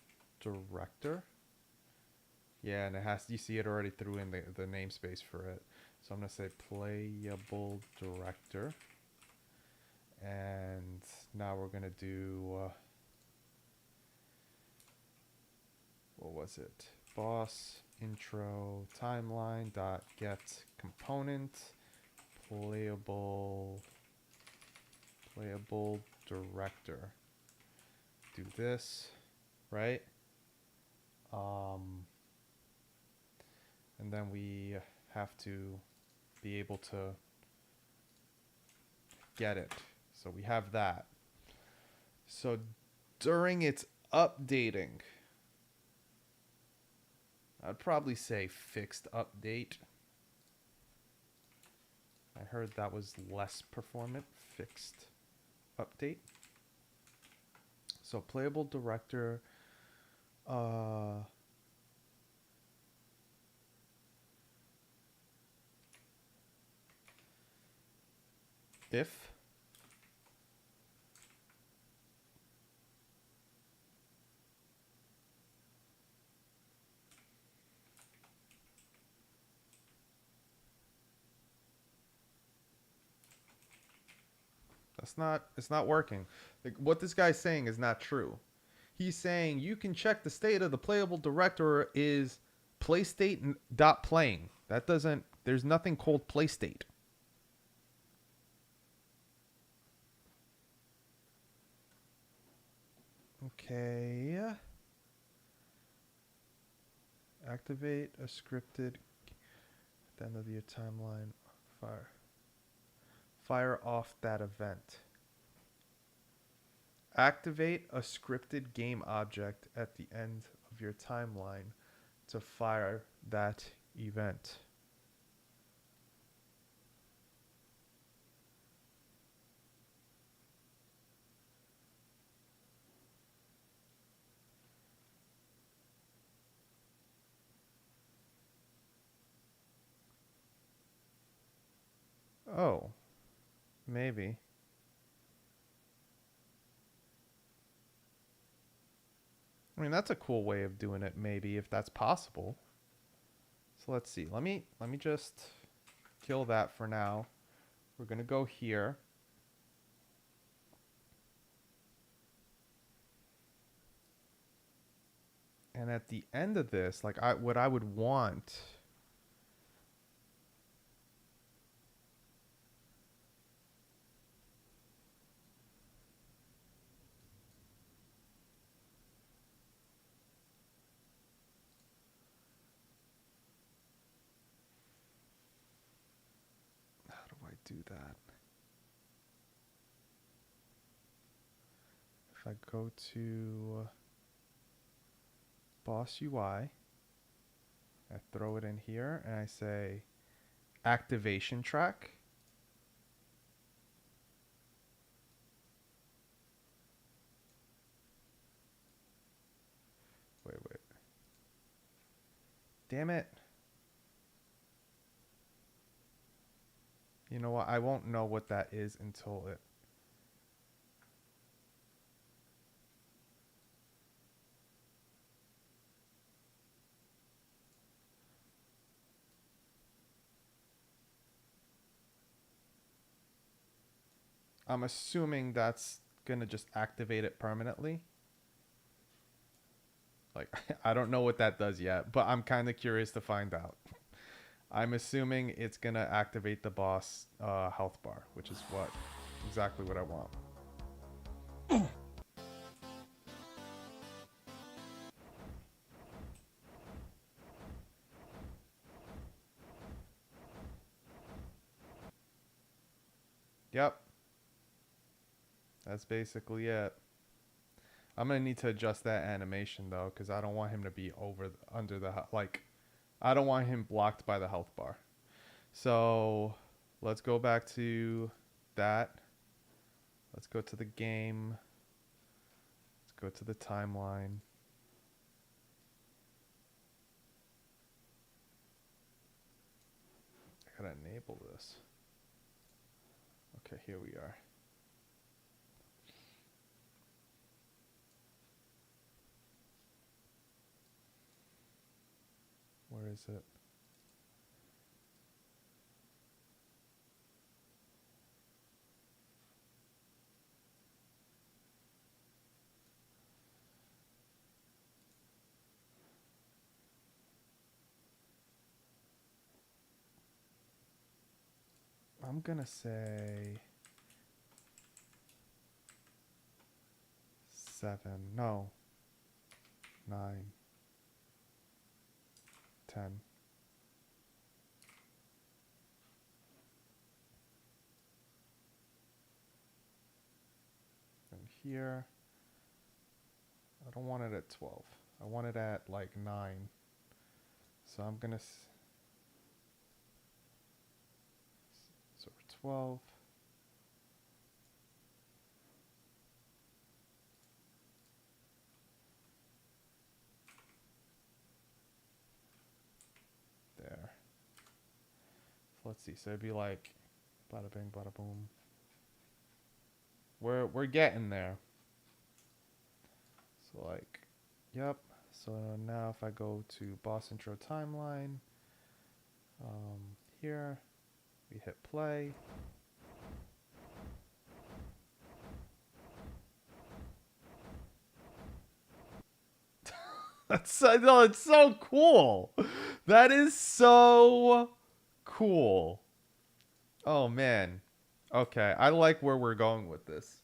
director. Yeah, and it has, you see it already threw in the namespace for it. So I'm going to say playable director. And now we're going to do, what was it? Boss intro timeline dot get component playable director. Do this, right? And then we have to be able to get it. So we have that. So during its updating, I'd probably say fixed update. I heard that was less performant. Fixed update. So playable director, if it's not working. Like, what this guy's saying is not true. He's saying you can check the state of the playable director is playstate dot playing. That doesn't, there's nothing called playstate. Okay. Activate a scripted at the end of your timeline. Fire off that event. Activate a scripted game object at the end of your timeline to fire that event. Oh, maybe. I mean, that's a cool way of doing it, maybe, if that's possible. So let's see. Let me just kill that for now. We're gonna go here. And at the end of this, like what I would want. How do I do that? If I go to Boss UI, I throw it in here and I say activation track. Wait. Damn it. You know what? I won't know what that is until it. I'm assuming that's going to just activate it permanently. Like, I don't know what that does yet, but I'm kind of curious to find out. I'm assuming it's going to activate the boss health bar, which is exactly what I want. Yep. That's basically it. I'm gonna need to adjust that animation though, because I don't want him to be under the like. I don't want him blocked by the health bar. So let's go back to that. Let's go to the game. Let's go to the timeline. I gotta enable this. Okay, here we are. Where is it? I'm gonna say 7. No. 9. 10. And here, I don't want it at 12. I want it at like 9. So I'm gonna so 12. There. So let's see. So it'd be like bada bing, bada boom. We're getting there. So like, yep. So now if I go to boss intro timeline, here we hit play. No, it's so cool. That is so cool. Oh man. Okay, I like where we're going with this.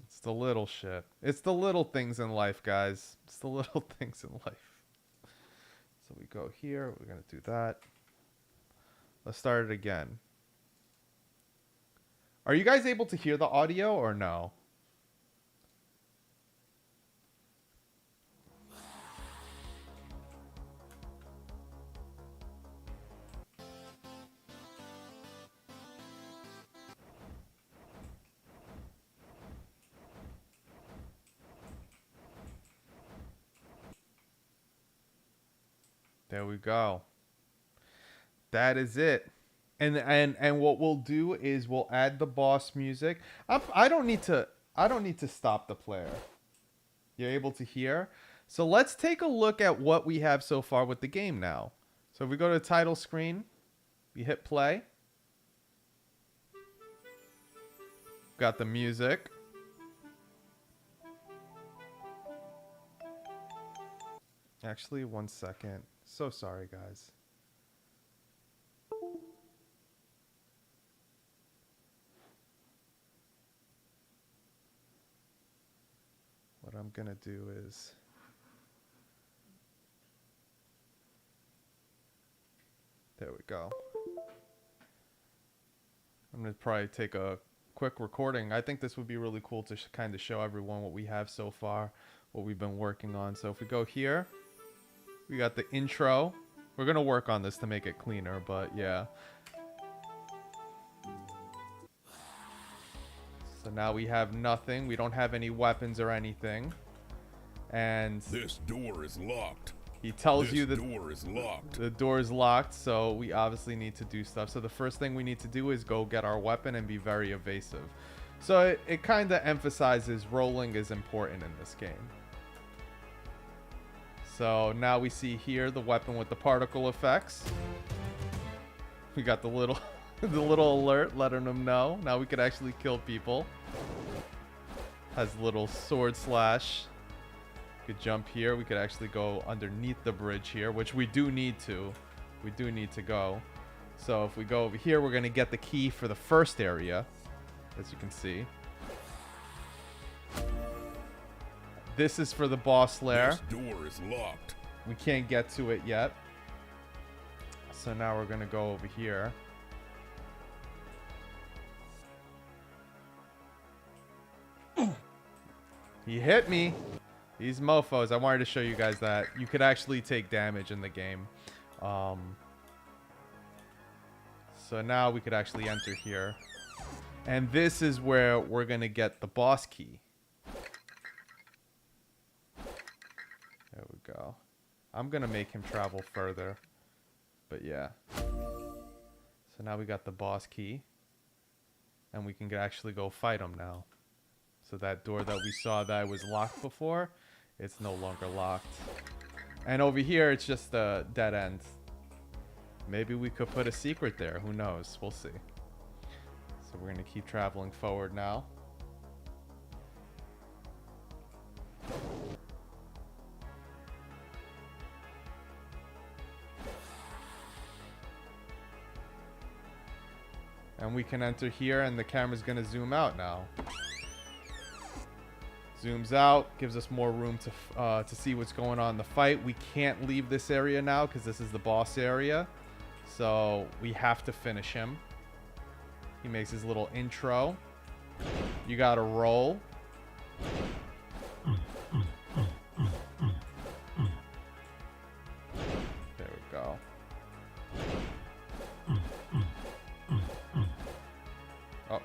It's the little shit. It's the little things in life, guys. It's the little things in life. So we go here. We're going to do that. Let's start it again. Are you guys able to hear the audio or no? There we go. That is it. And what we'll do is we'll add the boss music. I don't need to stop the player. You're able to hear. So let's take a look at what we have so far with the game now. So if we go to the title screen, we hit play. Got the music. Actually, 1 second. So sorry, guys. What I'm gonna do is there we go. I'm gonna probably take a quick recording. I think this would be really cool to kind of show everyone what we have so far, what we've been working on. So if we go here, we got the intro. We're gonna work on this to make it cleaner, but yeah. So now we have nothing. We don't have any weapons or anything. And This door is locked. he tells This you that door is locked. the door is locked, so we obviously need to do stuff. So the first thing we need to do is go get our weapon and be very evasive. So it kind of emphasizes rolling is important in this game. So now we see here the weapon with the particle effects. We got the little the little alert letting them know. Now we could actually kill people. Has little sword slash. Could jump here. We could actually go underneath the bridge here, which we do need to. We do need to go. So if we go over here, we're going to get the key for the first area, as you can see. This is for the boss lair. This door is locked. We can't get to it yet. So now we're going to go over here. He hit me. These mofos. I wanted to show you guys that you could actually take damage in the game. So now we could actually enter here. And this is where we're going to get the boss key. There we go. I'm going to make him travel further. But yeah. So now we got the boss key. And we can actually go fight him now. So that door that we saw that was locked before, it's no longer locked. And over here, it's just a dead end. Maybe we could put a secret there. Who knows? We'll see. So we're going to keep traveling forward now. And we can enter here, and the camera's going to zoom out now. Zooms out, gives us more room to see what's going on in the fight. We can't leave this area now because this is the boss area. So we have to finish him. He makes his little intro. You gotta roll. There we go. Uh-oh.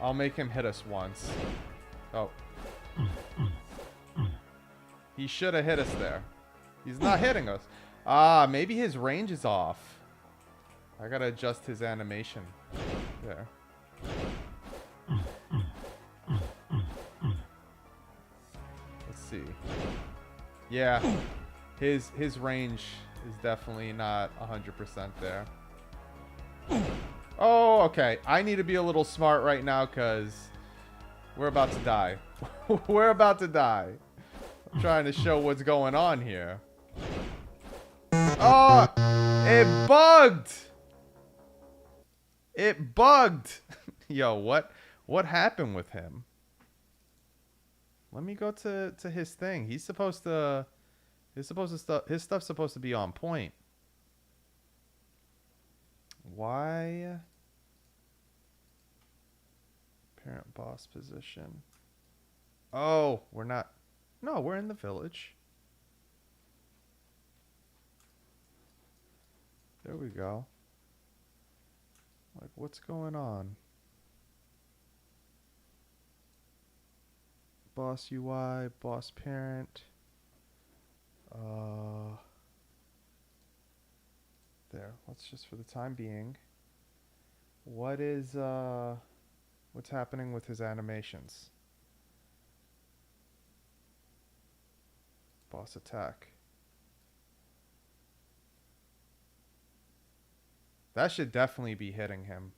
I'll make him hit us once. Oh. He should have hit us there. He's not hitting us. Ah, maybe his range is off. I gotta adjust his animation. There. Let's see. Yeah, his range is definitely not 100% there. Oh, okay. I need to be a little smart right now because we're about to die. We're about to die. I'm trying to show what's going on here. Oh, it bugged. It bugged. Yo, what happened with him? Let me go to his thing. His stuff's supposed to be on point. Why? Parent boss position. Oh, we're not. No, we're in the village. There we go. Like, what's going on? Boss UI, boss parent. There. Let's just for the time being. What's happening with his animations? Boss attack. That should definitely be hitting him.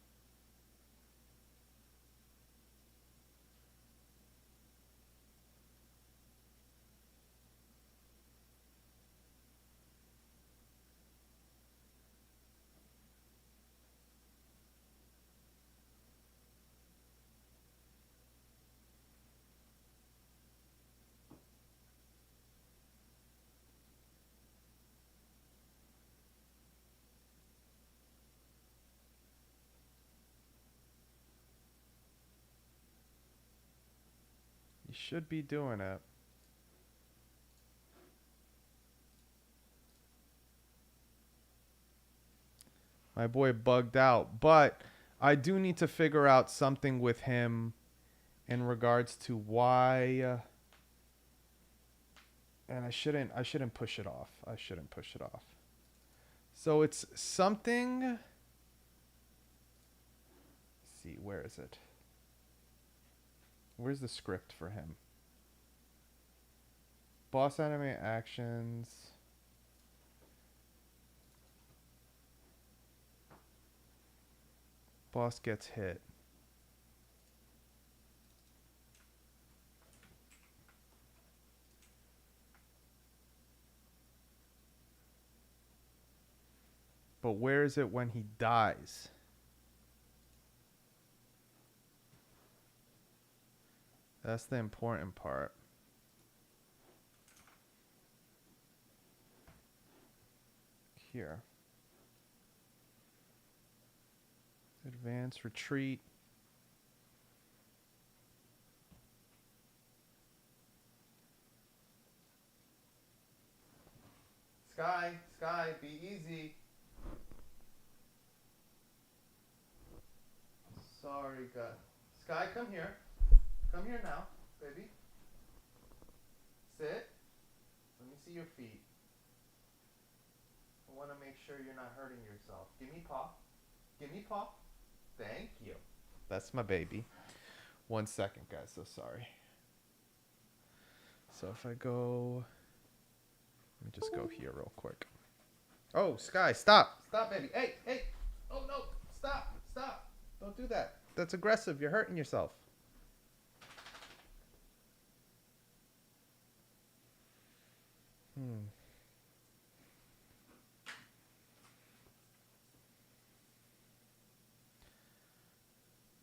You should be doing it. My boy bugged out, but I do need to figure out something with him in regards to why and I shouldn't push it off. I shouldn't push it off. So it's something. Let's see, where is it? Where's the script for him? Boss anime actions. Boss gets hit. But where is it when he dies? That's the important part. Here. Advance, retreat. Sky, be easy. Sorry, God. Sky, come here. Come here now, baby. Sit. Let me see your feet. I want to make sure you're not hurting yourself. Give me paw. Give me paw. Thank you. That's my baby. 1 second, guys. So sorry. So if I go... Let me just go here real quick. Oh, Sky, stop. Stop, baby. Hey, hey. Oh, no. Stop. Stop. Don't do that. That's aggressive. You're hurting yourself.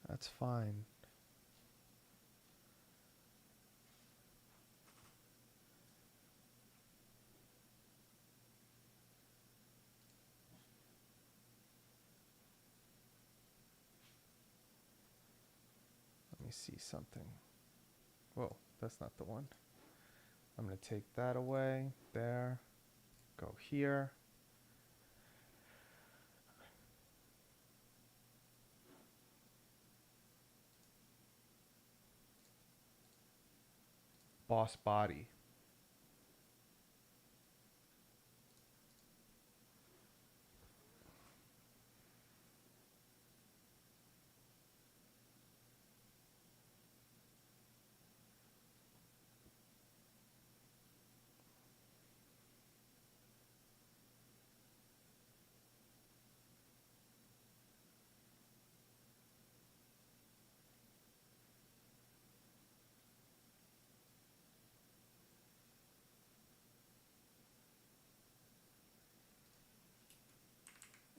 That's fine. Let me see something. Whoa, that's not the one. I'm going to take that away. There. Go here. Boss body.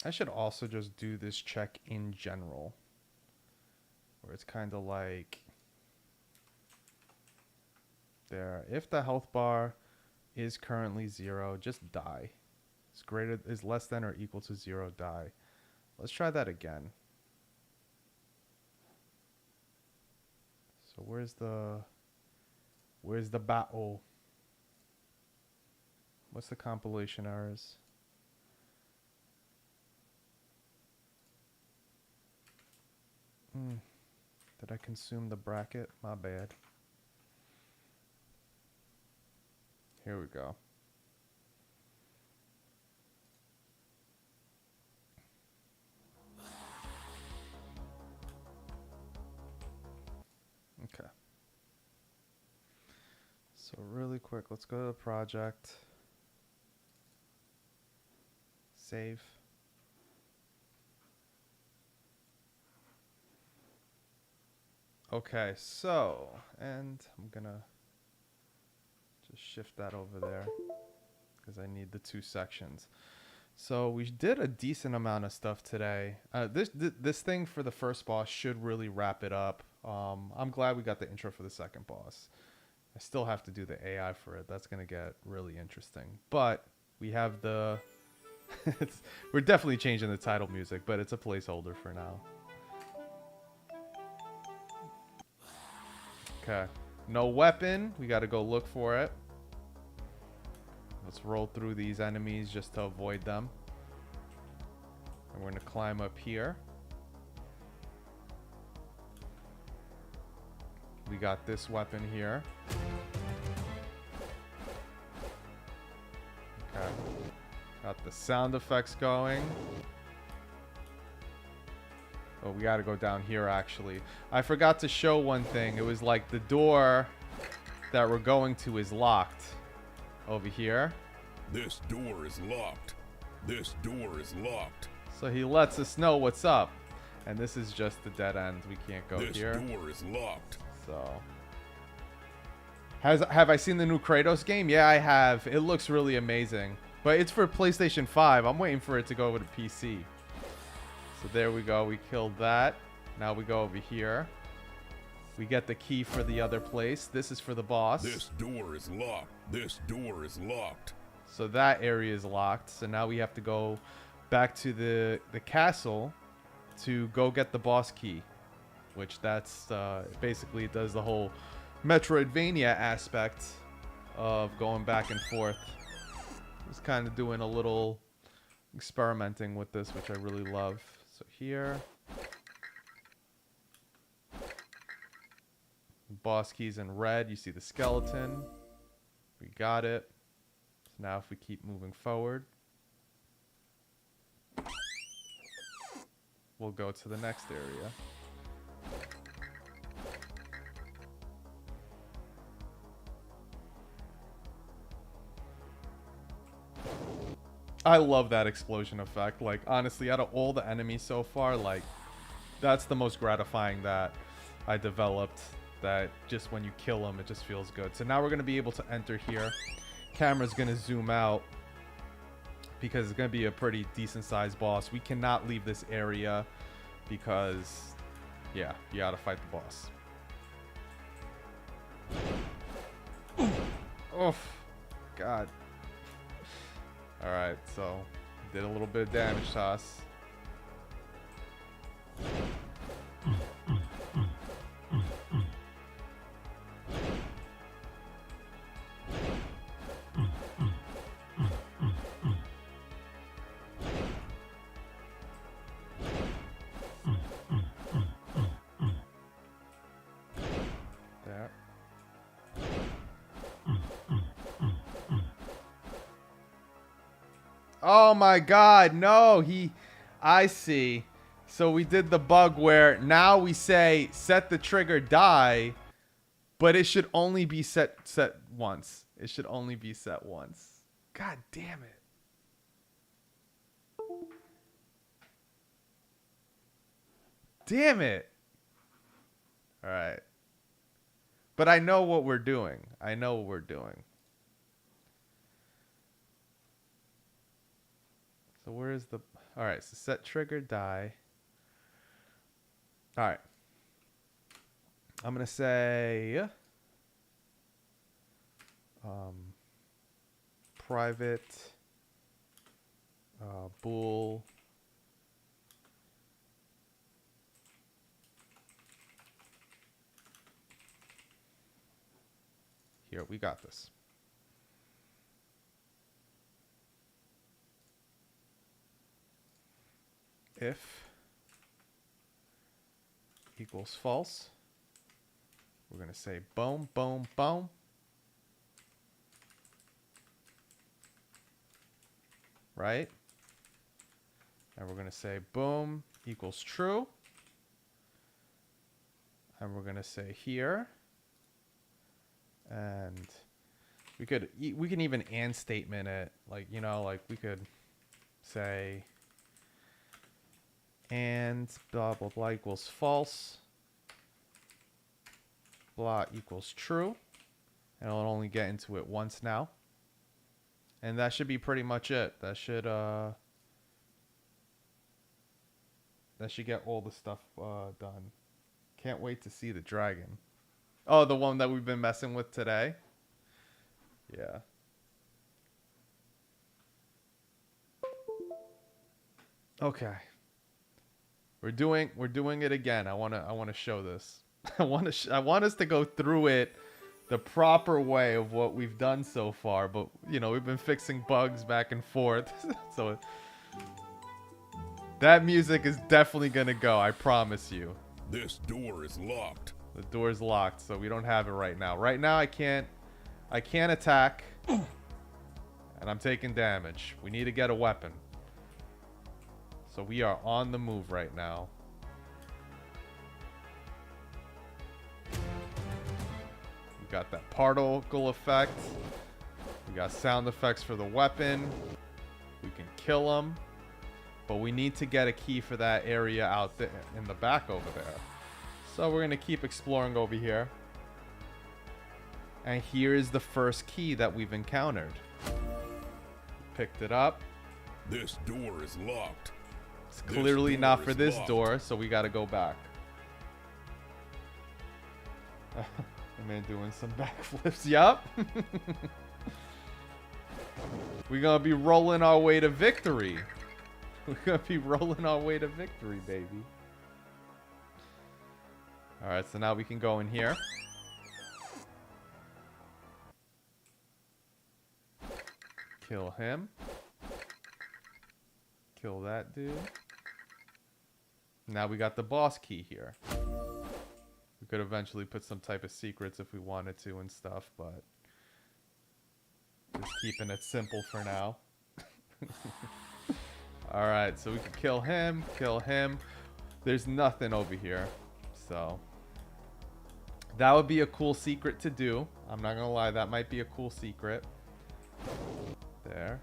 I should also just do this check in general, where it's kind of like there. If the health bar is currently 0, just die. Is less than or equal to 0, die. Let's try that again. So where's the battle? What's the compilation errors? Did I consume the bracket? My bad. Here we go. Okay. So really quick, let's go to the project. Save. Okay, so, and I'm gonna just shift that over there because I need the 2 sections. So we did a decent amount of stuff today. This thing for the first boss should really wrap it up. I'm glad we got the intro for the second boss. I still have to do the AI for it. That's gonna get really interesting. But we have the we're definitely changing the title music, but it's a placeholder for now. Okay. No weapon. We got to go look for it. Let's roll through these enemies just to avoid them. And we're going to climb up here. We got this weapon here. Okay. Got the sound effects going. Oh, we gotta go down here, actually. I forgot to show one thing. It was like the door that we're going to is locked. Over here. This door is locked. This door is locked. So he lets us know what's up. And this is just the dead end. We can't go here. This door is locked. So. Have I seen the new Kratos game? Yeah, I have. It looks really amazing. But it's for PlayStation 5. I'm waiting for it to go over to PC. So there we go. We killed that. Now we go over here. We get the key for the other place. This is for the boss. This door is locked. This door is locked. So that area is locked. So now we have to go back to the castle to go get the boss key. Which that's basically it does the whole Metroidvania aspect of going back and forth. Just kind of doing a little experimenting with this, which I really love. So here, boss keys in red. You see the skeleton. We got it. So now if we keep moving forward, we'll go to the next area. I love that explosion effect. Like, honestly, out of all the enemies so far, like, that's the most gratifying that I developed. That just when you kill them, it just feels good. So now we're going to be able to enter here. Camera's going to zoom out because it's going to be a pretty decent sized boss. We cannot leave this area because, yeah, you got to fight the boss. Oh, God. Alright, so did a little bit of damage to us. There. Oh my God, no, I see. So we did the bug where now we say set the trigger die, but it should only be set once. It should only be set once. God damn it. Damn it. All right. But I know what we're doing. I know what we're doing. So where is the... All right, so set trigger die. All right. I'm going to say private bool here. We got this. If equals false, we're going to say boom, boom, boom. Right? And we're going to say boom equals true. And we're going to say here. And we can even and statement it. Like, you know, like we could say and blah, blah, blah equals false. Blah equals true. And it'll only get into it once now. And that should be pretty much it. That should get all the stuff done. Can't wait to see the dragon. Oh, the one that we've been messing with today? Yeah. Okay. We're doing it again. I want to show this. I want us to go through it the proper way of what we've done so far, but you know, we've been fixing bugs back and forth. So that music is definitely going to go, I promise you. This door is locked. The door's locked, so we don't have it right now. Right now I can't attack. And I'm taking damage. We need to get a weapon. So we are on the move right now. We got that particle effect. We got sound effects for the weapon. We can kill them. But we need to get a key for that area out there in the back over there. So we're going to keep exploring over here. And here is the first key that we've encountered. Picked it up. This door is locked. It's clearly not for this door, so we got to go back. The man doing some backflips. Yup. We're going to be rolling our way to victory. We're going to be rolling our way to victory, baby. Alright, so now we can go in here. Kill him. Kill that dude. Now we got the boss key here. We could eventually put some type of secrets if we wanted to and stuff, but just keeping it simple for now. Alright, so we can kill him, kill him. There's nothing over here, so that would be a cool secret to do. I'm not gonna lie, that might be a cool secret. There.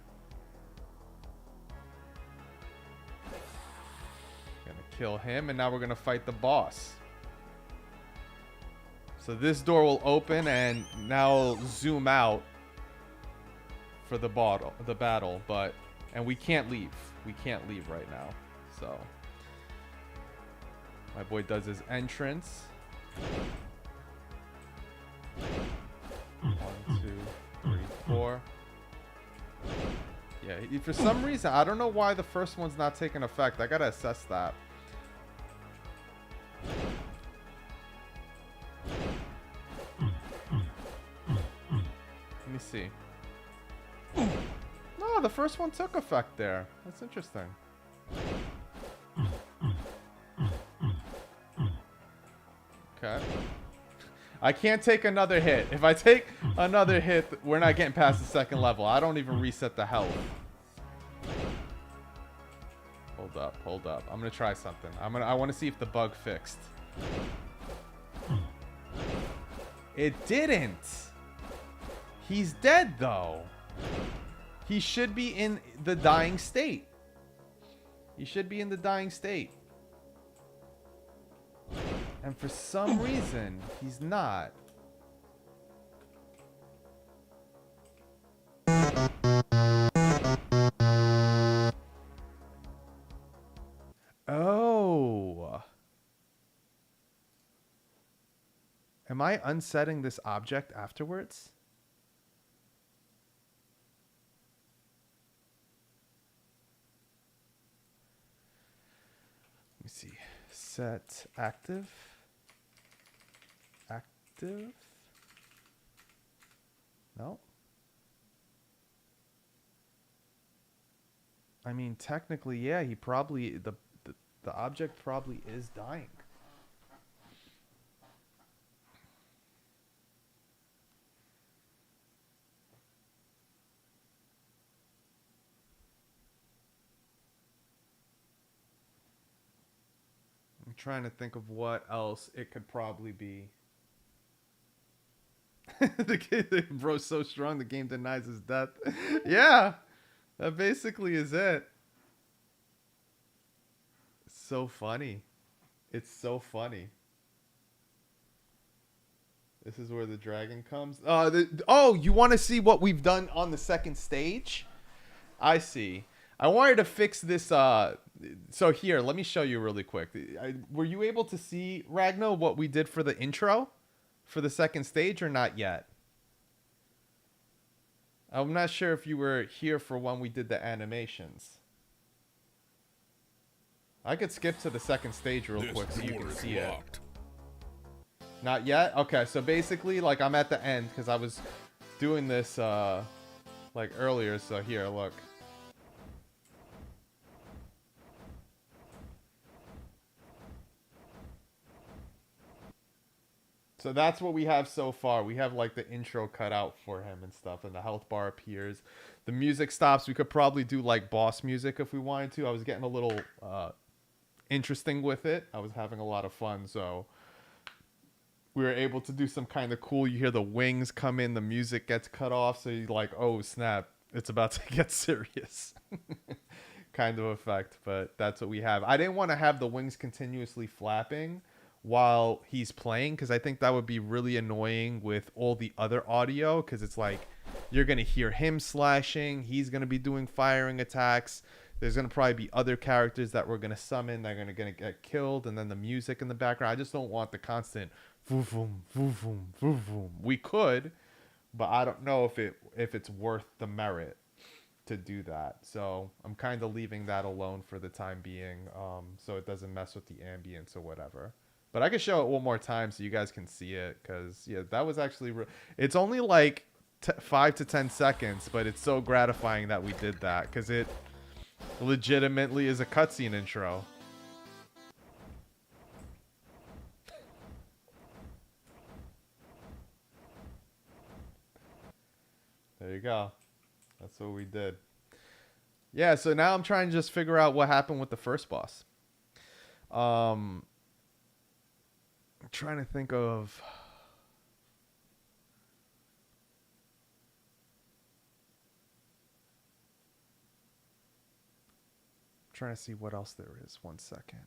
Gonna kill him, and now we're gonna fight the boss. So this door will open, and now I'll zoom out for the battle, but and we can't leave. We can't leave right now. So my boy does his entrance. 1, 2, 3, 4. Yeah, for some reason, I don't know why the first one's not taking effect. I gotta assess that. Let me see. No, the first one took effect there. That's interesting. Okay. I can't take another hit. If I take another hit, we're not getting past the second level. I don't even reset the health. Hold up, hold up. I'm gonna try something. I want to see if the bug fixed. It didn't. He's dead though. He should be in the dying state. He should be in the dying state. And for some reason, he's not. Am I unsetting this object afterwards? Let me see. Set active. Active. No. I mean, technically, yeah, he probably the object probably is dying. I'm trying to think of what else it could probably be. The kid, bro's so strong, the game denies his death. Yeah, that basically is it. It's so funny. It's so funny. This is where the dragon comes. Oh, you want to see what we've done on the second stage? I see. I wanted to fix this. So here, let me show you really quick. Were you able to see, Ragno, what we did for the intro for the second stage or not yet? I'm not sure if you were here for when we did the animations. I could skip to the second stage real quick so you can see it. Not yet? Okay, so basically, like, I'm at the end because I was doing this, like, earlier. So here, look. So that's what we have so far. We have, like, the intro cut out for him and stuff, and the health bar appears. The music stops. We could probably do, like, boss music if we wanted to. I was getting a little interesting with it. I was having a lot of fun, so we were able to do some kind of cool. You hear the wings come in, the music gets cut off, so you're like, oh snap, it's about to get serious. Kind of effect, but that's what we have. I didn't want to have the wings continuously flapping while he's playing because I think that would be really annoying with all the other audio, because it's like you're going to hear him slashing, he's going to be doing firing attacks. There's going to probably be other characters that we're going to summon that are going to get killed, and then the music in the background. I just don't want the constant voom, voom, voom, voom, voom. We could, but I don't know if it's worth the merit to do that. So I'm kind of leaving that alone for the time being, so it doesn't mess with the ambience or whatever. But I can show it one more time so you guys can see it, because yeah, that was actually it's only like 5 to 10 seconds, but it's so gratifying that we did that because it legitimately is a cutscene intro. There you go. That's what we did. Yeah, so now I'm trying to just figure out what happened with the first boss. I'm trying to think of... trying to see what else there is. 1 second.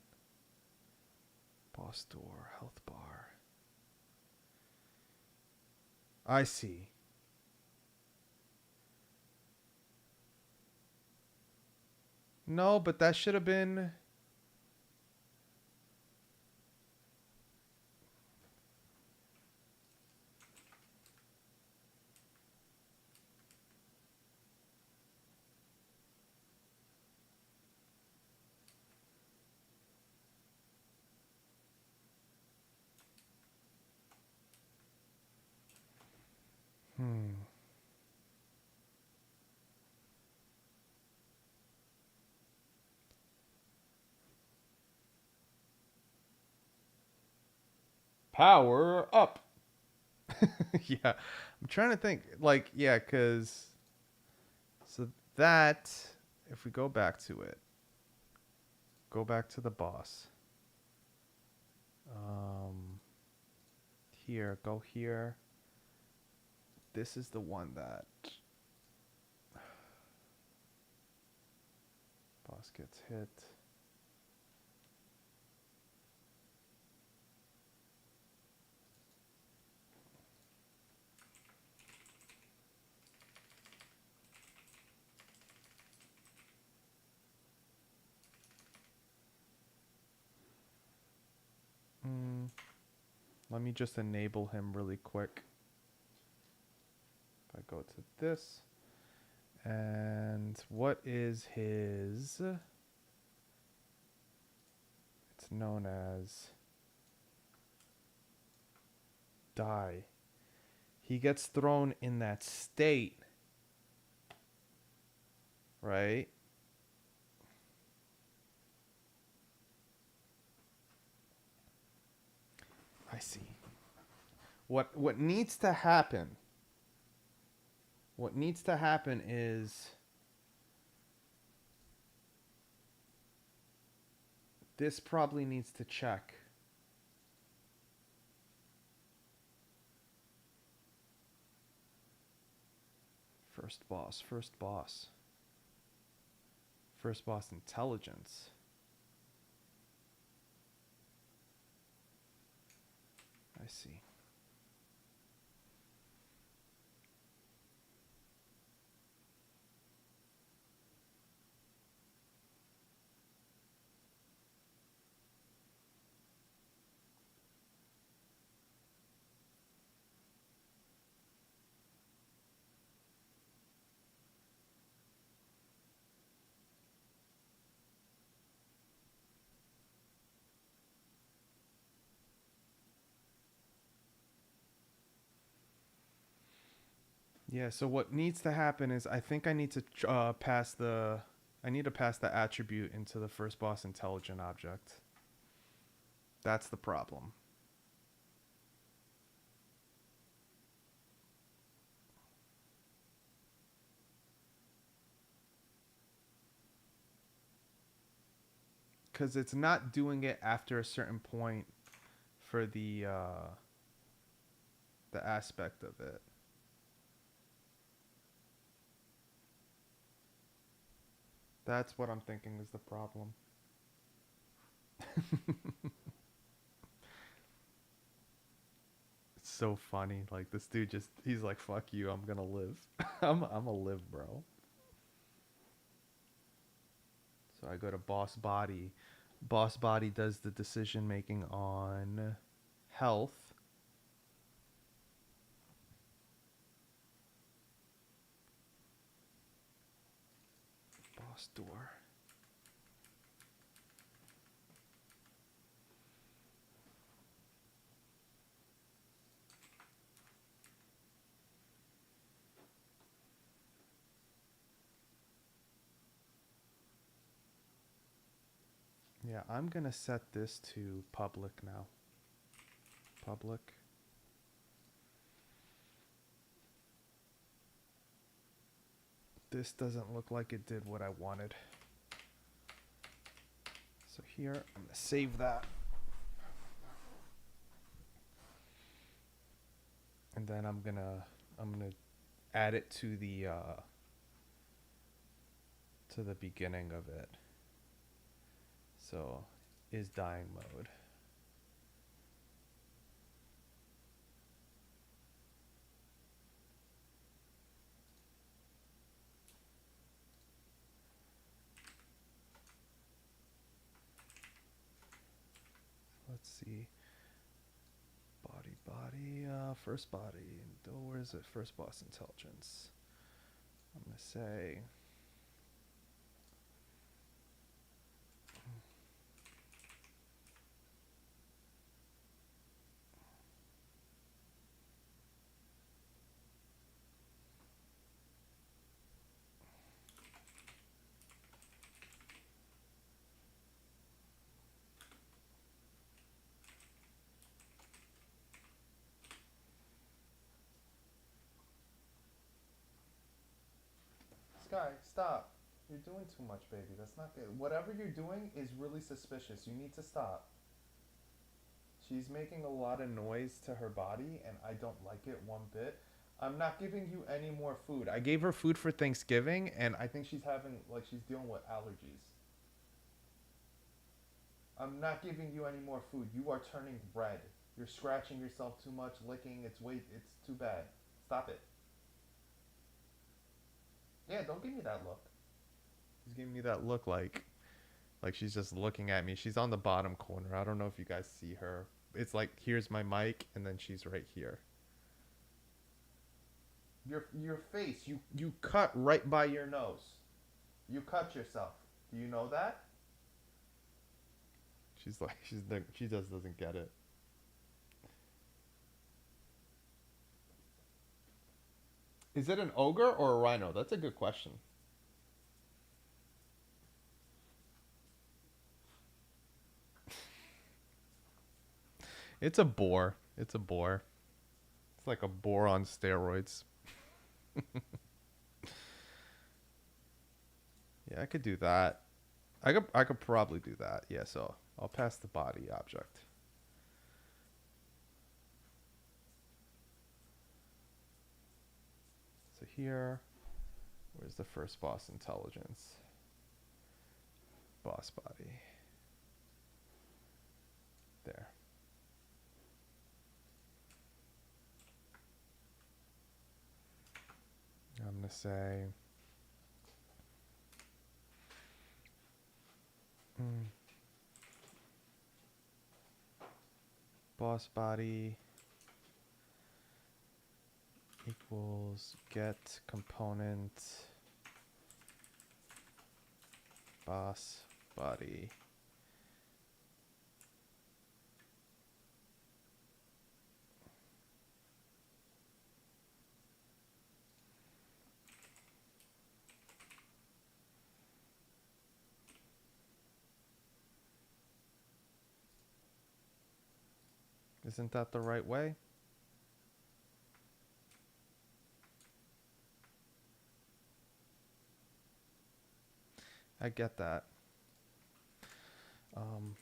Boss door, health bar. I see. No, but that should have been... Power up. Yeah, I'm trying to think. Like, yeah, because... So that... If we go back to it. Go back to the boss. Here, go here. This is the one that... Boss gets hit. Let me just enable him really quick. If I go to this, and what is his? It's known as die. He gets thrown in that state, right? I see. What needs to happen? What needs to happen is this probably needs to check. First boss, first boss. First boss intelligence. I see. Yeah, so what needs to happen is I think I need to pass the attribute into the first boss intelligent object. That's the problem. Cuz it's not doing it after a certain point for the aspect of it. That's what I'm thinking is the problem. It's so funny. Like this dude just he's like fuck you, I'm going to live. I'm a live, bro. So I go to boss body. Boss body does the decision making on health. Boss door. Yeah, I'm going to set this to public now. Public. This doesn't look like it did what I wanted. So here, I'm going to save that. And then I'm going to add it to the beginning of it. So, is dying mode. Let's see. Body, first body. Where is it? First boss intelligence. I'm going to say Sky, stop. You're doing too much, baby. That's not good. Whatever you're doing is really suspicious. You need to stop. She's making a lot of noise to her body, and I don't like it one bit. I'm not giving you any more food. I gave her food for Thanksgiving, and I think she's having, like, she's dealing with allergies. I'm not giving you any more food. You are turning red. You're scratching yourself too much, licking. It's too bad. Stop it. Yeah, don't give me that look. She's giving me that look like she's just looking at me. She's on the bottom corner. I don't know if you guys see her. it's like here's my mic and then she's right here. Your face, you cut right by your nose. You cut yourself. Do you know that? She's like she just doesn't get it. Is it an ogre or a rhino? That's a good question. It's a boar. It's a boar. It's like a boar on steroids. Yeah, I could do that. I could probably do that. Yeah, so I'll pass the body object. So here, where's the first boss intelligence? Boss body. There. I'm gonna say boss body equals get component boss body. Isn't that the right way? I get that. Um,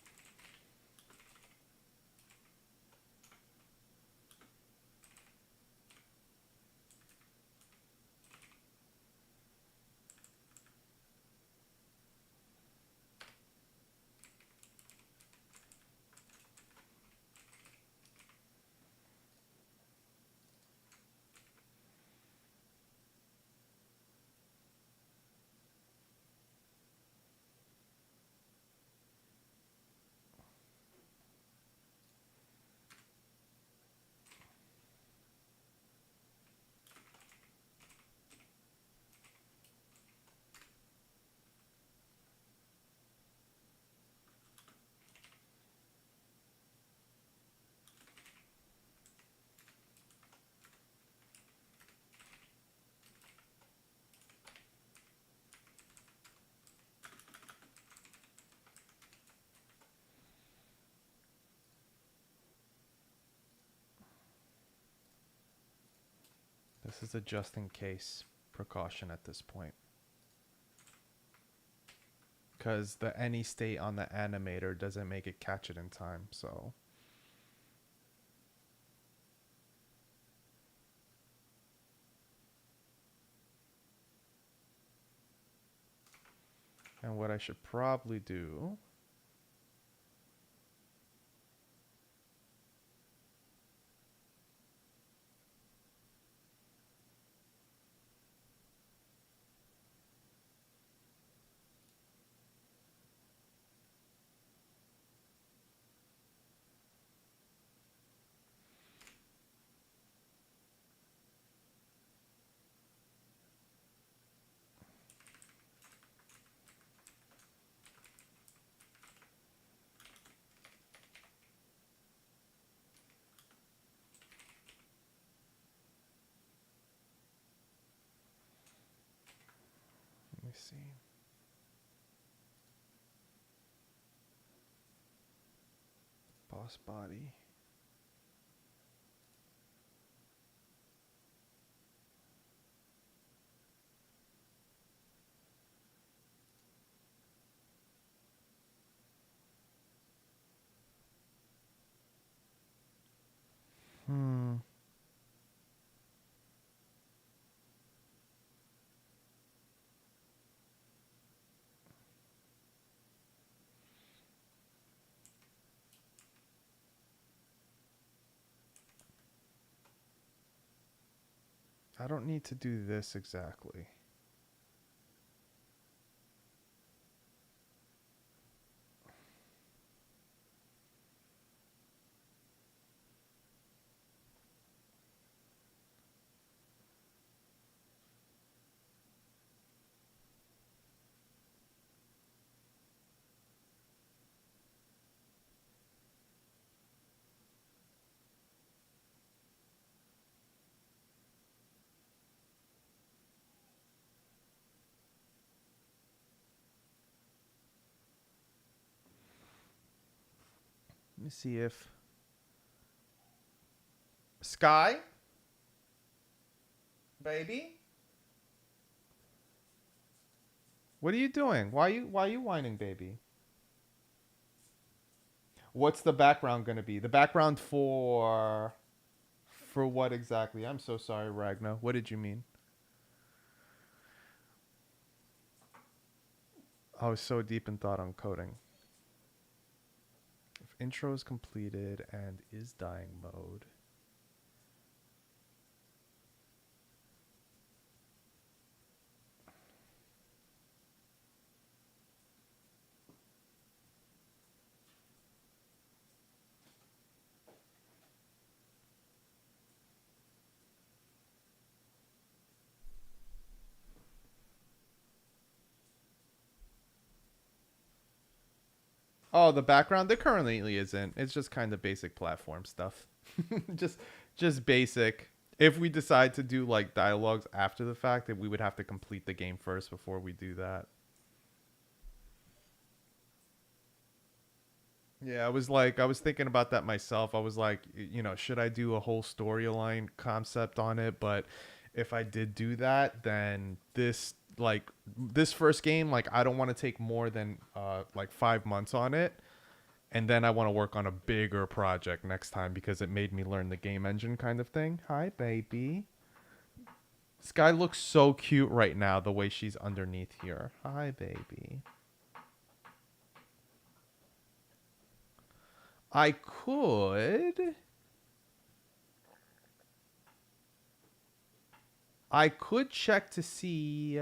this is a just in case precaution at this point. Because the any state on the animator doesn't make it catch it in time, so. And what I should probably do let me see. Boss body. I don't need to do this exactly. me see if Sky, baby, what are you doing? Why are you whining, baby? What's the background gonna be? The background for what exactly? I'm so sorry, Ragnar. What did you mean? I was so deep in thought on coding. If intro is completed and is dying mode. Oh, the background there currently isn't. It's just kind of basic platform stuff. just just basic. If we decide to do like dialogues after the fact, that we would have to complete the game first before we do that. Yeah, I was thinking about that myself. I was like, should I do a whole storyline concept on it? But if I did do that, then this first game, like I don't want to take more than like 5 months on it. And then I want to work on a bigger project next time because it made me learn the game engine kind of thing. Hi, baby. Sky looks so cute right now, the way she's underneath here. Hi, baby. I could. I could check to see.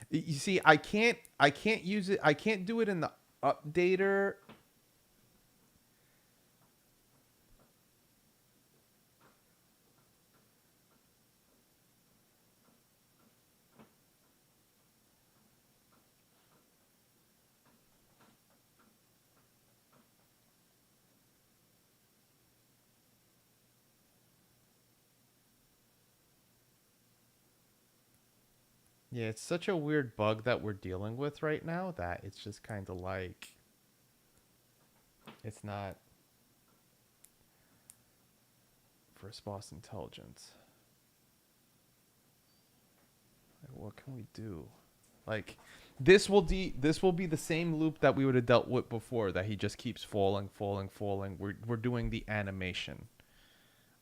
You see, I can't use it. I can't do it in the updater. Yeah, it's such a weird bug that we're dealing with right now that it's just kind of like it's not first boss intelligence. Like, what can we do? Like this will be the same loop that we would have dealt with before, that he just keeps falling, falling, falling. We're doing the animation.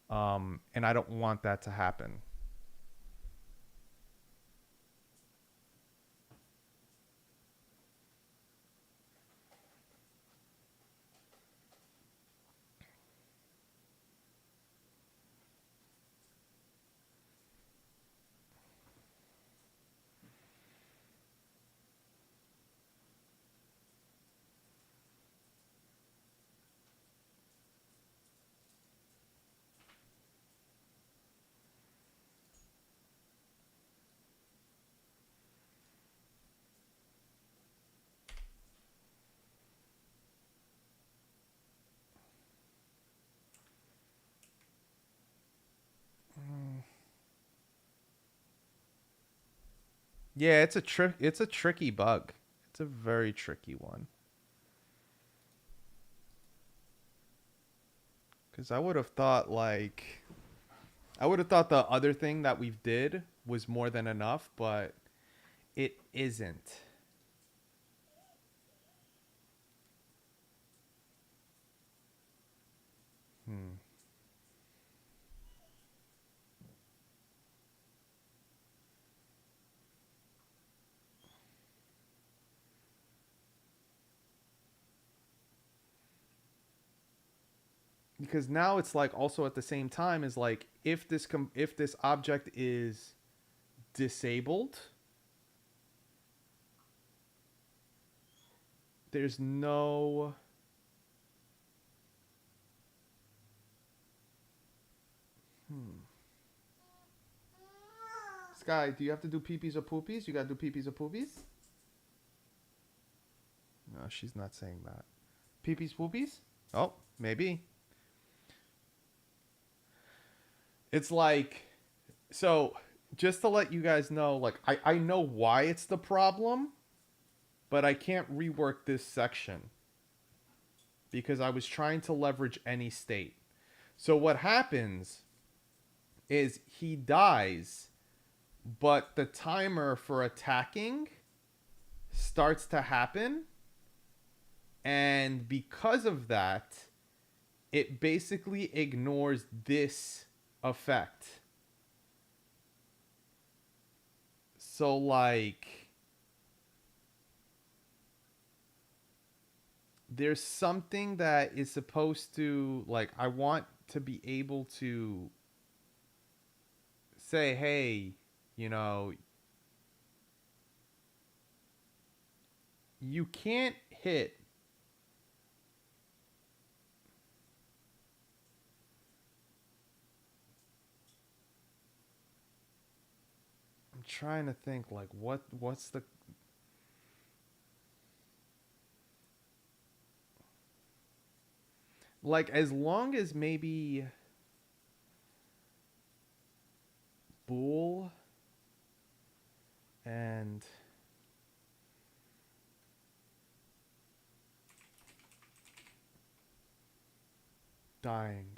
And I don't want that to happen. Yeah, it's a tricky bug. It's a very tricky one. Cuz I would have thought the other thing that we've did was more than enough, but it isn't. Hmm. Because now it's like also at the same time is like if this object is disabled, there's no hmm. Sky, do you have to do peepees or poopies? You gotta do peepees or poopies? No, she's not saying that. Peepees poopies? Oh, maybe. It's like, so just to let you guys know, like, I know why it's the problem, but I can't rework this section because I was trying to leverage any state. So what happens is he dies, but the timer for attacking starts to happen. And because of that, it basically ignores this effect. So, like, there's something that is supposed to, like, I want to be able to say, hey, you know, you can't hit. I'm trying to think, like, what's the, like, as long as maybe Bool and dying.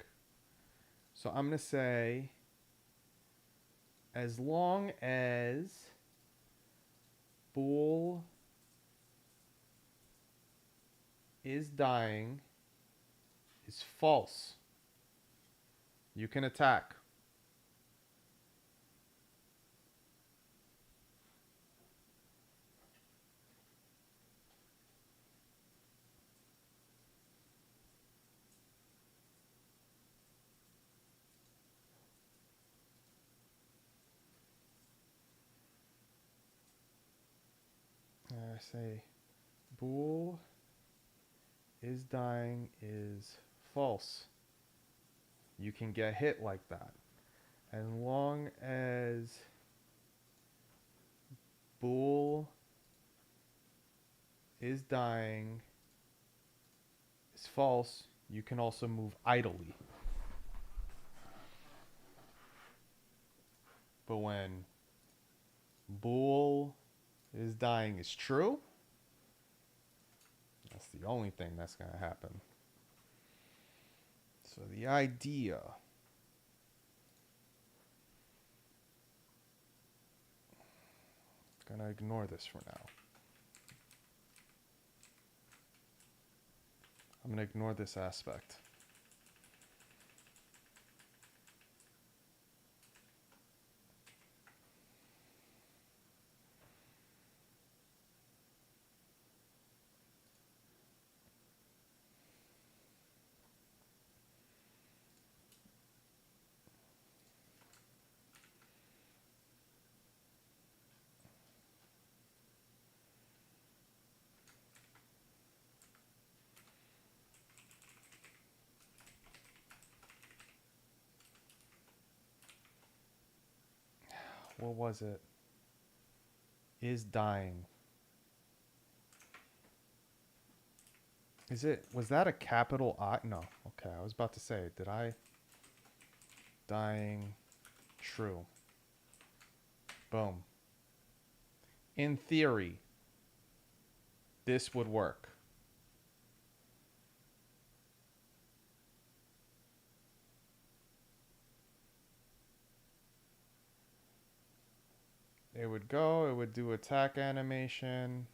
So I'm going to say, as long as Bool is dying is false, you can attack. I say Bool is dying is false. You can get hit like that. As long as Bool is dying is false, you can also move idly. But when Bool is dying is true, that's the only thing that's going to happen. So the idea, I'm going to ignore this for now. I'm going to ignore this aspect. What was it? Is dying. Was that a capital I? No. Okay, I was about to say, did I? Dying. True. Boom. In theory, this would work. It would go, it would do attack animation.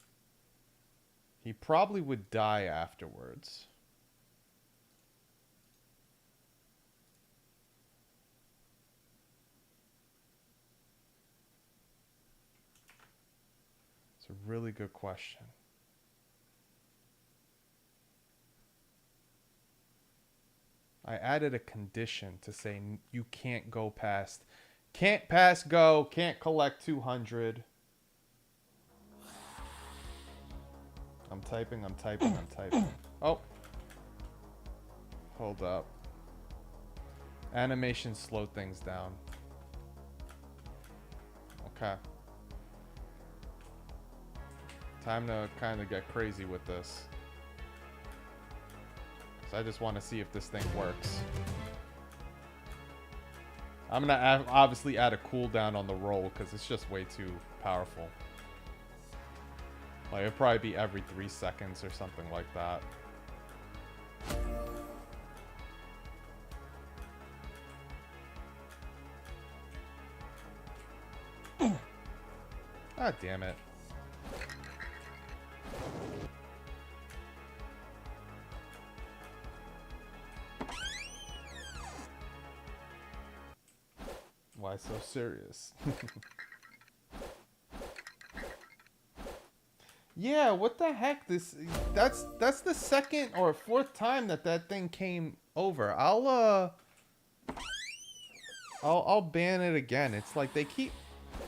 He probably would die afterwards. It's a really good question. I added a condition to say you can't go past. Can't pass go, can't collect 200. I'm typing. Oh. Hold up. Animation slowed things down. Okay. Time to kind of get crazy with this. So I just want to see if this thing works. I'm gonna obviously add a cooldown on the roll because it's just way too powerful. Like, it'd probably be every 3 seconds or something like that. God damn it. Why so serious? Yeah, what the heck? That's the second or fourth time that thing came over. I'll ban it again. It's like they keep,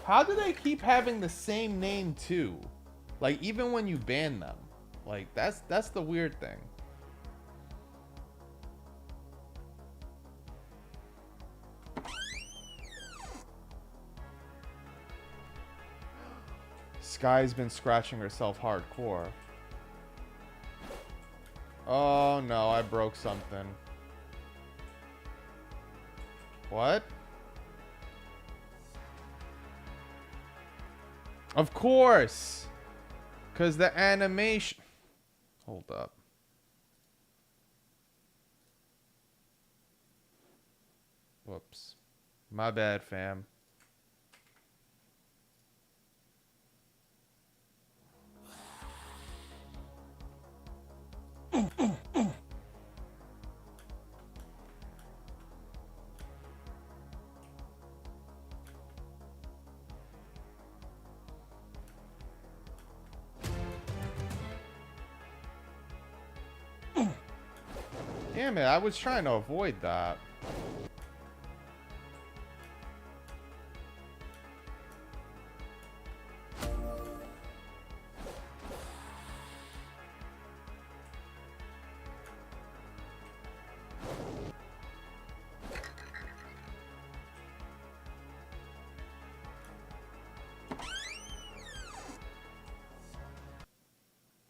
how do they keep having the same name too? Like, even when you ban them. Like, that's the weird thing. Sky's been scratching herself hardcore. Oh no, I broke something. What? Of course! Because the animation... Hold up. Whoops. My bad, fam. Damn it, I was trying to avoid that.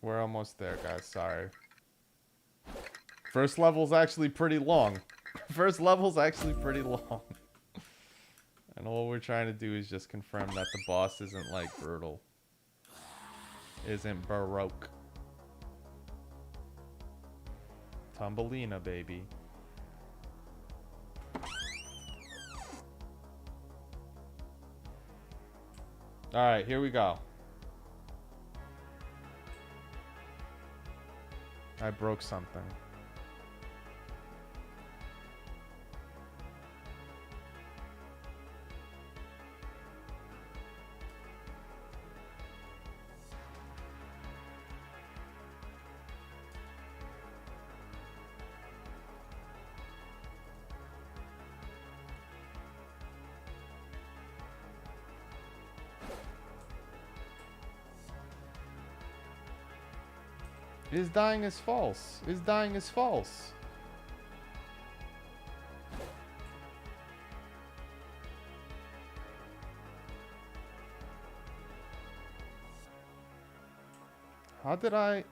We're almost there, guys. Sorry. First level's actually pretty long. First level's actually pretty long. And all we're trying to do is just confirm that the boss isn't, like, brutal. Isn't baroque. Thumbelina, baby. Alright, here we go. I broke something. Is dying is false. Is dying is false. How did I...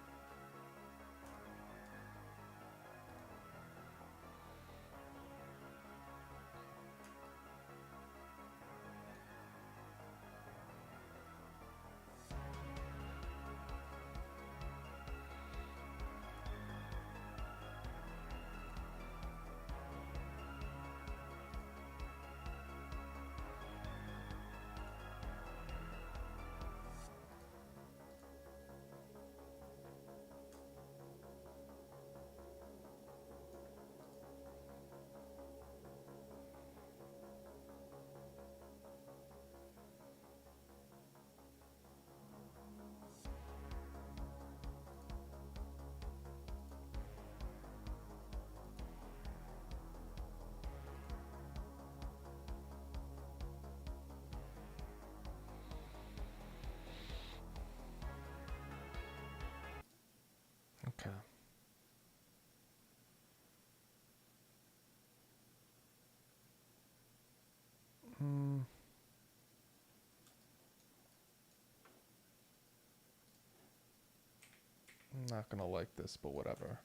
Okay. I'm not gonna like this, but whatever.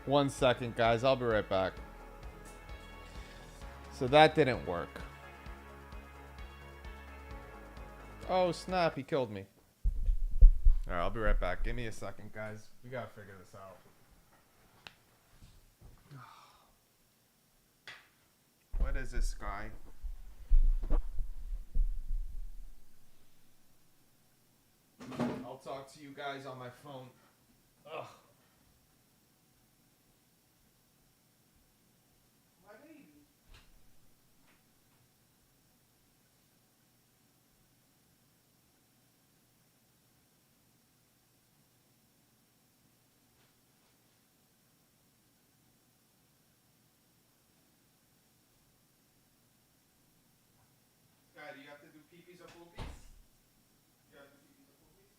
1 second, guys. I'll be right back. So that didn't work. Oh, snap. He killed me. Alright, I'll be right back. Give me a second, guys. We gotta figure this out. What is this guy? I'll talk to you guys on my phone. Ugh. My baby. Guy, do you have to do peepees or poopies? You gotta do peepees or poopies?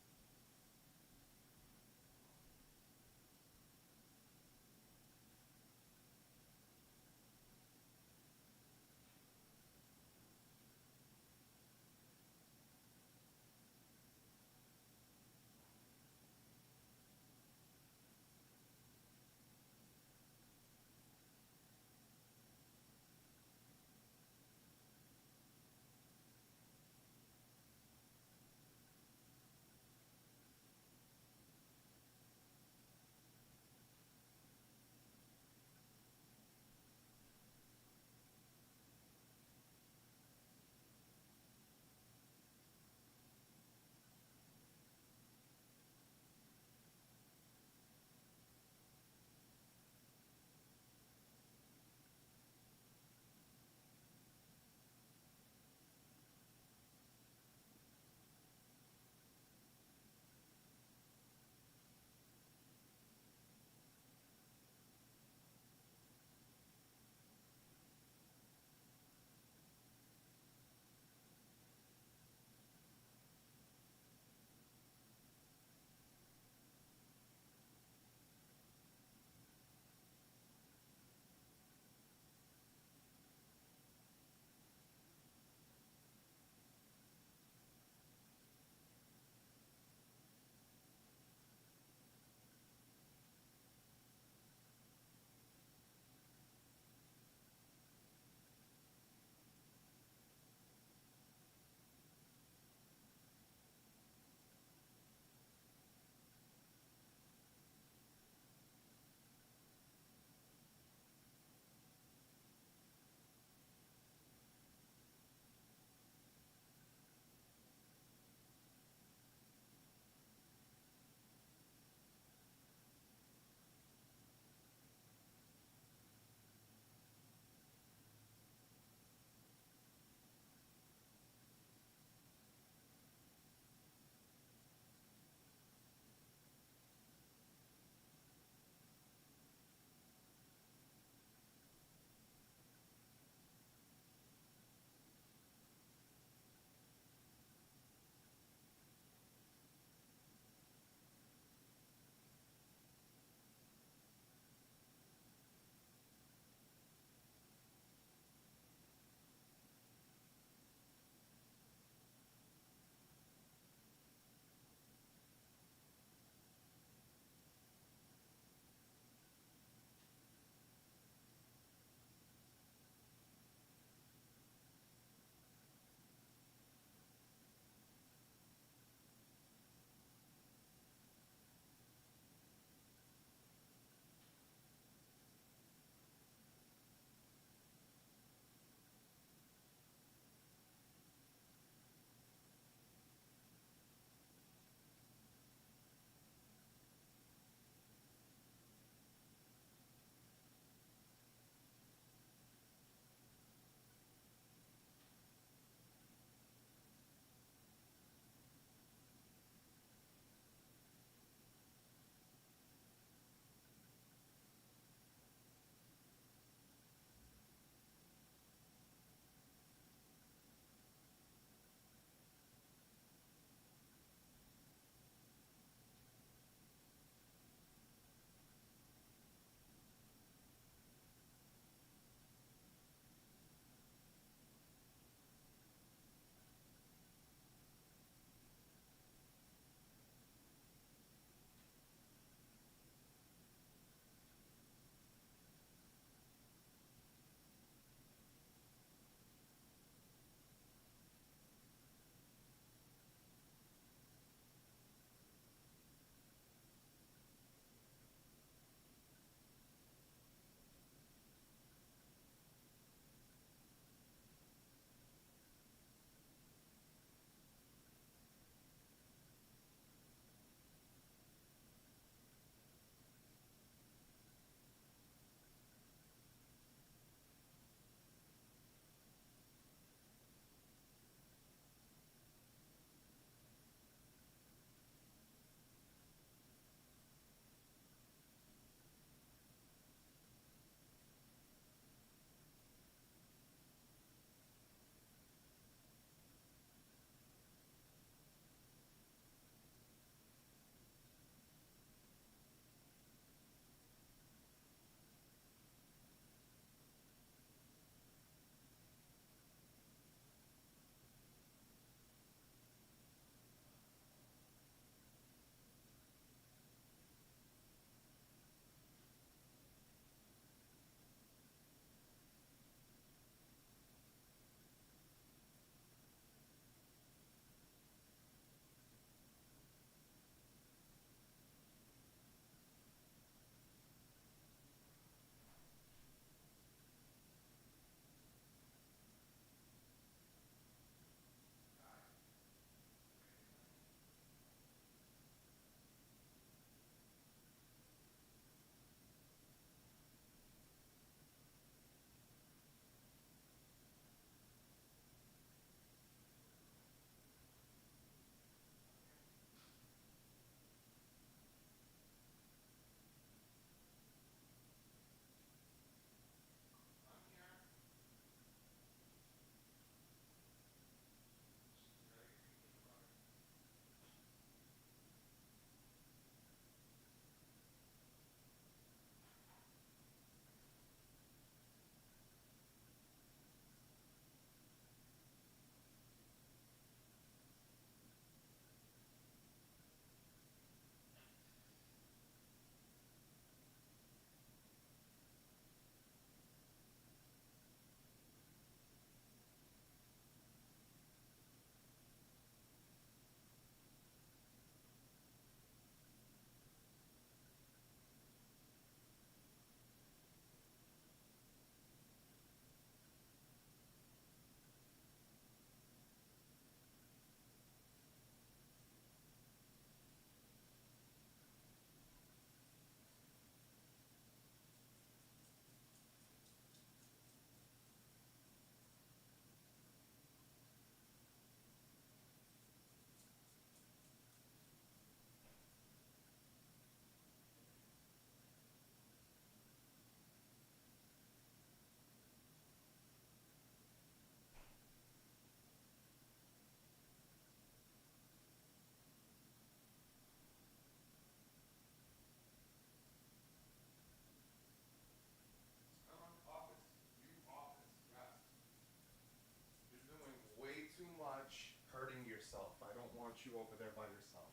you over there by yourself.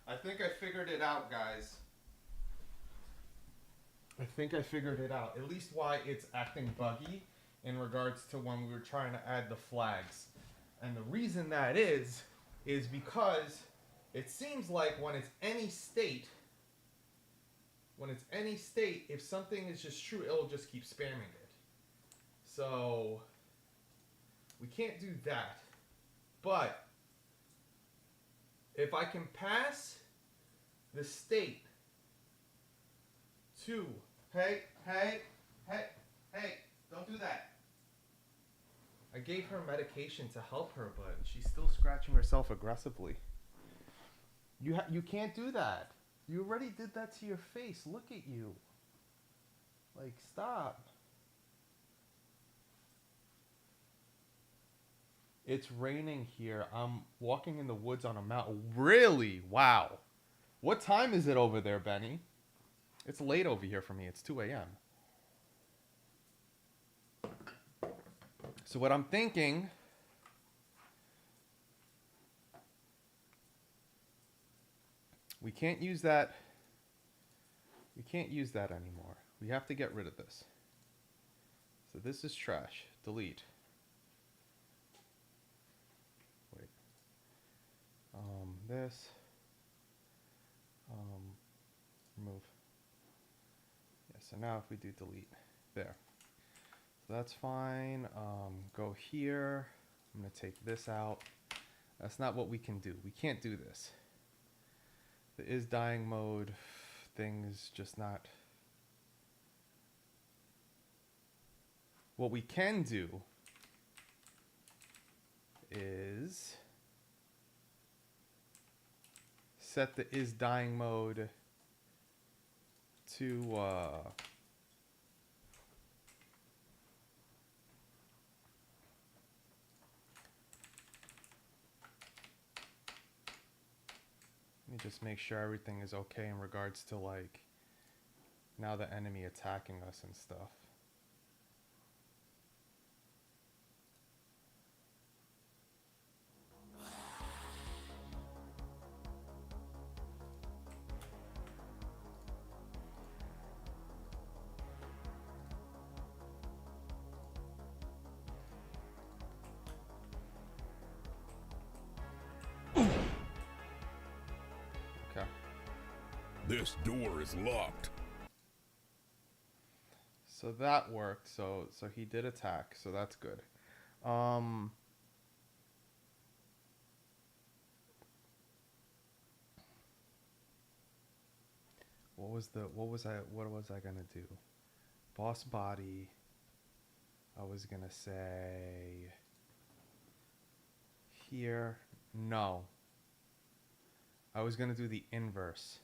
I think I figured it out, guys. I think I figured it out. At least why it's acting buggy in regards to when we were trying to add the flags. And the reason that is because it seems like when it's any state, if something is just true, it'll just keep spamming it. So we can't do that. But if I can pass the state to, hey, don't do that. I gave her medication to help her, but she's still scratching herself aggressively. You can't do that. You already did that to your face. Look at you. Like, stop. It's raining here. I'm walking in the woods on a mountain. Really? Wow. What time is it over there, Benny? It's late over here for me. It's 2 a.m. So what I'm thinking... We can't use that. We can't use that anymore. We have to get rid of this. So this is trash. Delete. Wait. This. Remove. Yeah, so now if we do delete. There. So that's fine. Go here. I'm going to take this out. That's not what we can do. We can't do this. The is dying mode thing is just not. What we can do is set the is dying mode to let me just make sure everything is okay in regards to, like, now the enemy attacking us and stuff. Okay. This door is locked. So that worked. So he did attack. So that's good. What was I gonna do? Boss body. I was gonna say here. No. I was gonna do the inverse.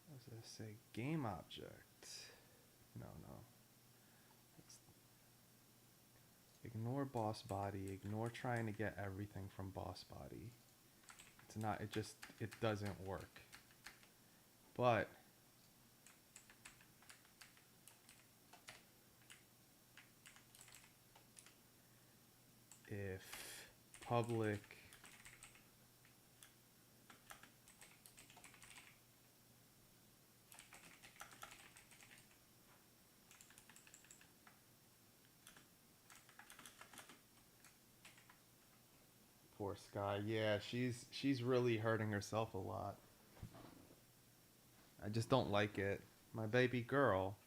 What does it say? Game object. No. Ignore boss body. Ignore trying to get everything from boss body. It's not, it doesn't work. But if public poor Sky. Yeah, she's really hurting herself a lot. I just don't like it. My baby girl.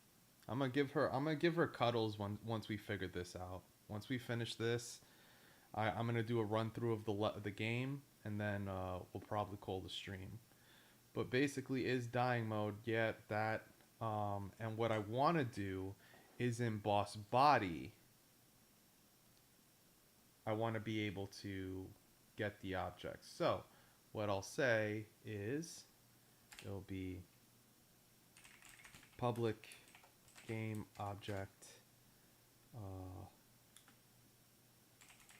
I'm gonna give her cuddles once we figure this out. Once we finish this, I'm gonna do a run through of the game, and then we'll probably call the stream. But basically, is dying mode. Yeah, that. And what I want to do is in boss body. I want to be able to get the objects. So what I'll say is it'll be public game object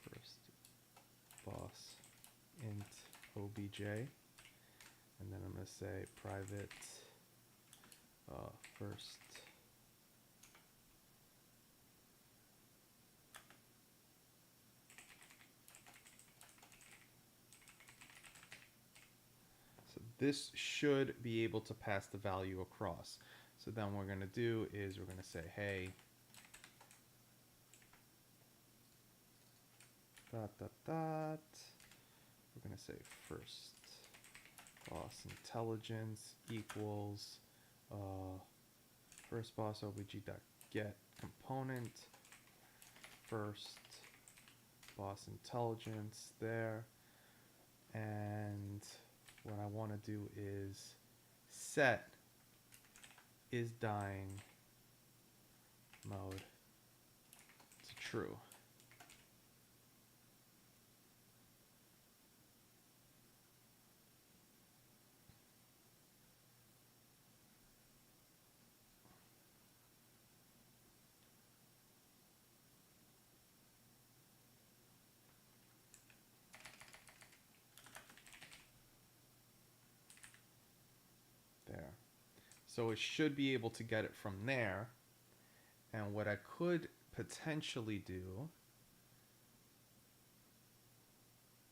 first boss int obj, and then I'm going to say private first so this should be able to pass the value across. So then what we're going to do is we're going to say, hey, dot dot dot, we're going to say first boss intelligence equals first boss obj dot get component first boss intelligence there, and what I want to do is set is dying mode to true. There. So it should be able to get it from there. And what I could potentially do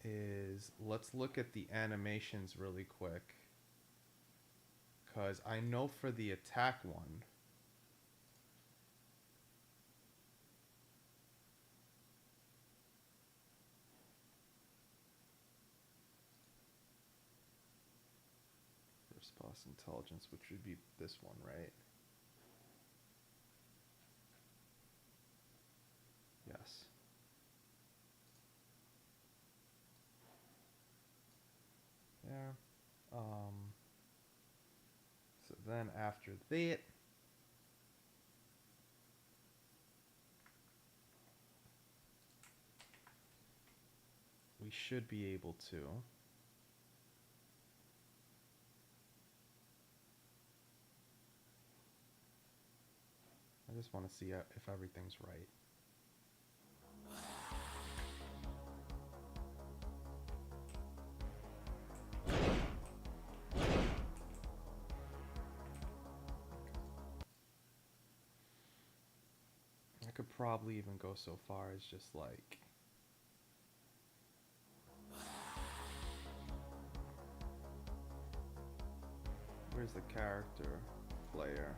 is let's look at the animations really quick, because I know for the attack one, first boss intelligence, which would be this one, right? Yes. There. So then after that, we should be able to I just want to see if everything's right. I could probably even go so far as just like where's the character player?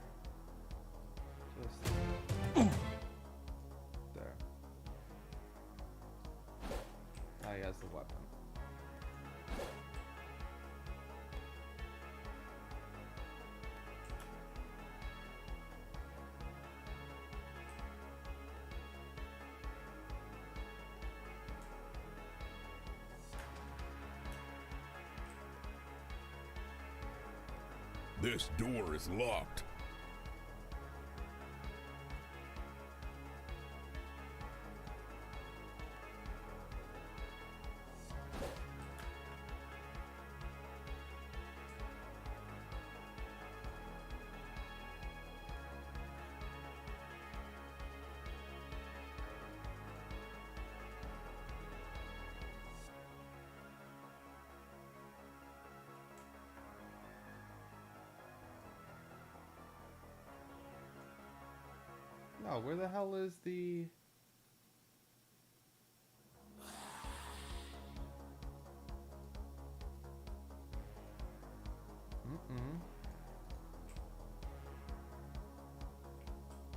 Just there. Now he has the weapon. This door is locked. No, where the hell is the...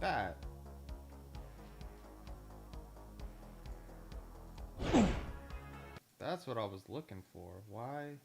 That. That's what I was looking for. Why?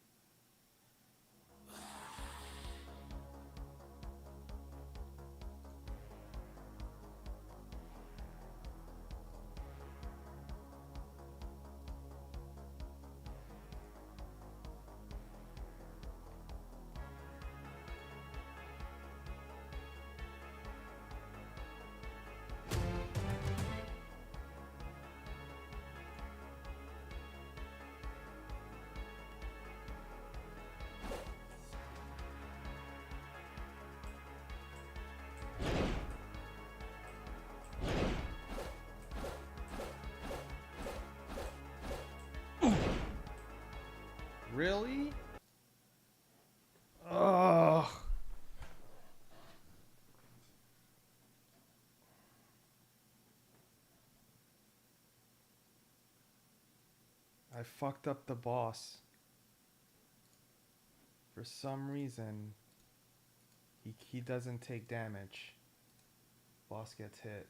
Really? Ugh. I fucked up the boss. For some reason, he doesn't take damage. Boss gets hit.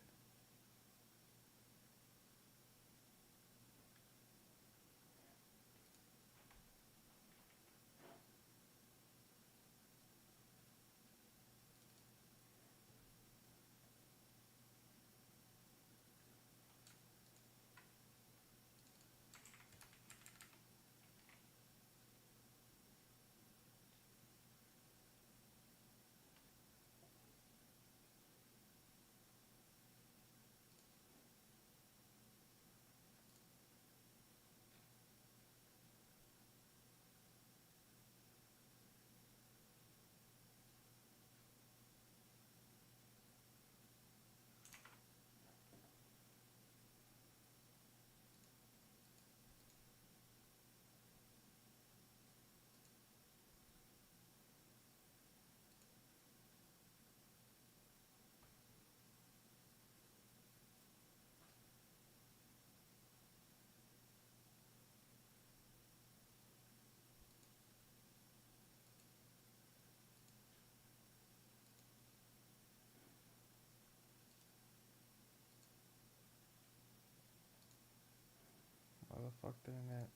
Why the fuck didn't it?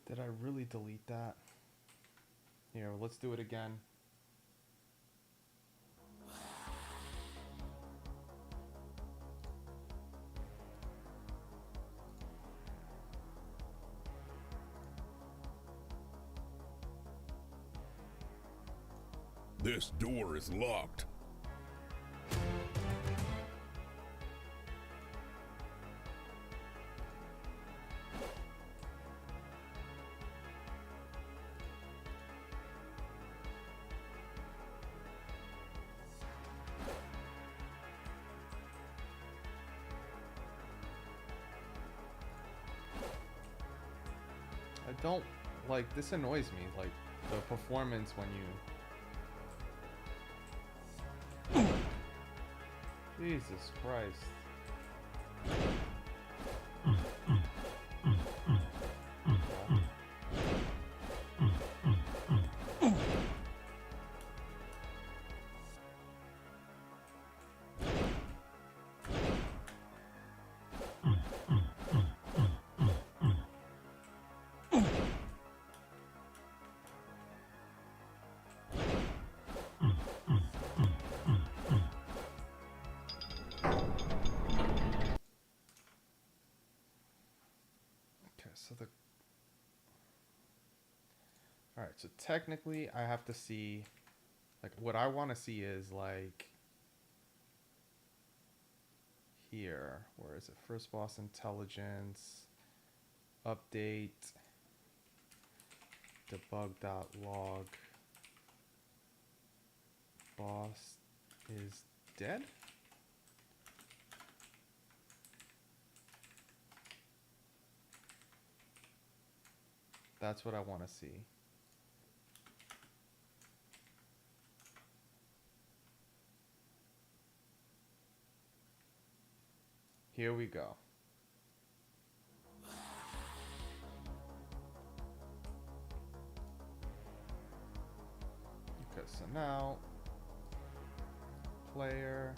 Did I really delete that? Here, let's do it again. This door is locked. I don't like this annoys me, like the performance when you Jesus Christ. So the all right, so technically I have to see, like what I want to see is like here, where is it? First boss intelligence, update, debug.log, boss is dead? That's what I want to see. Here we go. Okay, so now player.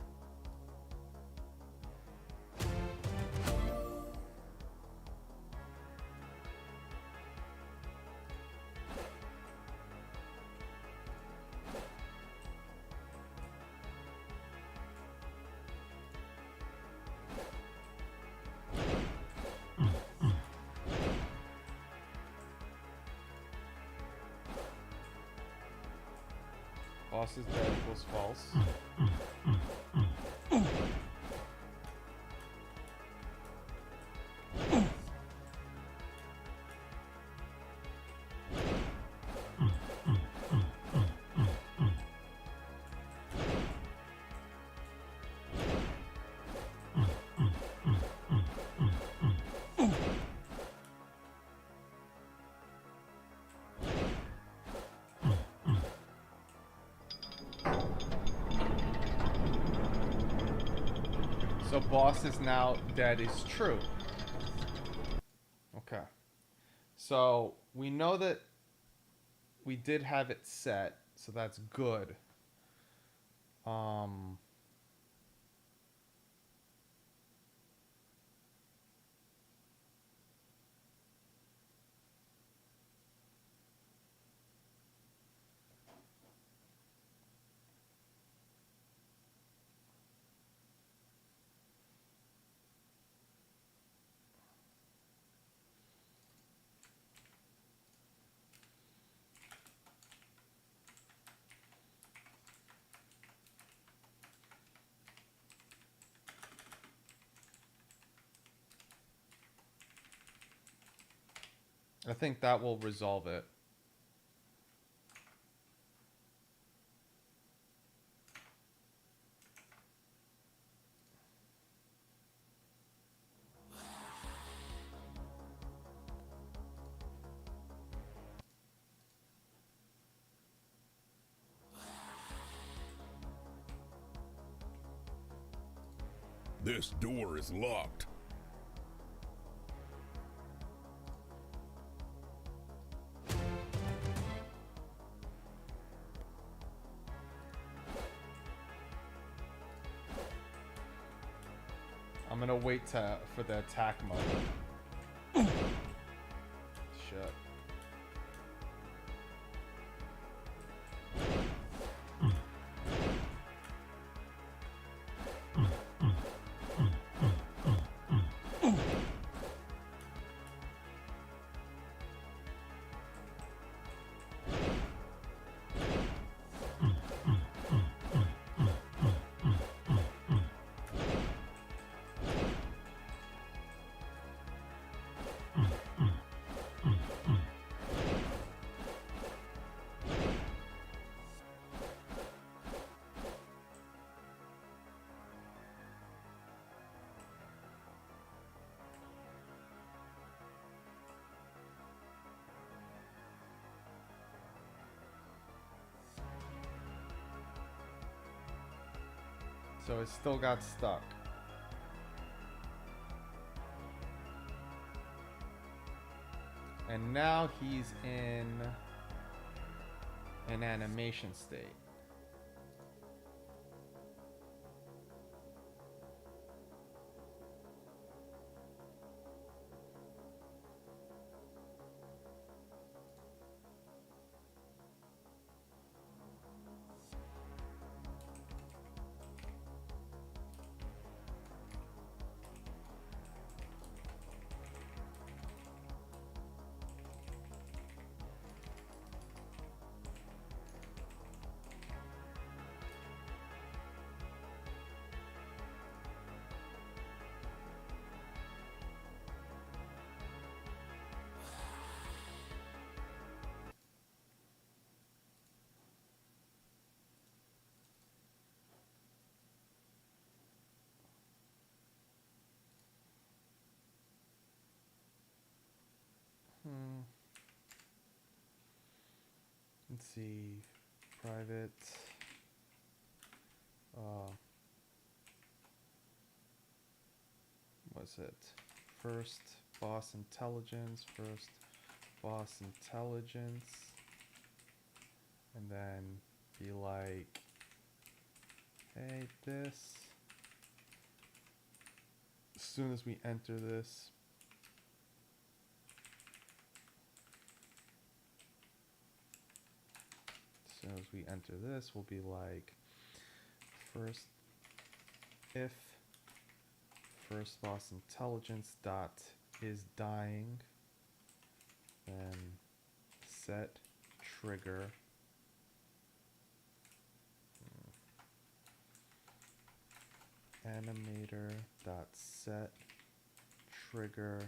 Boss is dead equals false. So boss is now dead is true. Okay. So we know that we did have it set, so that's good. Um I think that will resolve it. This door is locked. I'm gonna wait for the attack mode. Shit. So it still got stuck. And now he's in an animation state. Let's see. Private. Was it first boss intelligence? First boss intelligence. And then be like, hey, this. As soon as we enter this, we'll be like, first if first boss intelligence dot is dying, then set trigger animator dot set trigger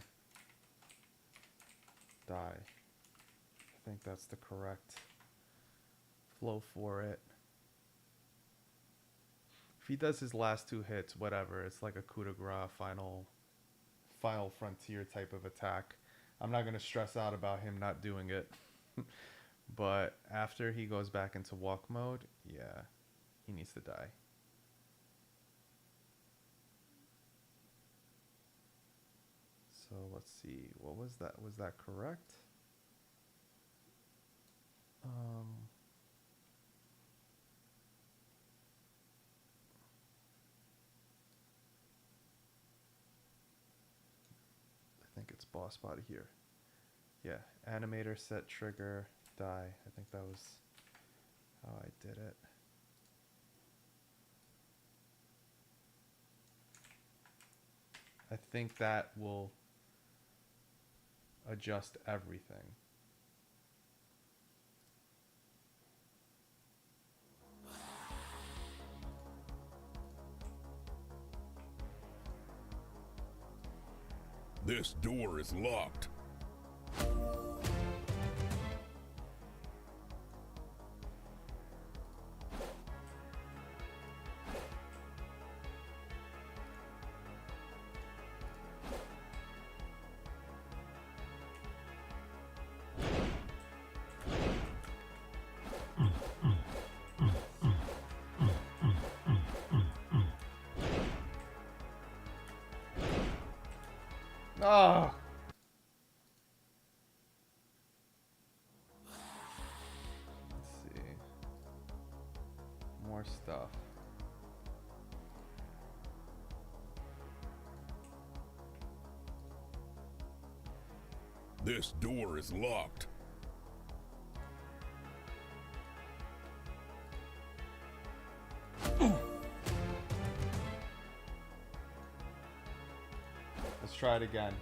die. I think that's the correct flow for it. If he does his last two hits, whatever, it's like a coup de grace, final frontier type of attack. I'm not going to stress out about him not doing it. But after he goes back into walk mode, yeah, he needs to die. So let's see. What was that? Was that correct? I think it's boss body here. Yeah, animator, set trigger, die. I think that was how I did it. I think that will adjust everything. This door is locked. Oh! Let's see. More stuff. This door is locked. Let's try it again.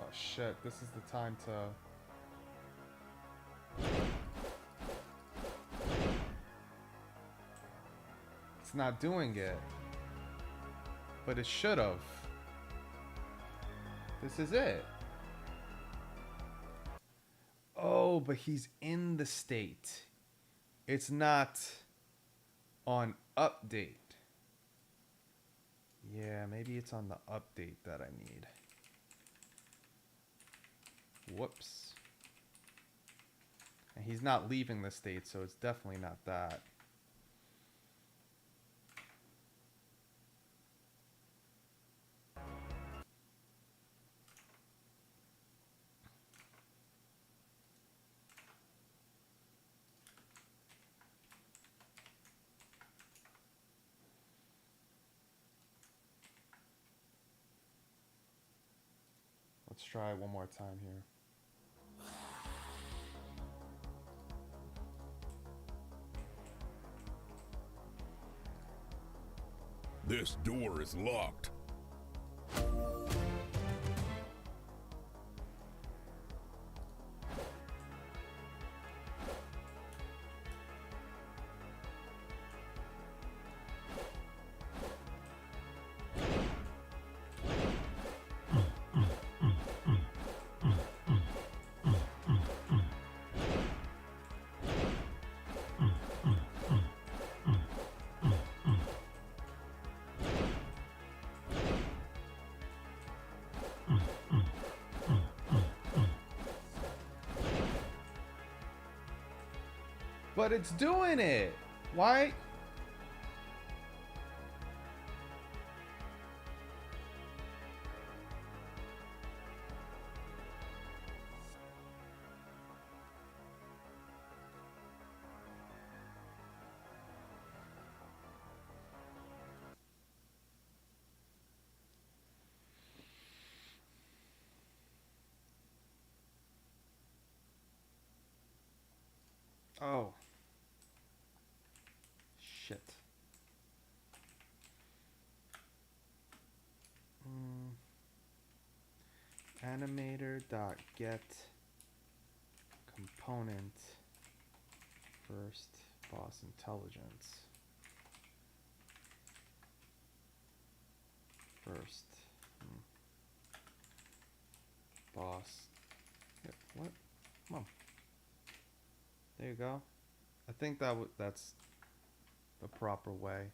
Oh shit, this is the time to... It's not doing it. But it should have. This is it. Oh, but he's in the state. It's not on update. Yeah, maybe it's on the update that I need. Whoops. And he's not leaving the state, so it's definitely not that. Let's try one more time here. This door is locked. But it's doing it. Why? Oh. Shit. Animator dot get component First boss intelligence. First boss. Yeah, what? Come on. There you go. I think that's the proper way.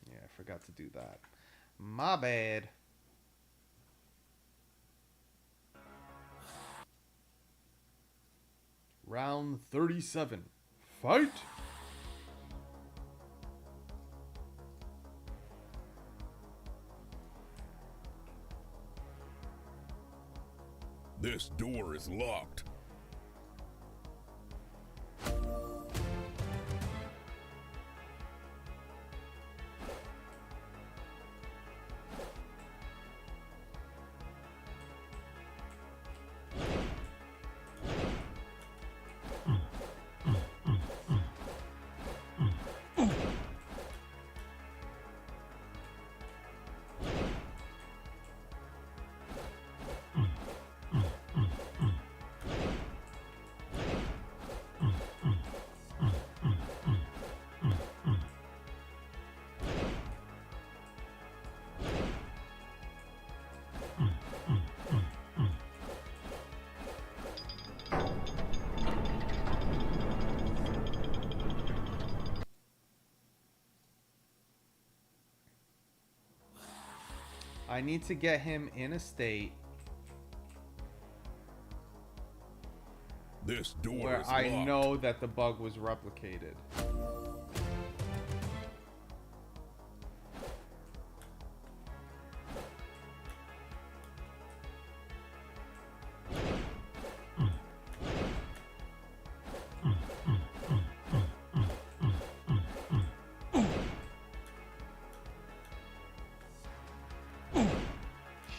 Yeah, I forgot to do that. My bad. Round 37. Fight! This door is locked. I need to get him in a state This door where is I locked. know that the bug was replicated.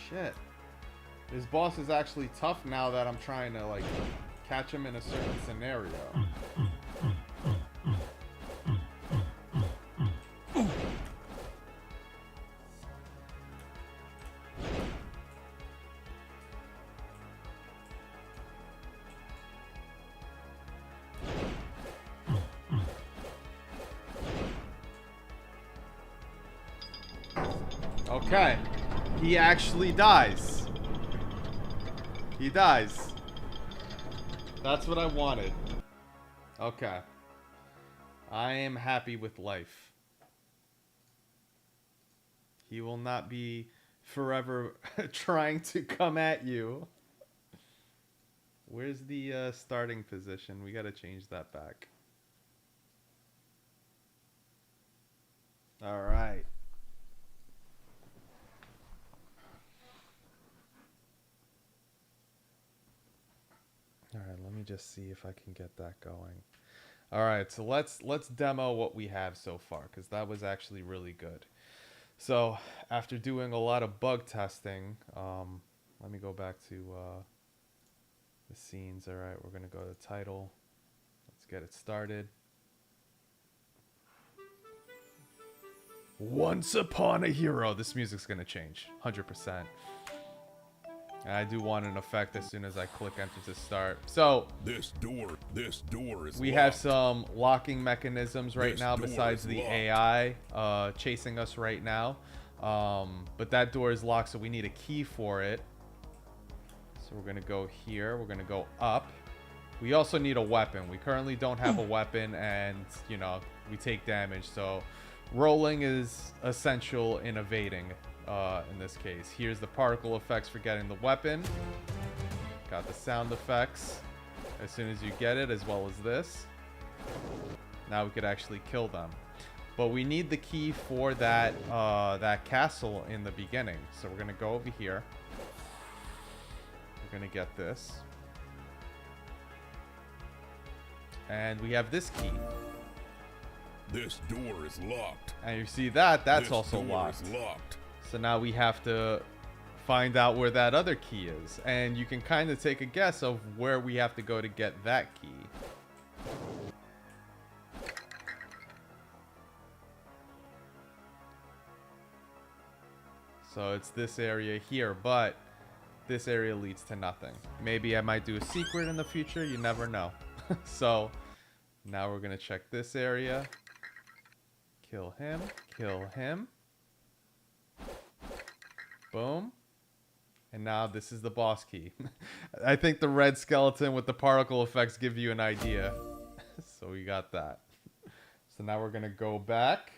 Shit. This boss is actually tough now that I'm trying to, like, catch him in a certain scenario. Okay. He actually dies. He dies. That's what I wanted. Okay. I am happy with life. He will not be forever trying to come at you. Where's the starting position? We gotta change that back. Alright. Alright, let me just see if I can get that going. Alright, so let's demo what we have so far, because that was actually really good. So, after doing a lot of bug testing, let me go back to the scenes. Alright, we're going to go to title. Let's get it started. Once upon a hero. This music's going to change, 100%. And I do want an effect as soon as I click enter to start. So This door is we locked. have some locking mechanisms right This now door besides is the locked. AI chasing us right now. But that door is locked, so we need a key for it. So we're going to go here. We're going to go up. We also need a weapon. We currently don't have a weapon, and, you know, we take damage. So rolling is essential in evading. In this case, here's the particle effects for getting the weapon. Got the sound effects as soon as you get it, as well as this. Now we could actually kill them, but we need the key for that that castle in the beginning. So we're gonna go over here. We're gonna get this, and we have this key. This door is locked. And you see that that's This also door locked. is locked. So now we have to find out where that other key is. And you can kind of take a guess of where we have to go to get that key. So it's this area here, but this area leads to nothing. Maybe I might do a secret in the future. You never know. So now we're going to check this area. Kill him. Kill him. Boom. And now this is the boss key. I think the red skeleton with the particle effects give you an idea. So we got that. So now we're going to go back.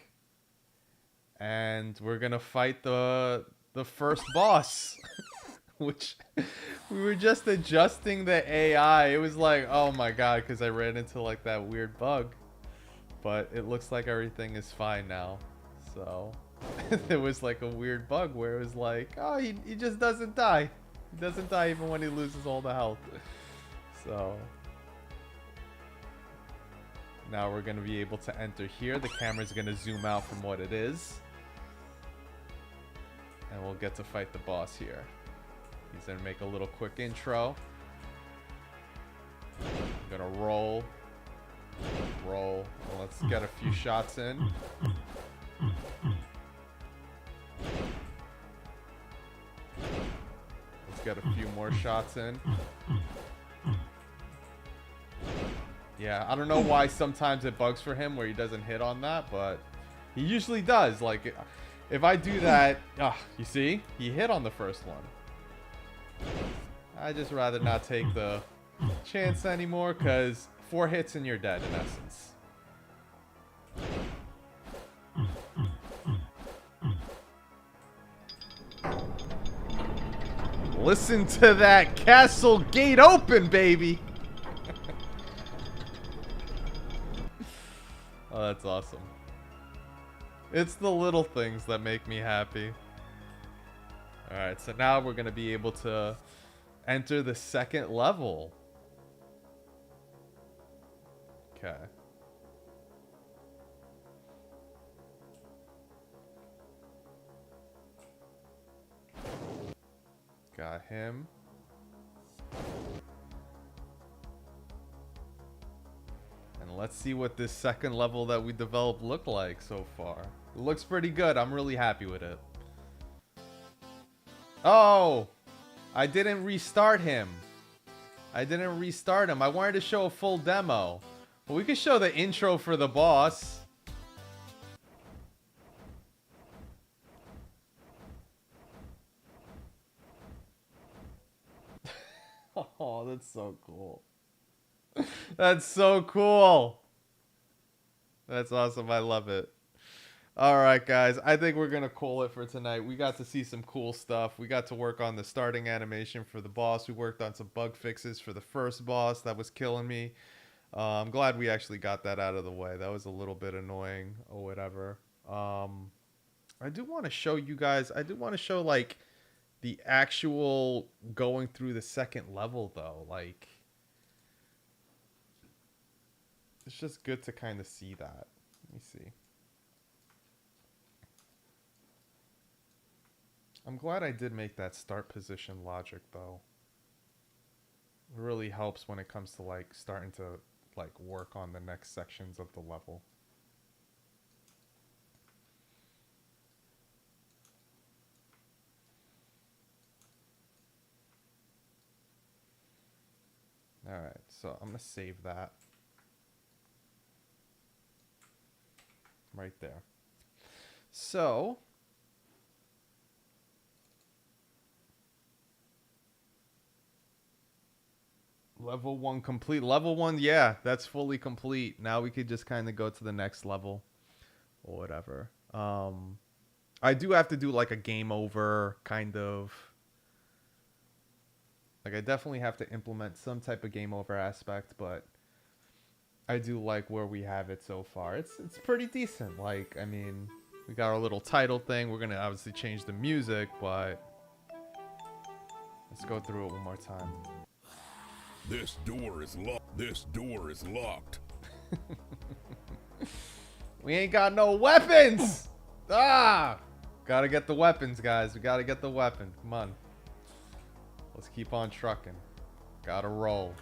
And we're going to fight the first boss. Which we were just adjusting the AI. It was like, oh my god, because I ran into like that weird bug. But it looks like everything is fine now. So there was like a weird bug where it was like, oh, he just doesn't die. He doesn't die even when he loses all the health. So now we're going to be able to enter here. The camera's going to zoom out from what it is. And we'll get to fight the boss here. He's going to make a little quick intro. I'm going to roll. Roll. Well, let's get a few shots in. Let's get a few more shots in. Yeah, I don't know why sometimes it bugs for him where he doesn't hit on that, but he usually does. Like, if I do that, you see? He hit on the first one. I just rather not take the chance anymore, because 4 hits and you're dead, in essence. Listen to that castle gate open, baby! Oh, that's awesome. It's the little things that make me happy. Alright, so now we're going to be able to enter the second level. Okay. Got him. And let's see what this second level that we developed look like so far. It looks pretty good. I'm really happy with it. Oh! I didn't restart him. I didn't restart him. I wanted to show a full demo. But we could show the intro for the boss. Oh, that's so cool. That's so cool. That's awesome. I love it. Alright, guys. I think we're going to call it for tonight. We got to see some cool stuff. We got to work on the starting animation for the boss. We worked on some bug fixes for the first boss that was killing me. I'm glad we actually got that out of the way. That was a little bit annoying or whatever. I do want to show you guys. I do want to show, like, the actual going through the second level, though. Like, it's just good to kind of see that. Let me see. I'm glad I did make that start position logic, though. It really helps when it comes to, like, starting to, like, work on the next sections of the level. Alright, so I'm going to save that. Right there. So, level 1 complete. Level 1, yeah, that's fully complete. Now we could just kind of go to the next level or whatever. I do have to do like a game over kind of. Like, I definitely have to implement some type of game over aspect, but I do like where we have it so far. It's pretty decent. Like, I mean, we got our little title thing. We're going to obviously change the music, but let's go through it one more time. This door is locked. This door is locked. We ain't got no weapons! Gotta get the weapons, guys. We gotta get the weapon. Come on. Let's keep on trucking. Gotta roll.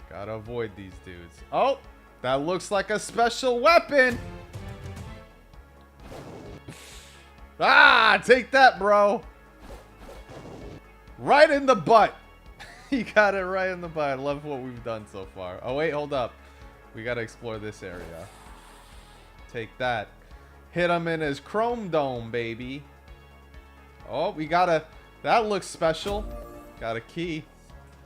Gotta avoid these dudes. Oh! That looks like a special weapon! Ah, take that, bro. Right in the butt. He got it right in the butt. I love what we've done so far. Oh, wait, hold up. We got to explore this area. Take that. Hit him in his chrome dome, baby. Oh, we got a... That looks special. Got a key.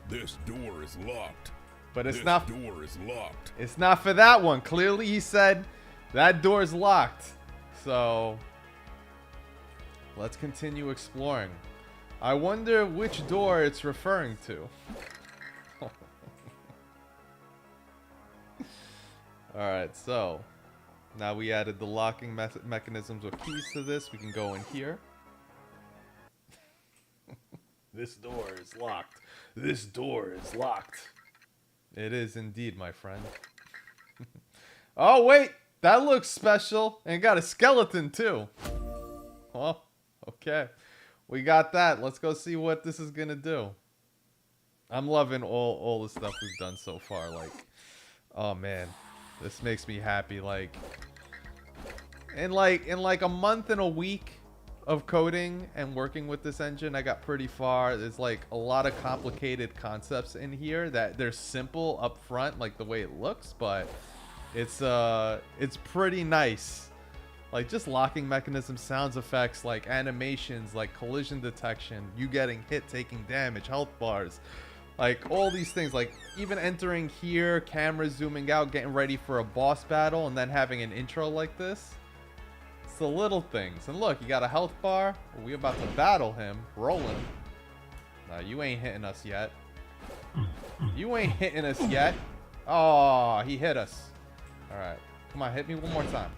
This door is locked. But it's This not... door is locked. It's not for that one. Clearly, he said that door's locked. So... Let's continue exploring. I wonder which door it's referring to. Alright, so now we added the locking mechanisms or keys to this. We can go in here. This door is locked. This door is locked. It is indeed, my friend. Oh, wait! That looks special. And got a skeleton, too. Oh, okay. We got that. Let's go see what this is gonna do. I'm loving all the stuff we've done so far. Like, oh man, this makes me happy. Like, in like a month and a week of coding and working with this engine, I got pretty far. There's like a lot of complicated concepts in here that they're simple up front, like the way it looks, but it's pretty nice. Like, just locking mechanisms, sounds effects, like animations, like collision detection, you getting hit, taking damage, health bars. Like, all these things. Like, even entering here, camera zooming out, getting ready for a boss battle, and then having an intro like this. It's the little things. And look, you got a health bar. We about to battle him. Rolling. Nah, you ain't hitting us yet. You ain't hitting us yet. Oh, he hit us. Alright. Come on, hit me one more time.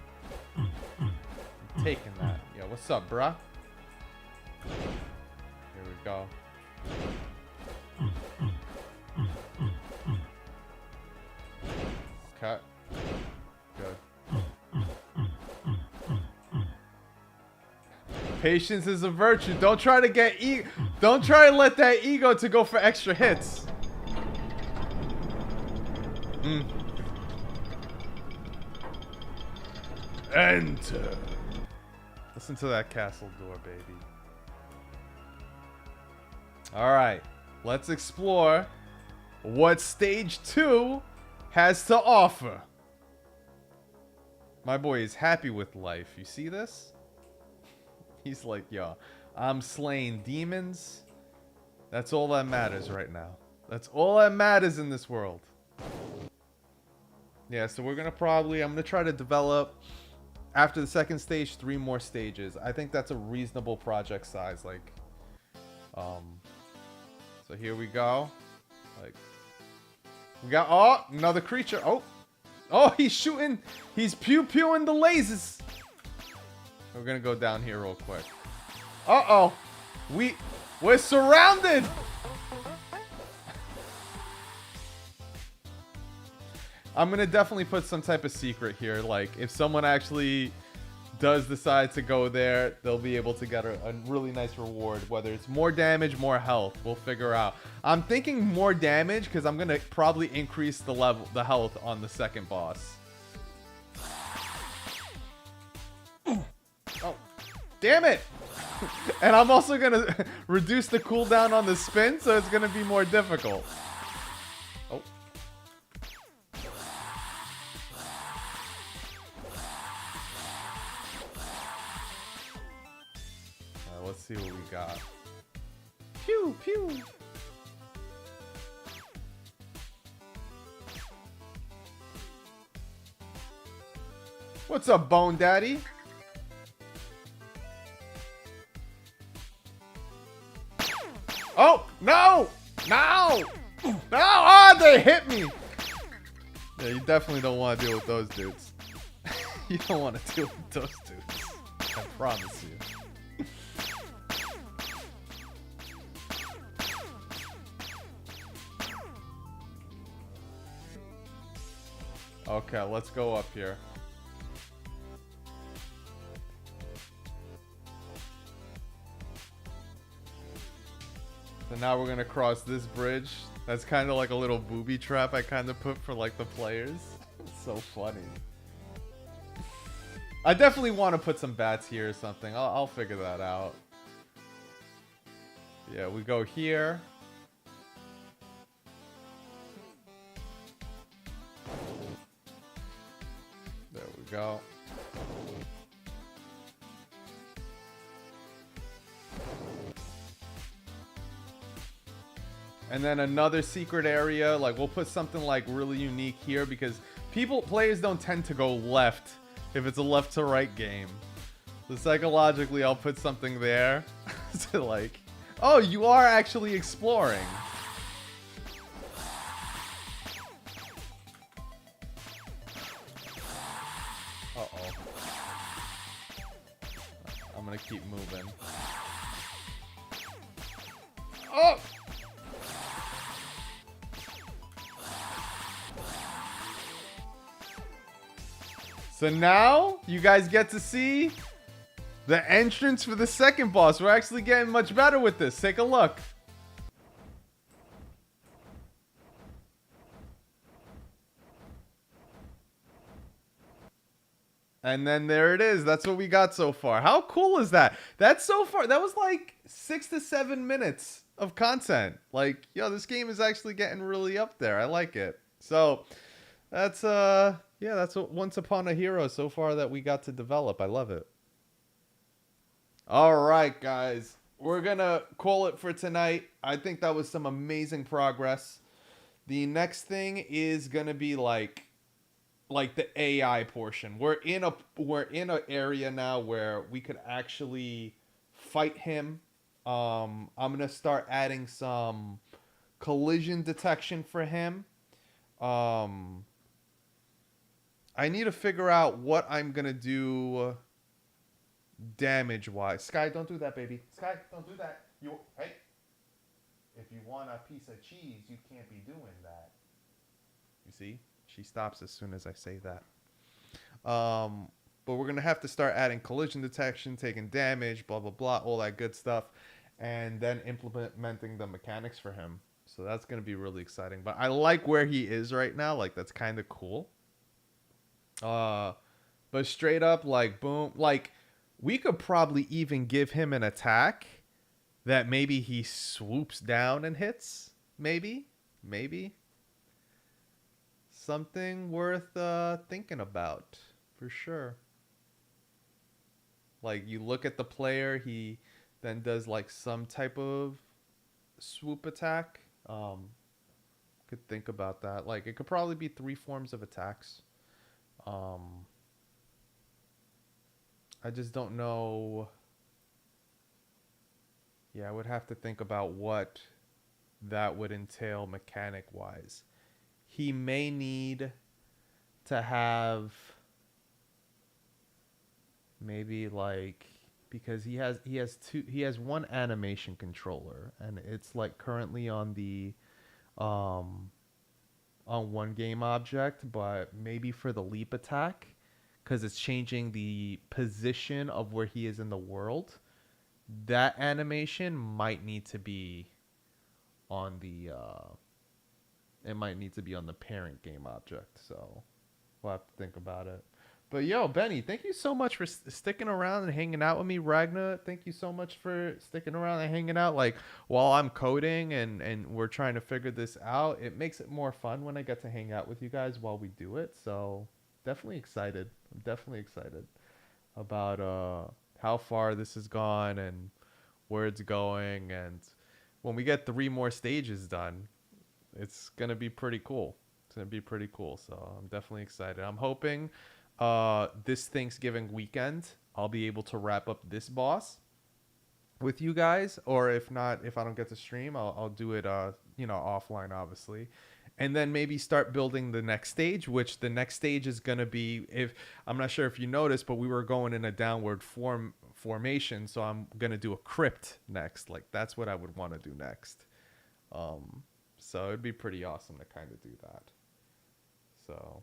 Taking that. Yo, what's up, bruh? Here we go. Okay. Good. Patience is a virtue. Don't try to get don't try to let that ego to go for extra hits. Enter. Listen to that castle door, baby. Alright, let's explore what stage 2 has to offer. My boy is happy with life. You see this? He's like, yo, I'm slaying demons. That's all that matters right now. That's all that matters in this world. Yeah, so we're gonna I'm gonna try to develop, after the second stage, 3 more stages. I think that's a reasonable project size. Like, so here we go. Like, we got, oh, another creature. Oh, he's shooting. He's pew-pewing the lasers. We're gonna go down here real quick. Uh-oh. We're surrounded. I'm gonna definitely put some type of secret here. Like, if someone actually does decide to go there, they'll be able to get a really nice reward. Whether it's more damage, more health, we'll figure out. I'm thinking more damage because I'm gonna probably increase the health on the second boss. Oh, damn it! And I'm also gonna reduce the cooldown on the spin, so it's gonna be more difficult. Oh. Let's see what we got. Pew, pew. What's up, Bone Daddy? Oh, no! No! No! Oh, they hit me! Yeah, you definitely don't want to deal with those dudes. You don't want to deal with those dudes. I promise you. Okay, let's go up here. So now we're gonna cross this bridge. That's kind of like a little booby trap I kind of put for like the players. It's so funny. I definitely want to put some bats here or something. I'll figure that out. Yeah, we go here. There we go. And then another secret area, like we'll put something like really unique here because players don't tend to go left if it's a left to right game. So psychologically, I'll put something there to like, oh, you are actually exploring. Uh-oh. I'm gonna keep moving. Oh! So now you guys get to see the entrance for the second boss. We're actually getting much better with this. Take a look. And then there it is. That's what we got so far. How cool is that? That's so far. That was like 6 to 7 minutes of content. Like, yo, this game is actually getting really up there. I like it. So that's yeah, that's what Once Upon a Hero so far that we got to develop. I love it. All right, guys. We're going to call it for tonight. I think that was some amazing progress. The next thing is going to be like the AI portion. We're in an area now where we could actually fight him. I'm going to start adding some collision detection for him. I need to figure out what I'm going to do damage-wise. Sky, don't do that, baby. Sky, don't do that. Hey, if you want a piece of cheese, you can't be doing that. You see? She stops as soon as I say that. But we're going to have to start adding collision detection, taking damage, blah, blah, blah, all that good stuff, and then implementing the mechanics for him. So that's going to be really exciting. But I like where he is right now. Like, that's kind of cool. But straight up, like, boom. Like, we could probably even give him an attack that maybe he swoops down and hits. Maybe. Something worth thinking about, for sure. Like, you look at the player, he then does, like, some type of swoop attack. Could think about that. Like, it could probably be 3 forms of attacks. I just don't know. Yeah, I would have to think about what that would entail mechanic-wise. He may need to have maybe like, because he has one animation controller, and it's like currently on the on one game object, but maybe for the leap attack, because it's changing the position of where he is in the world, that animation might need to be on the it might need to be on the parent game object. So we'll have to think about it. But yo, Benny, thank you so much for sticking around and hanging out with me. Ragna, thank you so much for sticking around and hanging out. Like, while I'm coding and we're trying to figure this out, it makes it more fun when I get to hang out with you guys while we do it. So definitely excited. I'm definitely excited about how far this has gone and where it's going. And when we get 3 more stages done, it's going to be pretty cool. It's going to be pretty cool. So I'm definitely excited. I'm hoping this Thanksgiving weekend I'll be able to wrap up this boss with you guys, or if not, if I don't get to stream, I'll do it offline, obviously, and then maybe start building the next stage, which the next stage is going to be, if I'm not sure if you noticed, but we were going in a downward formation, so I'm going to do a crypt next. Like, that's what I would want to do next. So it'd be pretty awesome to kind of do that. So,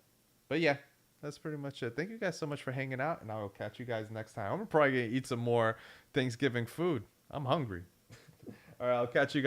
but yeah, that's pretty much it. Thank you guys so much for hanging out, and I will catch you guys next time. I'm probably going to eat some more Thanksgiving food. I'm hungry. All right, I'll catch you guys.